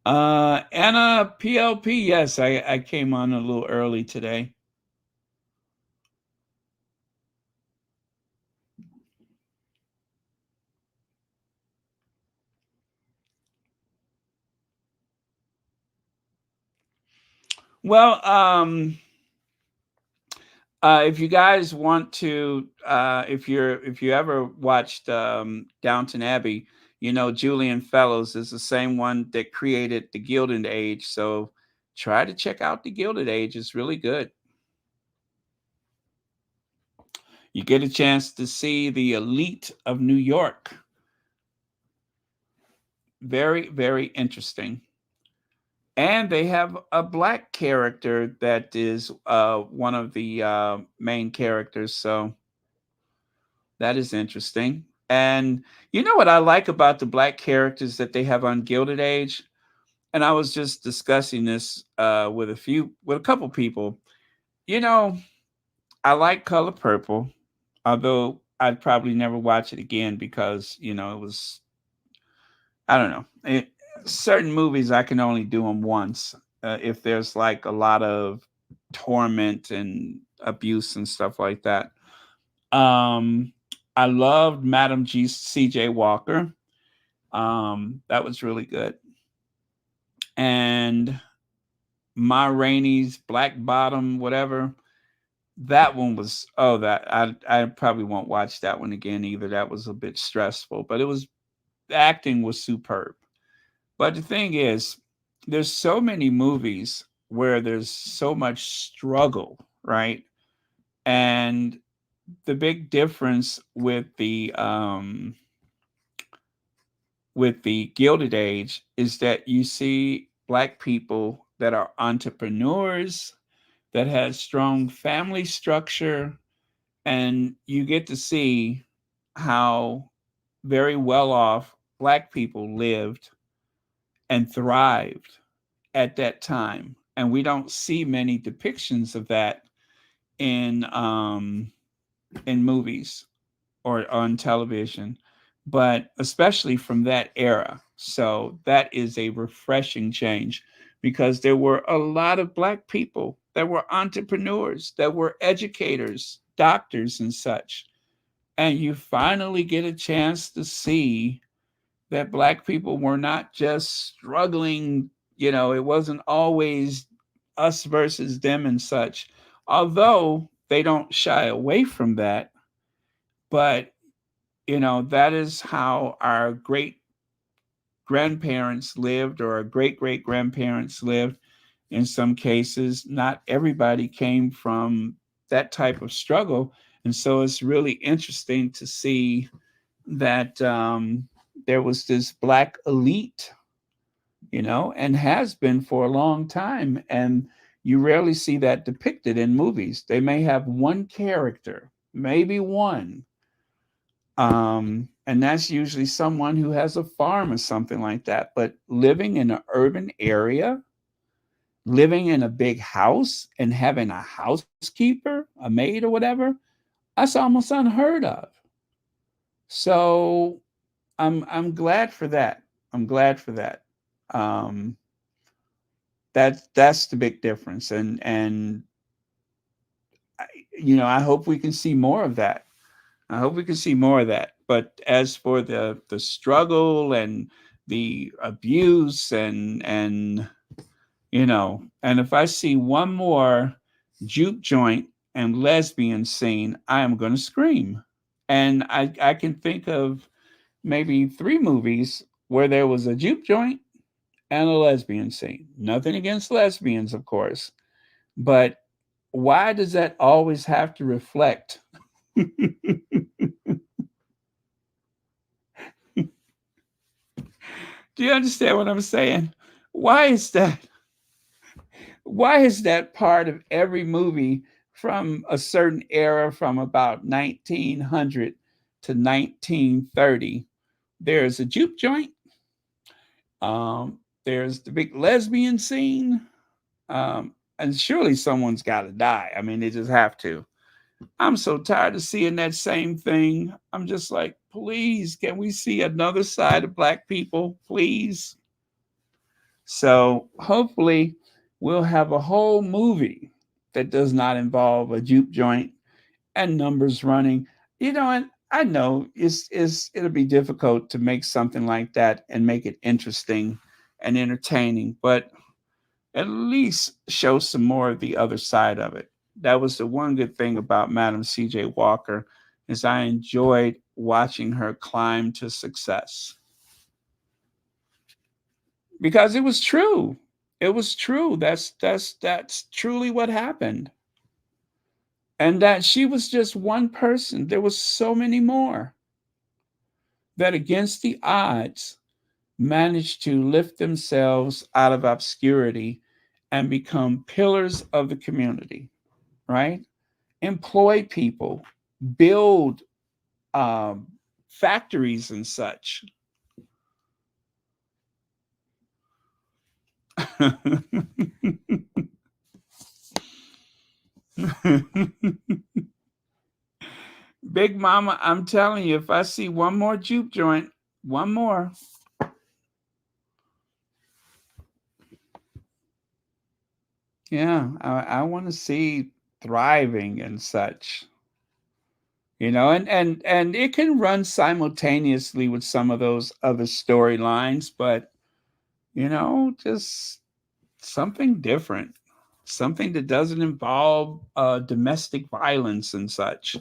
Anna PLP. Yes, I came on a little early today. Well, if you guys want to, if you ever watched Downton Abbey, Julian Fellows is the same one that created the Gilded Age. So try to check out the Gilded Age. It's really good. You get a chance to see the elite of New York. Very, very interesting. And they have a black character that is one of the main characters. So that is interesting. And you know what I like about the black characters that they have on Gilded Age? And I was just discussing this with a couple people. I like Color Purple, although I'd probably never watch it again because, it was, I don't know. Certain movies, I can only do them once. If there's like a lot of torment and abuse and stuff like that. I loved Madam C.J. Walker. That was really good. and Ma Rainey's Black Bottom, whatever. That one was that I probably won't watch that one again either. That was a bit stressful, but the acting was superb. But the thing is, there's so many movies where there's so much struggle, right? And the big difference with the Gilded Age is that you see Black people that are entrepreneurs, that has strong family structure, and you get to see how very well off Black people lived and thrived at that time. And we don't see many depictions of that in movies or on television, but especially from that era. So that is a refreshing change because there were a lot of Black people that were entrepreneurs, that were educators, doctors, and such. And you finally get a chance to see that Black people were not just struggling. It wasn't always us versus them and such, although they don't shy away from that. But that is how our great grandparents lived, or our great great grandparents lived. In some cases, not everybody came from that type of struggle. And so it's really interesting to see that there was this Black elite, and has been for a long time. And you rarely see that depicted in movies. They may have one character, maybe one, and that's usually someone who has a farm or something like that. But living in an urban area, living in a big house and having a housekeeper, a maid or whatever, that's almost unheard of. So I'm glad for that. I'm glad for that. That's the big difference. And I hope we can see more of that. I hope we can see more of that. But as for the struggle and the abuse and if I see one more juke joint and lesbian scene, I am going to scream. And I can think of maybe 3 movies where there was a juke joint and a lesbian scene. Nothing against lesbians, of course, but why does that always have to reflect? Do you understand what I'm saying? Why is that? Why is that part of every movie from a certain era, from about 1900 to 1930? There's a juke joint. There's the big lesbian scene. And surely someone's got to die. I mean, they just have to. I'm so tired of seeing that same thing. I'm just like, please, can we see another side of Black people, please? So hopefully we'll have a whole movie that does not involve a juke joint and numbers running. And I know it'll be difficult to make something like that and make it interesting and entertaining, but at least show some more of the other side of it. That was the one good thing about Madam C.J. Walker, is I enjoyed watching her climb to success. Because it was true. It was true. That's truly what happened. And that she was just one person. There was so many more that against the odds managed to lift themselves out of obscurity and become pillars of the community, right? Employ people, build factories and such. Big Mama, I'm telling you, if I see one more juke joint, one more. Yeah, I want to see thriving and such. And it can run simultaneously with some of those other storylines, but Just something different, something that doesn't involve domestic violence and such.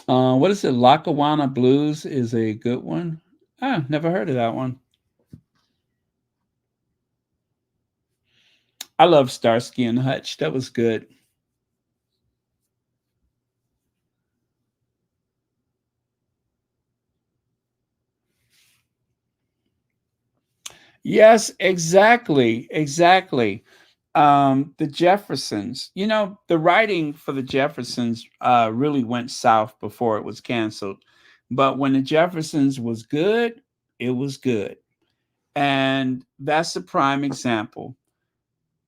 What is it? Lackawanna Blues is a good one. Ah, never heard of that one. I love Starsky and Hutch. That was good. Yes, exactly. Exactly. The Jeffersons, the writing for the Jeffersons really went south before it was canceled. But when the Jeffersons was good, it was good. And that's a prime example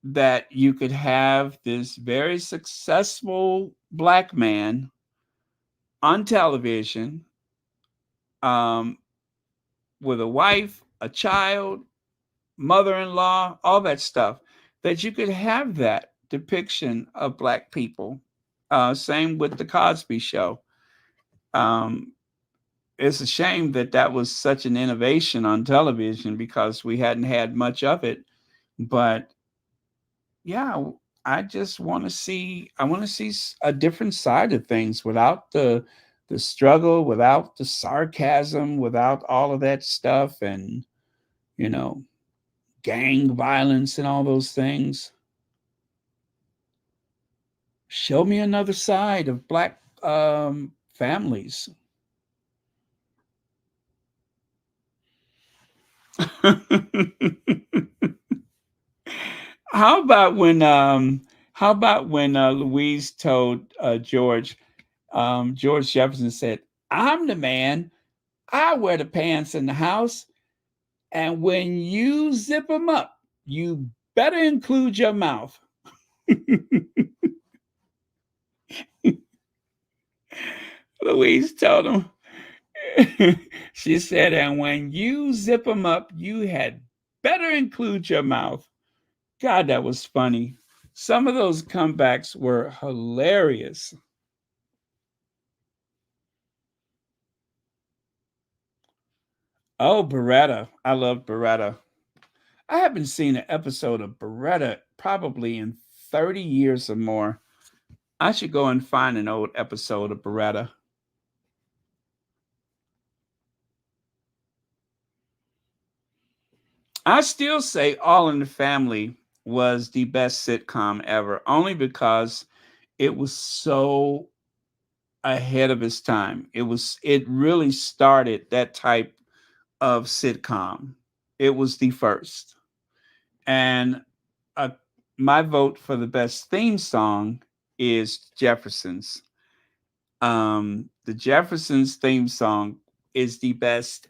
that you could have this very successful black man on television, um, with a wife, a child, mother-in-law, all that stuff, that you could have that depiction of black people. Same with the Cosby Show. Um, it's a shame that that was such an innovation on television because we hadn't had much of it. But yeah, I just want to see. I want to see a different side of things without the struggle, without the sarcasm, without all of that stuff, and you know gang violence and all those things. Show me another side of black families. how about when um how about when Louise told George, George Jefferson said, "I'm the man. I wear the pants in the house, and when you zip them up, you better include your mouth." Louise told him, she said, "And when you zip them up, you had better include your mouth." God, that was funny. Some of those comebacks were hilarious. Oh, Beretta. I love Beretta. I haven't seen an episode of Beretta probably in 30 years or more. I should go and find an old episode of Beretta. I still say All in the Family was the best sitcom ever, only because it was so ahead of its time. It really started that type of sitcom. It was the first. And uh, my vote for the best theme song is Jefferson's. The Jeffersons theme song is the best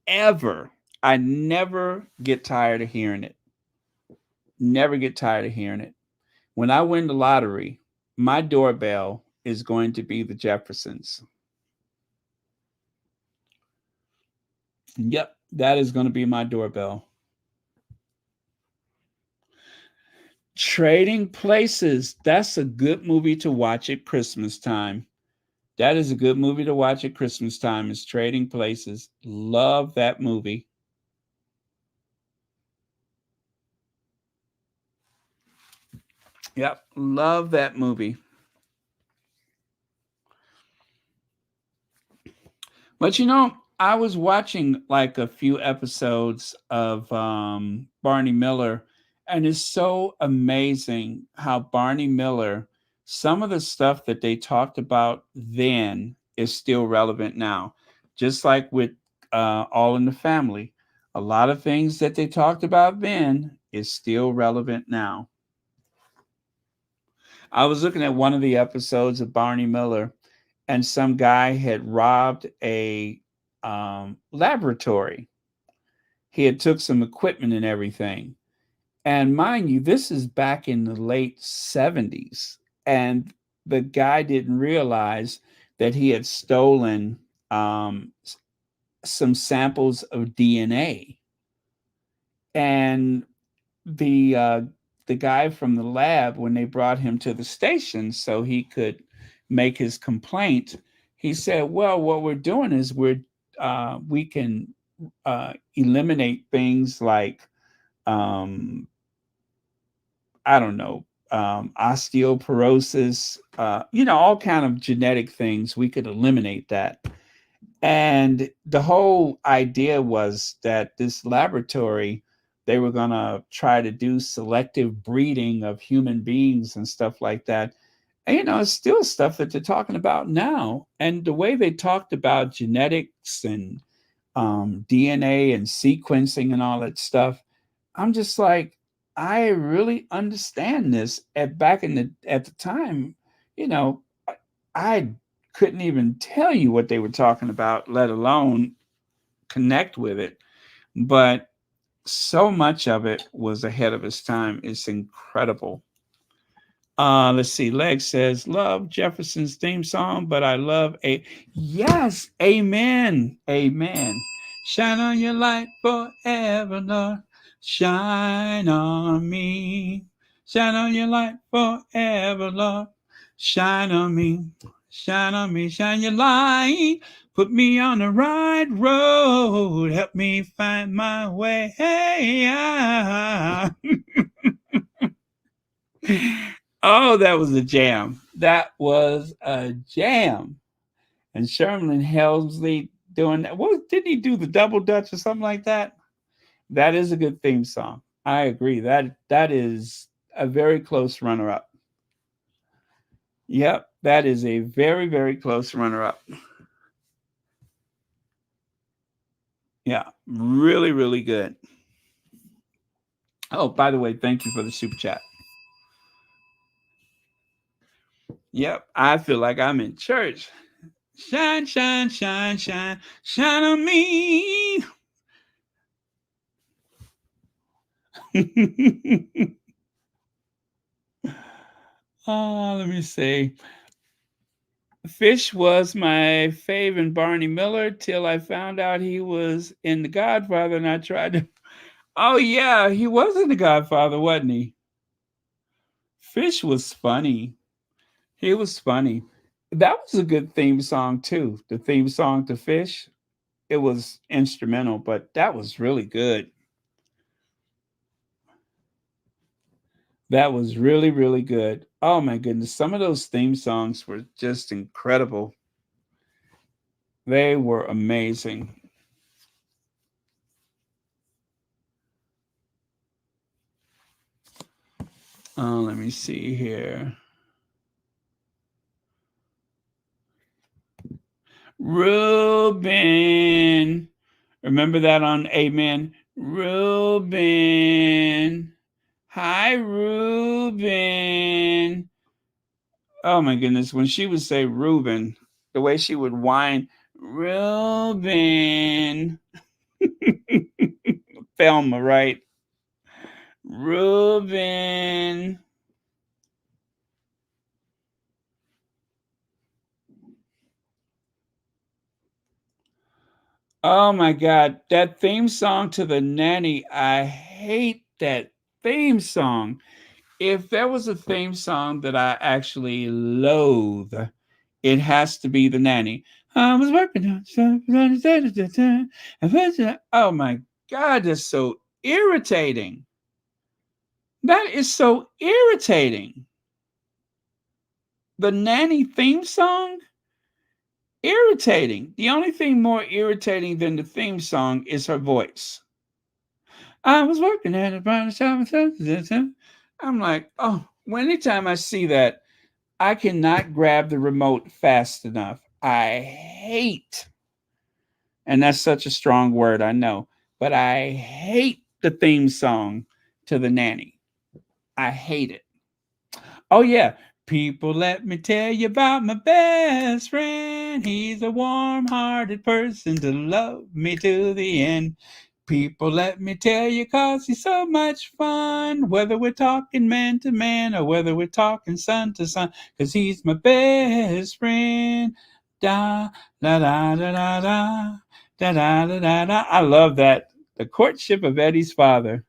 ever. I never get tired of hearing it. Never get tired of hearing it. When I win the lottery, my doorbell is going to be the Jeffersons. Yep, that is going to be my doorbell. Trading Places. That's a good movie to watch at Christmas time. That is a good movie to watch at Christmas time, is Trading Places. Love that movie. Yep, love that movie. But I was watching like a few episodes of Barney Miller, and it's so amazing how Barney Miller, some of the stuff that they talked about then is still relevant now. Just like with All in the Family, a lot of things that they talked about then is still relevant now. I was looking at one of the episodes of Barney Miller, and some guy had robbed a laboratory. He had took some equipment and everything. And mind you, this is back in the late 70s. And the guy didn't realize that he had stolen some samples of DNA. And the guy from the lab, when they brought him to the station so he could make his complaint, he said, well, what we're doing is we can eliminate things like I don't know, osteoporosis, all kind of genetic things. We could eliminate that. And the whole idea was that this laboratory, they were going to try to do selective breeding of human beings and stuff like that. And, it's still stuff that they're talking about now. And the way they talked about genetics and DNA and sequencing and all that stuff, I'm just like, I really understand this. At the time, I couldn't even tell you what they were talking about, let alone connect with it. But so much of it was ahead of its time. It's incredible. Let's see. Leg says, love Jefferson's theme song, but I love yes, amen. Amen. Shine on your light forever, Lord. Shine on me. Shine on your light forever, Lord. Shine on me. Shine on me. Shine your light. Put me on the right road. Help me find my way. Oh, that was a jam. That was a jam. And Sherman Helmsley doing that. What didn't he do, the double dutch or something like that? That is a good theme song. I agree. That is a very close runner-up. Yep, that is a very, very close runner-up. Yeah, really, really good. Oh, by the way, thank you for the super chat. Yep, I feel like I'm in church. Shine, shine, shine, shine, shine on me. Let me see. Fish was my fave in Barney Miller till I found out he was in The Godfather, and I tried to. Oh yeah, he was in The Godfather, wasn't he? Fish was funny. He was funny. That was a good theme song too. The theme song to Fish. It was instrumental, but that was really good. That was really, really good. Oh my goodness. Some of those theme songs were just incredible. They were amazing. Let me see here. Ruben. Remember that on Amen? Ruben. Hi, Ruben. Oh my goodness. When she would say Ruben, the way she would whine, Ruben. Thelma, right? Ruben. Oh my God. That theme song to The Nanny. I hate that theme song. If there was a theme song that I actually loathe, it has to be The Nanny. I was working on something. Oh my God, that's so irritating. That is so irritating. The Nanny theme song? Irritating. The only thing more irritating than the theme song is her voice. I was working at a brown shop. I'm like, oh, anytime I see that, I cannot grab the remote fast enough. I hate, and that's such a strong word, I know, but I hate the theme song to The Nanny. I hate it. Oh, yeah. People, let me tell you about my best friend. He's a warm-hearted person to love me to the end. People, let me tell you, 'cause he's so much fun, whether we're talking man to man or whether we're talking son to son, 'cause he's my best friend. Da, da, da, da, da, da, da, da, da, da, da. I love that. The Courtship of Eddie's Father.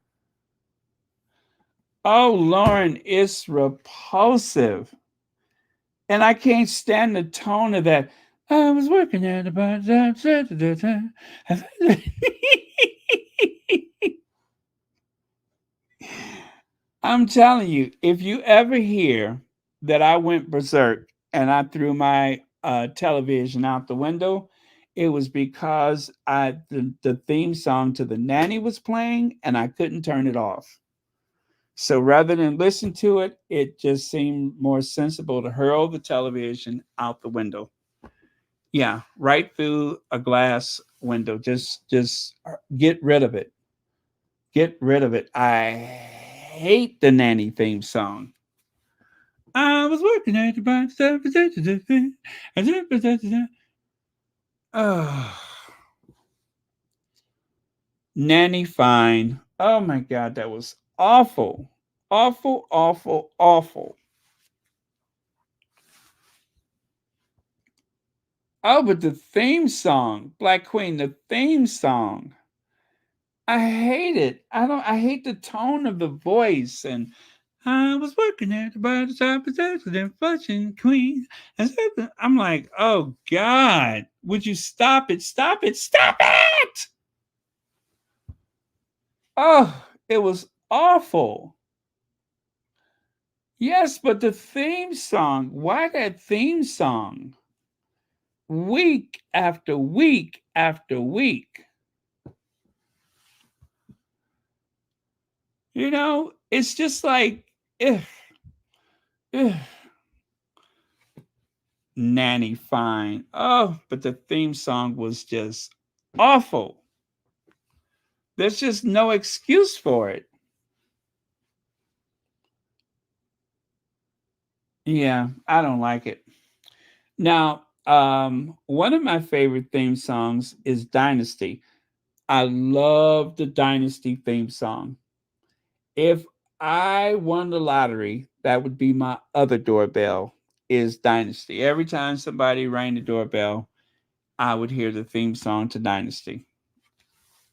Oh, Lauren, it's repulsive. And I can't stand the tone of that. I was working at about I'm telling you, if you ever hear that I went berserk and I threw my television out the window, it was because the theme song to the nanny was playing and I couldn't turn it off. So rather than listen to it, it just seemed more sensible to hurl the television out the window. Yeah, right through a glass window. Just get rid of it. Get rid of it. I hate the nanny theme song. I was working at the bar. Oh, nanny fine. Oh my God, that was awful. Awful, awful, awful. Oh, but the theme song, Black Queen, the theme song. I hate it. I hate the tone of the voice. And I was working at the bar shop and fashion queen. I'm like, oh God, would you stop it? Stop it, stop it! Oh, it was awful. Yes, but the theme song, why that theme song? Week after week after week. You know, it's just like, ugh, nanny fine. Oh, but the theme song was just awful. There's just no excuse for it. Yeah, I don't like it. Now, one of my favorite theme songs is Dynasty. I love the Dynasty theme song. If I won the lottery, that would be my other doorbell is Dynasty. Every time somebody rang the doorbell, I would hear the theme song to Dynasty.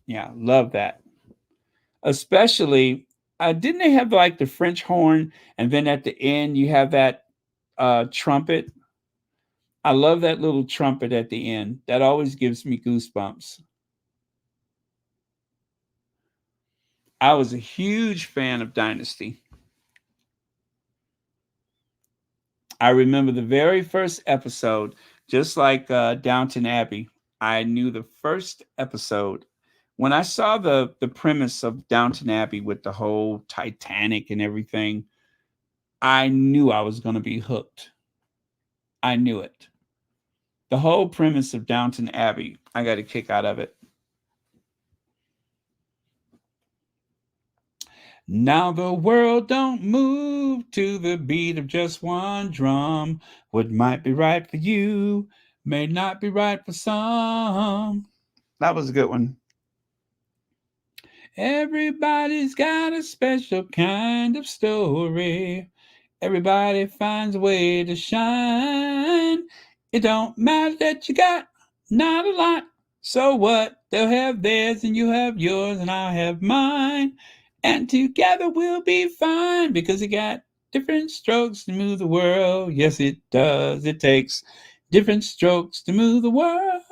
Yeah, love that. Especially, didn't they have like the French horn, and then at the end you have that trumpet? I love that little trumpet at the end. That always gives me goosebumps. I was a huge fan of Dynasty. I remember the very first episode, just like Downton Abbey. I knew the first episode when I saw the premise of Downton Abbey with the whole Titanic and everything. I knew I was going to be hooked. I knew it. The whole premise of Downton Abbey, I got a kick out of it. Now the world don't move to the beat of just one drum. What might be right for you may not be right for some. That was a good one. Everybody's got a special kind of story. Everybody finds a way to shine. It don't matter that you got not a lot. So what? They'll have theirs and you have yours and I'll have mine. And together we'll be fine because it got different strokes to move the world. Yes, it does. It takes different strokes to move the world.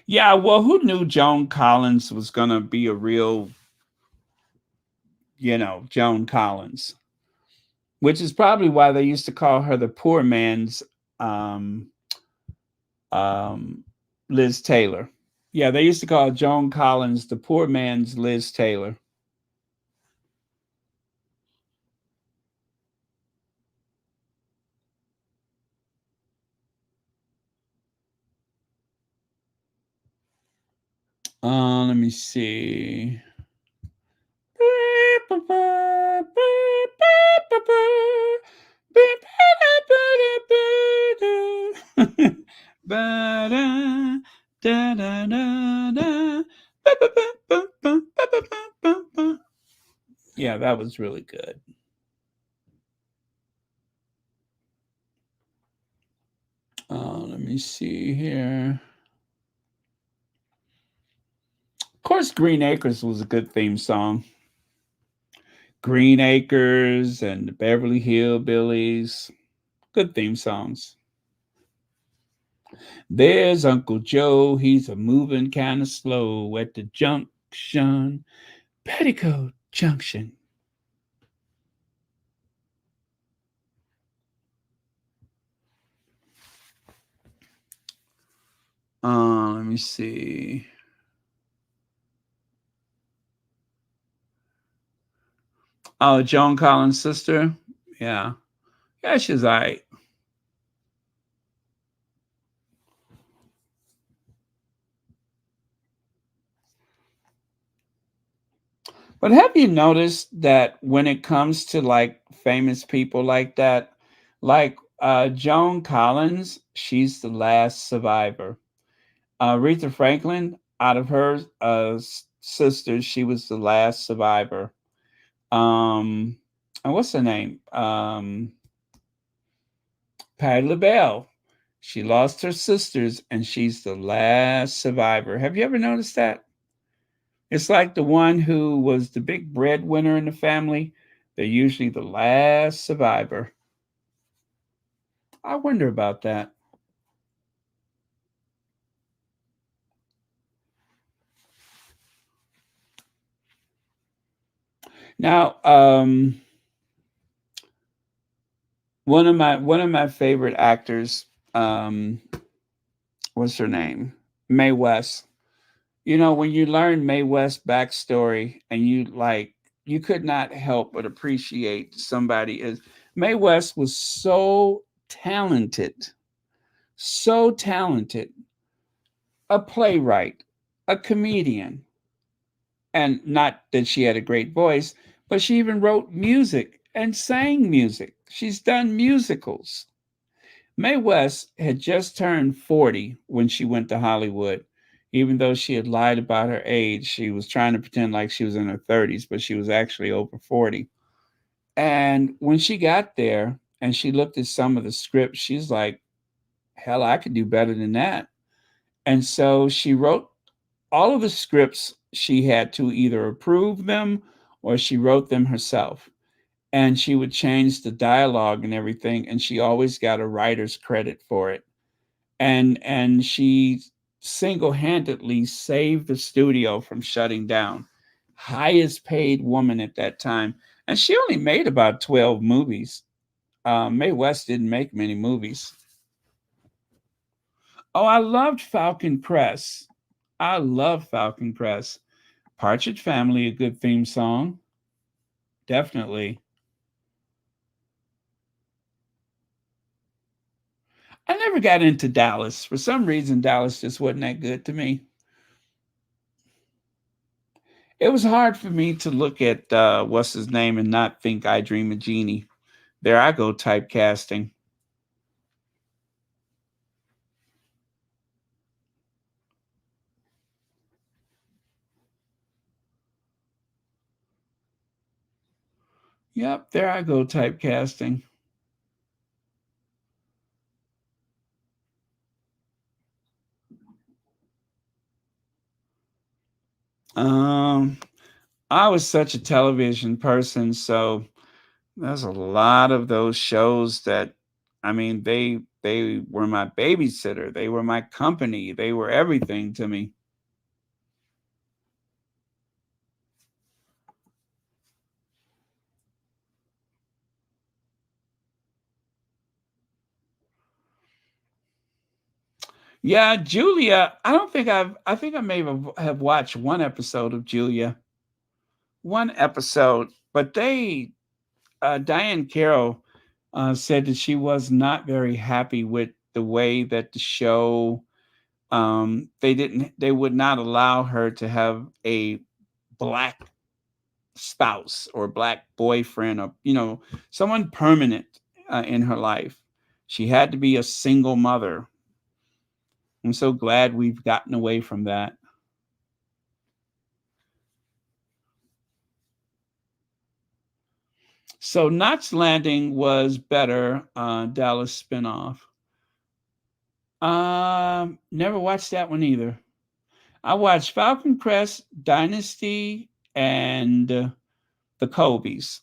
Yeah, well, who knew Joan Collins was gonna be a real, Joan Collins? Which is probably why they used to call her the poor man's um, Liz Taylor. Yeah, they used to call Joan Collins the poor man's Liz Taylor. Let me see. Yeah, that was really good. Let me see here. Of course, Green Acres was a good theme song. Green Acres and the Beverly Hillbillies, good theme songs. There's Uncle Joe, he's a moving kind of slow at the junction, Petticoat Junction. Let me see. Oh, Joan Collins' sister. Yeah. Yeah, she's all right. But have you noticed that when it comes to like famous people like that, like Joan Collins, she's the last survivor. Aretha Franklin, out of her sisters, she was the last survivor. Um, and what's her name? Patti LaBelle. She lost her sisters, and she's the last survivor. Have you ever noticed that? It's like the one who was the big breadwinner in the family. They're usually the last survivor. I wonder about that. Now, one of my favorite actors, what's her name? Mae West. You know, when you learn Mae West's backstory, and you could not help but appreciate somebody as Mae West was so talented, a playwright, a comedian, and not that she had a great voice, but she even wrote music and sang music. She's done musicals. Mae West had just turned 40 when she went to Hollywood. Even though she had lied about her age, she was trying to pretend like she was in her 30s, but she was actually over 40. And when she got there and she looked at some of the scripts, she's like, hell, I could do better than that. And so she wrote all of the scripts. She had to either approve them or she wrote them herself. And she would change the dialogue and everything. And she always got a writer's credit for it. And she single-handedly saved the studio from shutting down. Highest paid woman at that time. And she only made about 12 movies. Mae West didn't make many movies. Oh, I loved Falcon Crest. I love Falcon Crest. Partridge Family, a good theme song. Definitely. I never got into Dallas. For some reason, Dallas just wasn't that good to me. It was hard for me to look at what's his name and not think I Dream of Jeannie. There I go, typecasting. Yep, there I go, typecasting. Um, I was such a television person, so there's a lot of those shows that, I mean, they were my babysitter, they were my company, they were everything to me. Yeah, Julia. I think I may have watched one episode of Julia. One episode, but Diane Carroll said that she was not very happy with the way that the show. They would not allow her to have a black spouse or black boyfriend or someone permanent in her life. She had to be a single mother. I'm so glad we've gotten away from that. So Knots Landing was better. Dallas spinoff. Never watched that one either. I watched Falcon Crest, Dynasty, and the Colbys.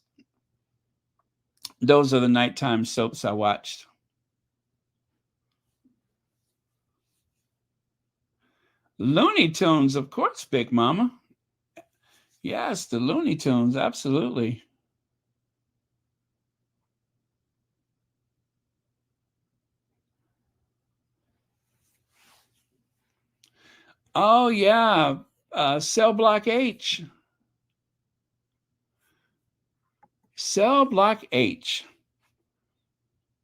Those are the nighttime soaps I watched. Looney Tunes, of course, Big Mama. Yes, the Looney Tunes, absolutely. Oh, yeah. Cell Block H. Cell Block H.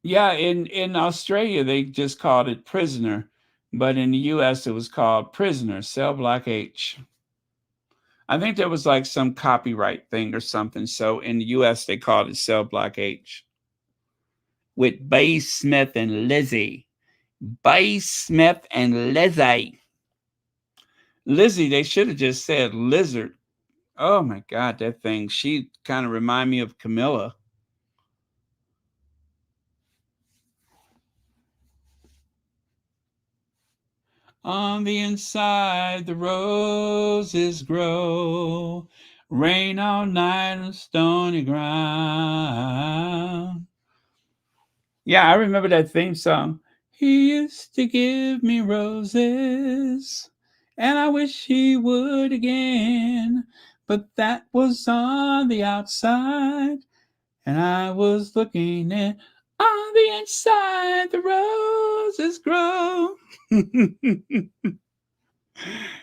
Yeah, in Australia, they just called it Prisoner. But in the US, it was called Prisoner, Cell Block H. I think there was like some copyright thing or something. So in the US, they called it Cell Block H. With Bay Smith and Lizzie. Bay Smith and Lizzie. Lizzie, they should have just said Lizard. Oh my God, that thing. She kind of remind me of Camilla. On the inside, the roses grow. Rain all night on stony ground. Yeah, I remember that theme song. He used to give me roses, and I wish he would again. But that was on the outside, and I was looking in. On the inside, the roses grow.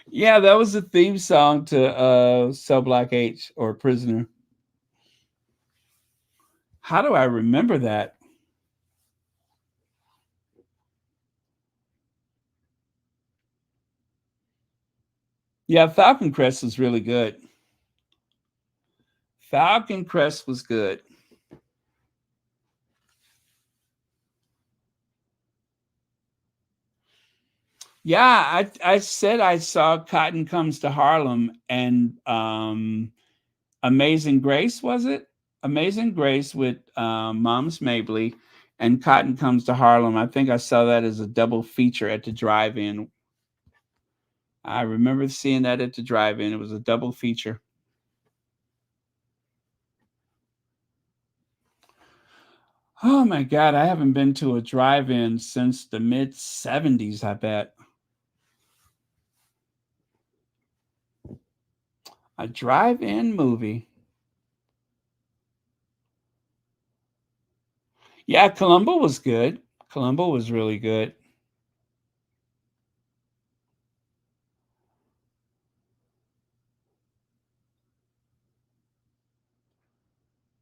Yeah, that was the theme song to Cell Block H or Prisoner. How do I remember that? Yeah, Falcon Crest was really good. Falcon Crest was good. Yeah, I said I saw Cotton Comes to Harlem and Amazing Grace, was it? Amazing Grace with Moms Mabley and Cotton Comes to Harlem. I think I saw that as a double feature at the drive-in. I remember seeing that at the drive-in. It was a double feature. Oh my God, I haven't been to a drive-in since the mid 70s, I bet. A drive-in movie. Yeah, Columbo was good. Columbo was really good.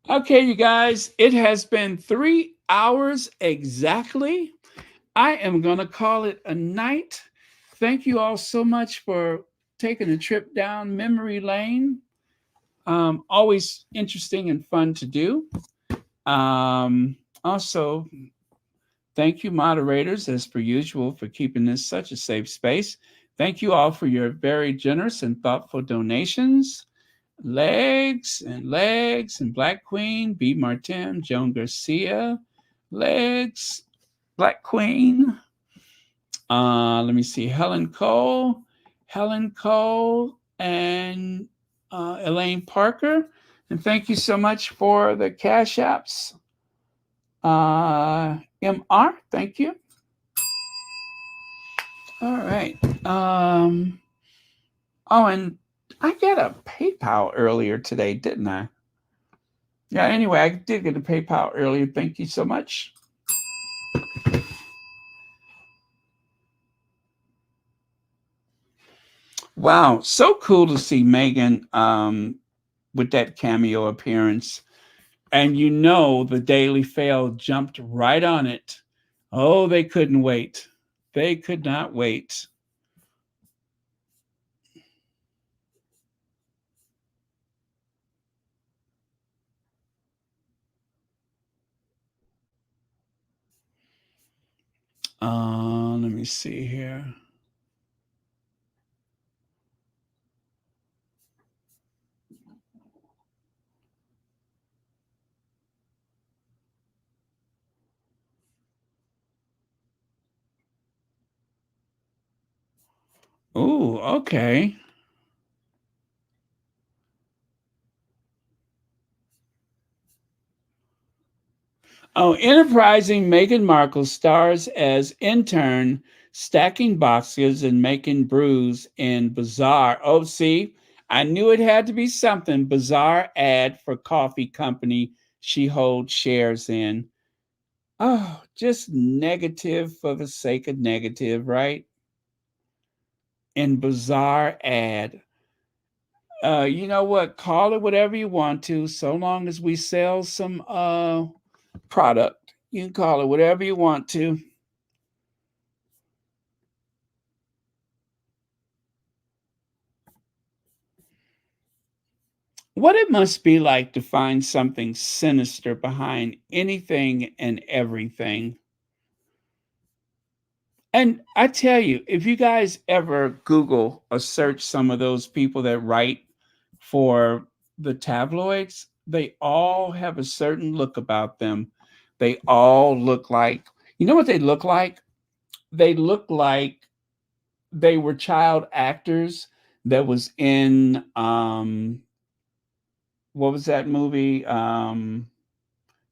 Okay, you guys, it has been 3 hours exactly. I am going to call it a night. Thank you all so much for taking a trip down memory lane. Always interesting and fun to do. Also, thank you, moderators, as per usual, for keeping this such a safe space. Thank you all for your very generous and thoughtful donations. Legs and Black Queen, B. Martin, Joan Garcia, Legs, Black Queen. Let me see, Helen Cole, and Elaine Parker. And thank you so much for the Cash Apps. MR, thank you. All right. Oh, and I got a PayPal earlier today, didn't I? Yeah, anyway, I did get a PayPal earlier. Thank you so much. Wow, so cool to see Meghan with that cameo appearance. And you know the Daily Fail jumped right on it. Oh, they couldn't wait. They could not wait. Let me see here. Ooh, okay. Oh, enterprising Meghan Markle stars as intern, stacking boxes and making brews in bizarre. Oh, see, I knew it had to be something bizarre ad for coffee company she holds shares in. Oh, just negative for the sake of negative, right? And bizarre ad. You know what? Call it whatever you want to, so long as we sell some product. You can call it whatever you want to. What it must be like to find something sinister behind anything and everything. And I tell you, if you guys ever Google or search some of those people that write for the tabloids, they all have a certain look about them. They all look like, you know what they look like? They look like they were child actors that was in what was that movie?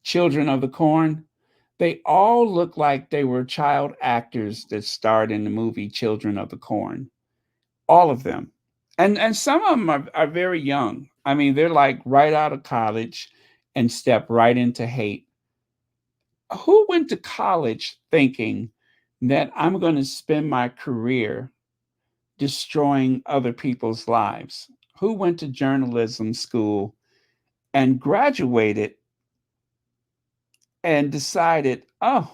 Children of the Corn. They all look like they were child actors that starred in the movie Children of the Corn. All of them. And some of them are very young. I mean, they're like right out of college and step right into hate. Who went to college thinking that I'm going to spend my career destroying other people's lives? Who went to journalism school and graduated and decided, oh,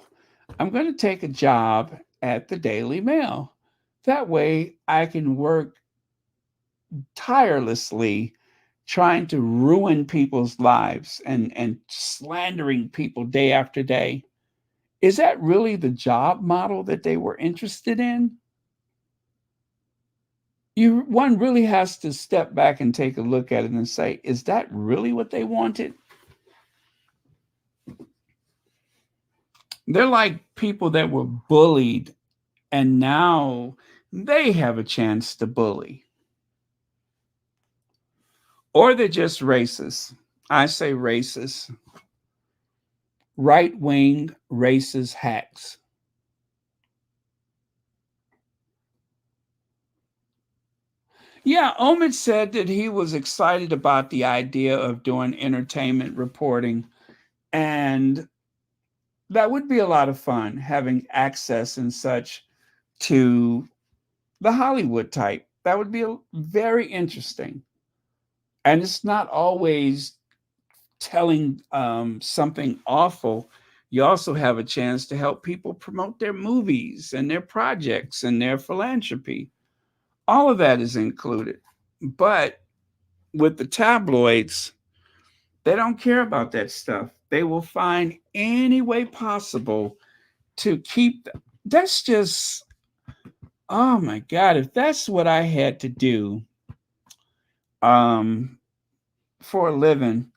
I'm going to take a job at the Daily Mail. That way I can work tirelessly trying to ruin people's lives and slandering people day after day. Is that really the job model that they were interested in? One really has to step back and take a look at it and say, is that really what they wanted? They're like people that were bullied and now they have a chance to bully. Or they're just racist. I say racist. Right wing racist hacks. Yeah, Omid said that he was excited about the idea of doing entertainment reporting, and that would be a lot of fun having access and such to the Hollywood type. That would be very interesting. And it's not always telling something awful. You also have a chance to help people promote their movies and their projects and their philanthropy. All of that is included. But with the tabloids, they don't care about that stuff. They will find any way possible to keep. That's just, oh my God, if that's what I had to do um, for a living,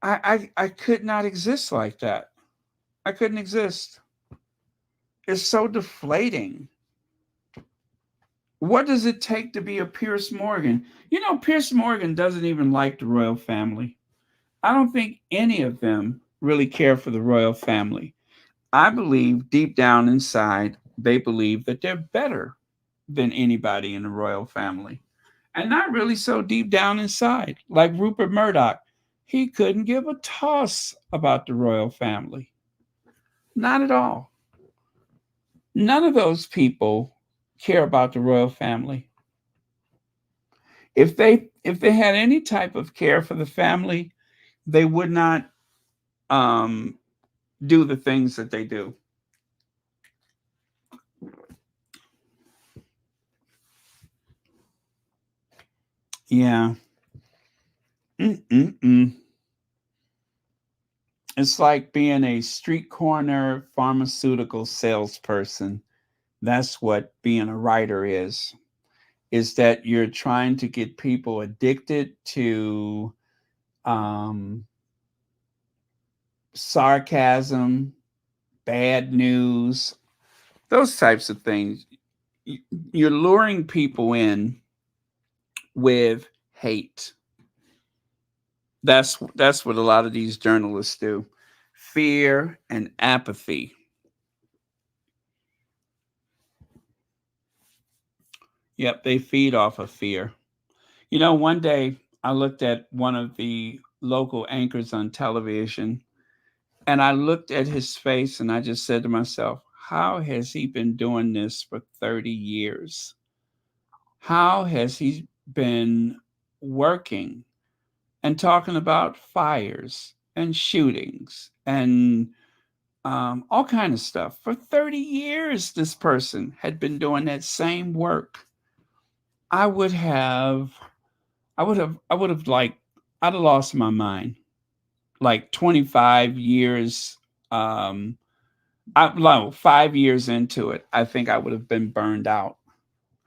I could not exist like that. I couldn't exist. It's so deflating. What does it take to be a Pierce Morgan? You know, Pierce Morgan doesn't even like the royal family. I don't think any of them really care for the royal family. I believe deep down inside, they believe that they're better than anybody in the royal family. And not really so deep down inside. Like Rupert Murdoch, he couldn't give a toss about the royal family. Not at all. None of those people care about the royal family. If they had any type of care for the family, they would not um, do the things that they do. Yeah. Mm-mm-mm. It's like being a street corner pharmaceutical salesperson. That's what being a writer is that you're trying to get people addicted to um, sarcasm, bad news, those types of things. you're luring people in with hate. That's what a lot of these journalists do. Fear and apathy. Yep, they feed off of fear. You know, one day I looked at one of the local anchors on television, and I looked at his face and I just said to myself, how has he been doing this for 30 years? How has he been working and talking about fires and shootings and all kind of stuff? For 30 years, this person had been doing that same work. I would have, like, I'd have lost my mind. Like 25 years, no, 5 years into it, I think I would have been burned out.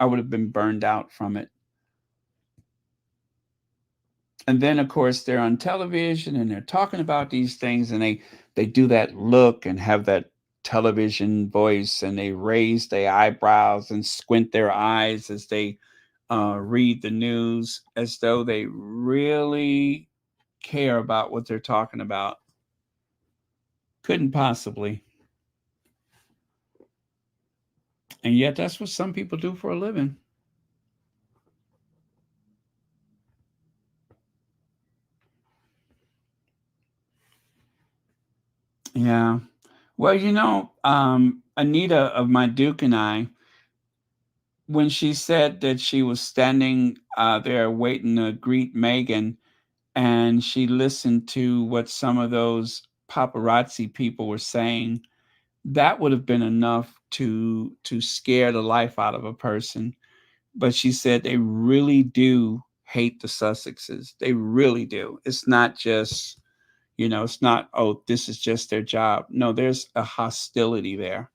I would have been burned out from it. And then, of course, they're on television and they're talking about these things, and they do that look and have that television voice, and they raise their eyebrows and squint their eyes as they read the news, as though they really care about what they're talking about. Couldn't possibly. And yet that's what some people do for a living. Yeah. Well, you know, Anita of My Duke and I, when she said that she was standing there waiting to greet Meghan, and she listened to what some of those paparazzi people were saying, that would have been enough to scare the life out of a person. But she said they really do hate the Sussexes. They really do. It's not just, it's not, oh, this is just their job. No, there's a hostility there.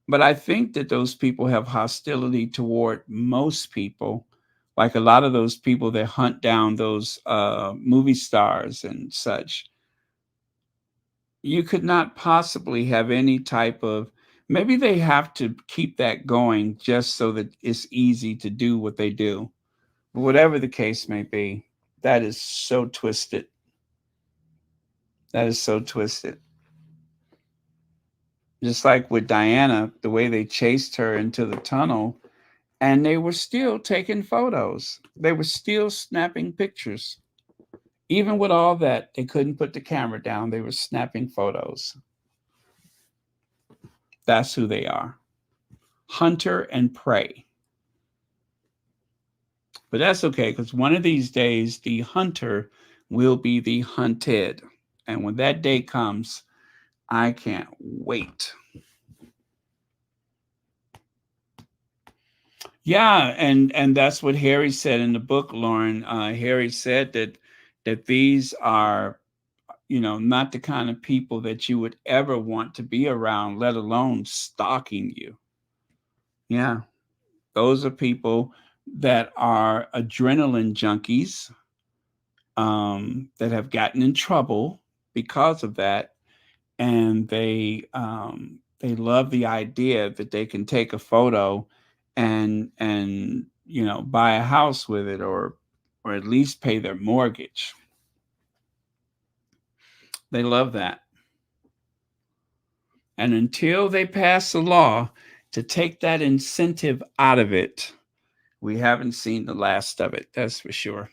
But I think that those people have hostility toward most people, like a lot of those people that hunt down those movie stars and such. You could not possibly have any type of, maybe they have to keep that going just so that it's easy to do what they do. But whatever the case may be, that is so twisted. That is so twisted. Just like with Diana, the way they chased her into the tunnel, and they were still taking photos. They were still snapping pictures. Even with all that, they couldn't put the camera down. They were snapping photos. That's who they are. Hunter and prey. But that's okay, because one of these days, the hunter will be the hunted. And when that day comes, I can't wait. Yeah, and that's what Harry said in the book, Lauren. Harry said that these are, not the kind of people that you would ever want to be around, let alone stalking you. Yeah, those are people that are adrenaline junkies, that have gotten in trouble because of that, and they love the idea that they can take a photo and buy a house with it, or at least pay their mortgage. They love that. And until they pass a law to take that incentive out of it, we haven't seen the last of it. That's for sure.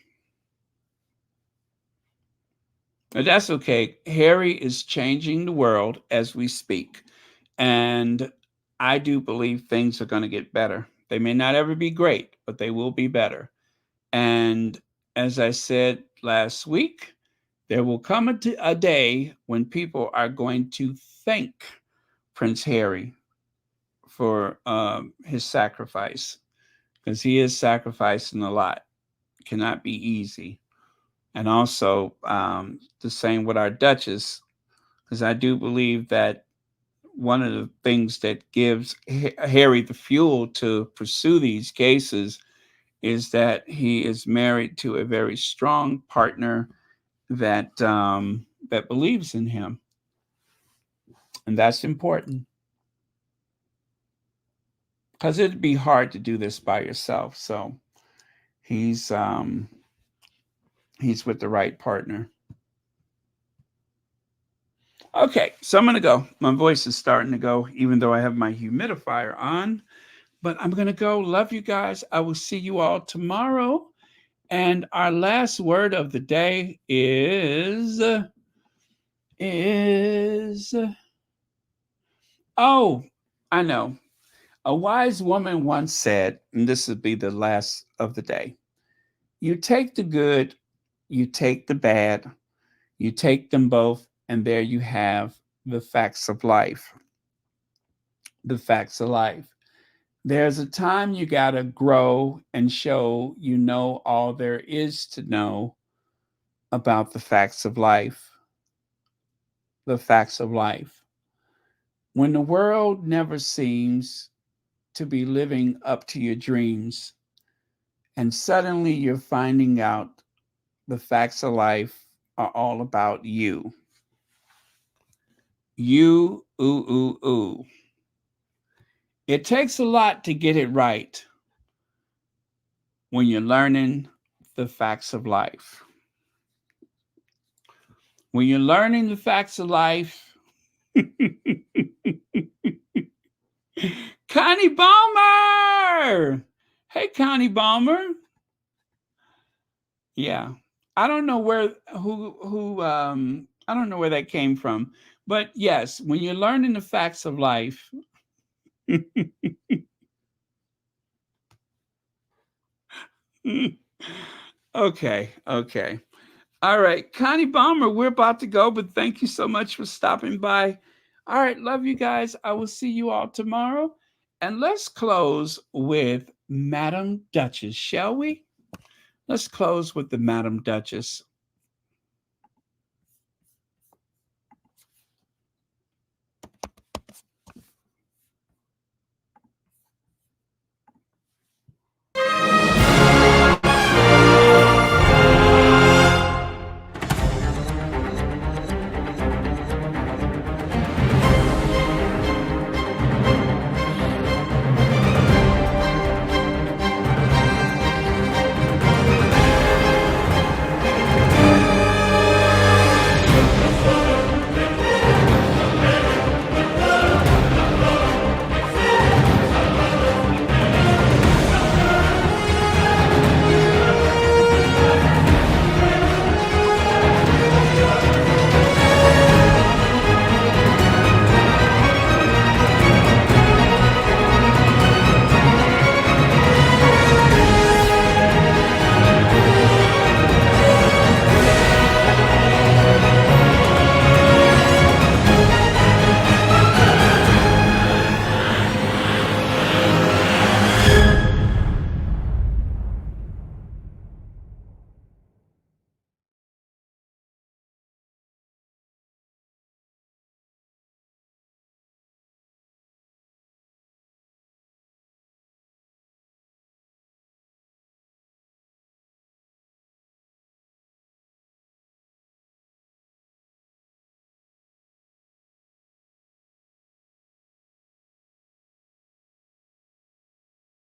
But that's okay. Harry is changing the world as we speak. And I do believe things are going to get better. They may not ever be great, but they will be better. And as I said last week, there will come a day when people are going to thank Prince Harry for his sacrifice, because he is sacrificing a lot. It cannot be easy. And also the same with our Duchess, because I do believe that one of the things that gives Harry the fuel to pursue these cases is that he is married to a very strong partner that that believes in him, and that's important. because it'd be hard to do this by yourself. So he's with the right partner. Okay, so I'm going to go. My voice is starting to go, even though I have my humidifier on. But I'm going to go. Love you guys. I will see you all tomorrow. And our last word of the day is oh, I know. A wise woman once said, and this would be the last of the day, you take the good, you take the bad, you take them both, and there you have the facts of life. The facts of life. There's a time you got to grow and show you know all there is to know about the facts of life. The facts of life. When the world never seems to be living up to your dreams, and suddenly you're finding out the facts of life are all about you. You, ooh, ooh, ooh. It takes a lot to get it right when you're learning the facts of life. When you're learning the facts of life, Connie Balmer! Hey, Connie Balmer. Yeah. I don't know where I don't know where that came from. But yes, when you're learning the facts of life, okay. All right, Connie Balmer, we're about to go, but thank you so much for stopping by. All right, love you guys. I will see you all tomorrow. And let's close with Madam Duchess, shall we? Let's close with the Madam Duchess.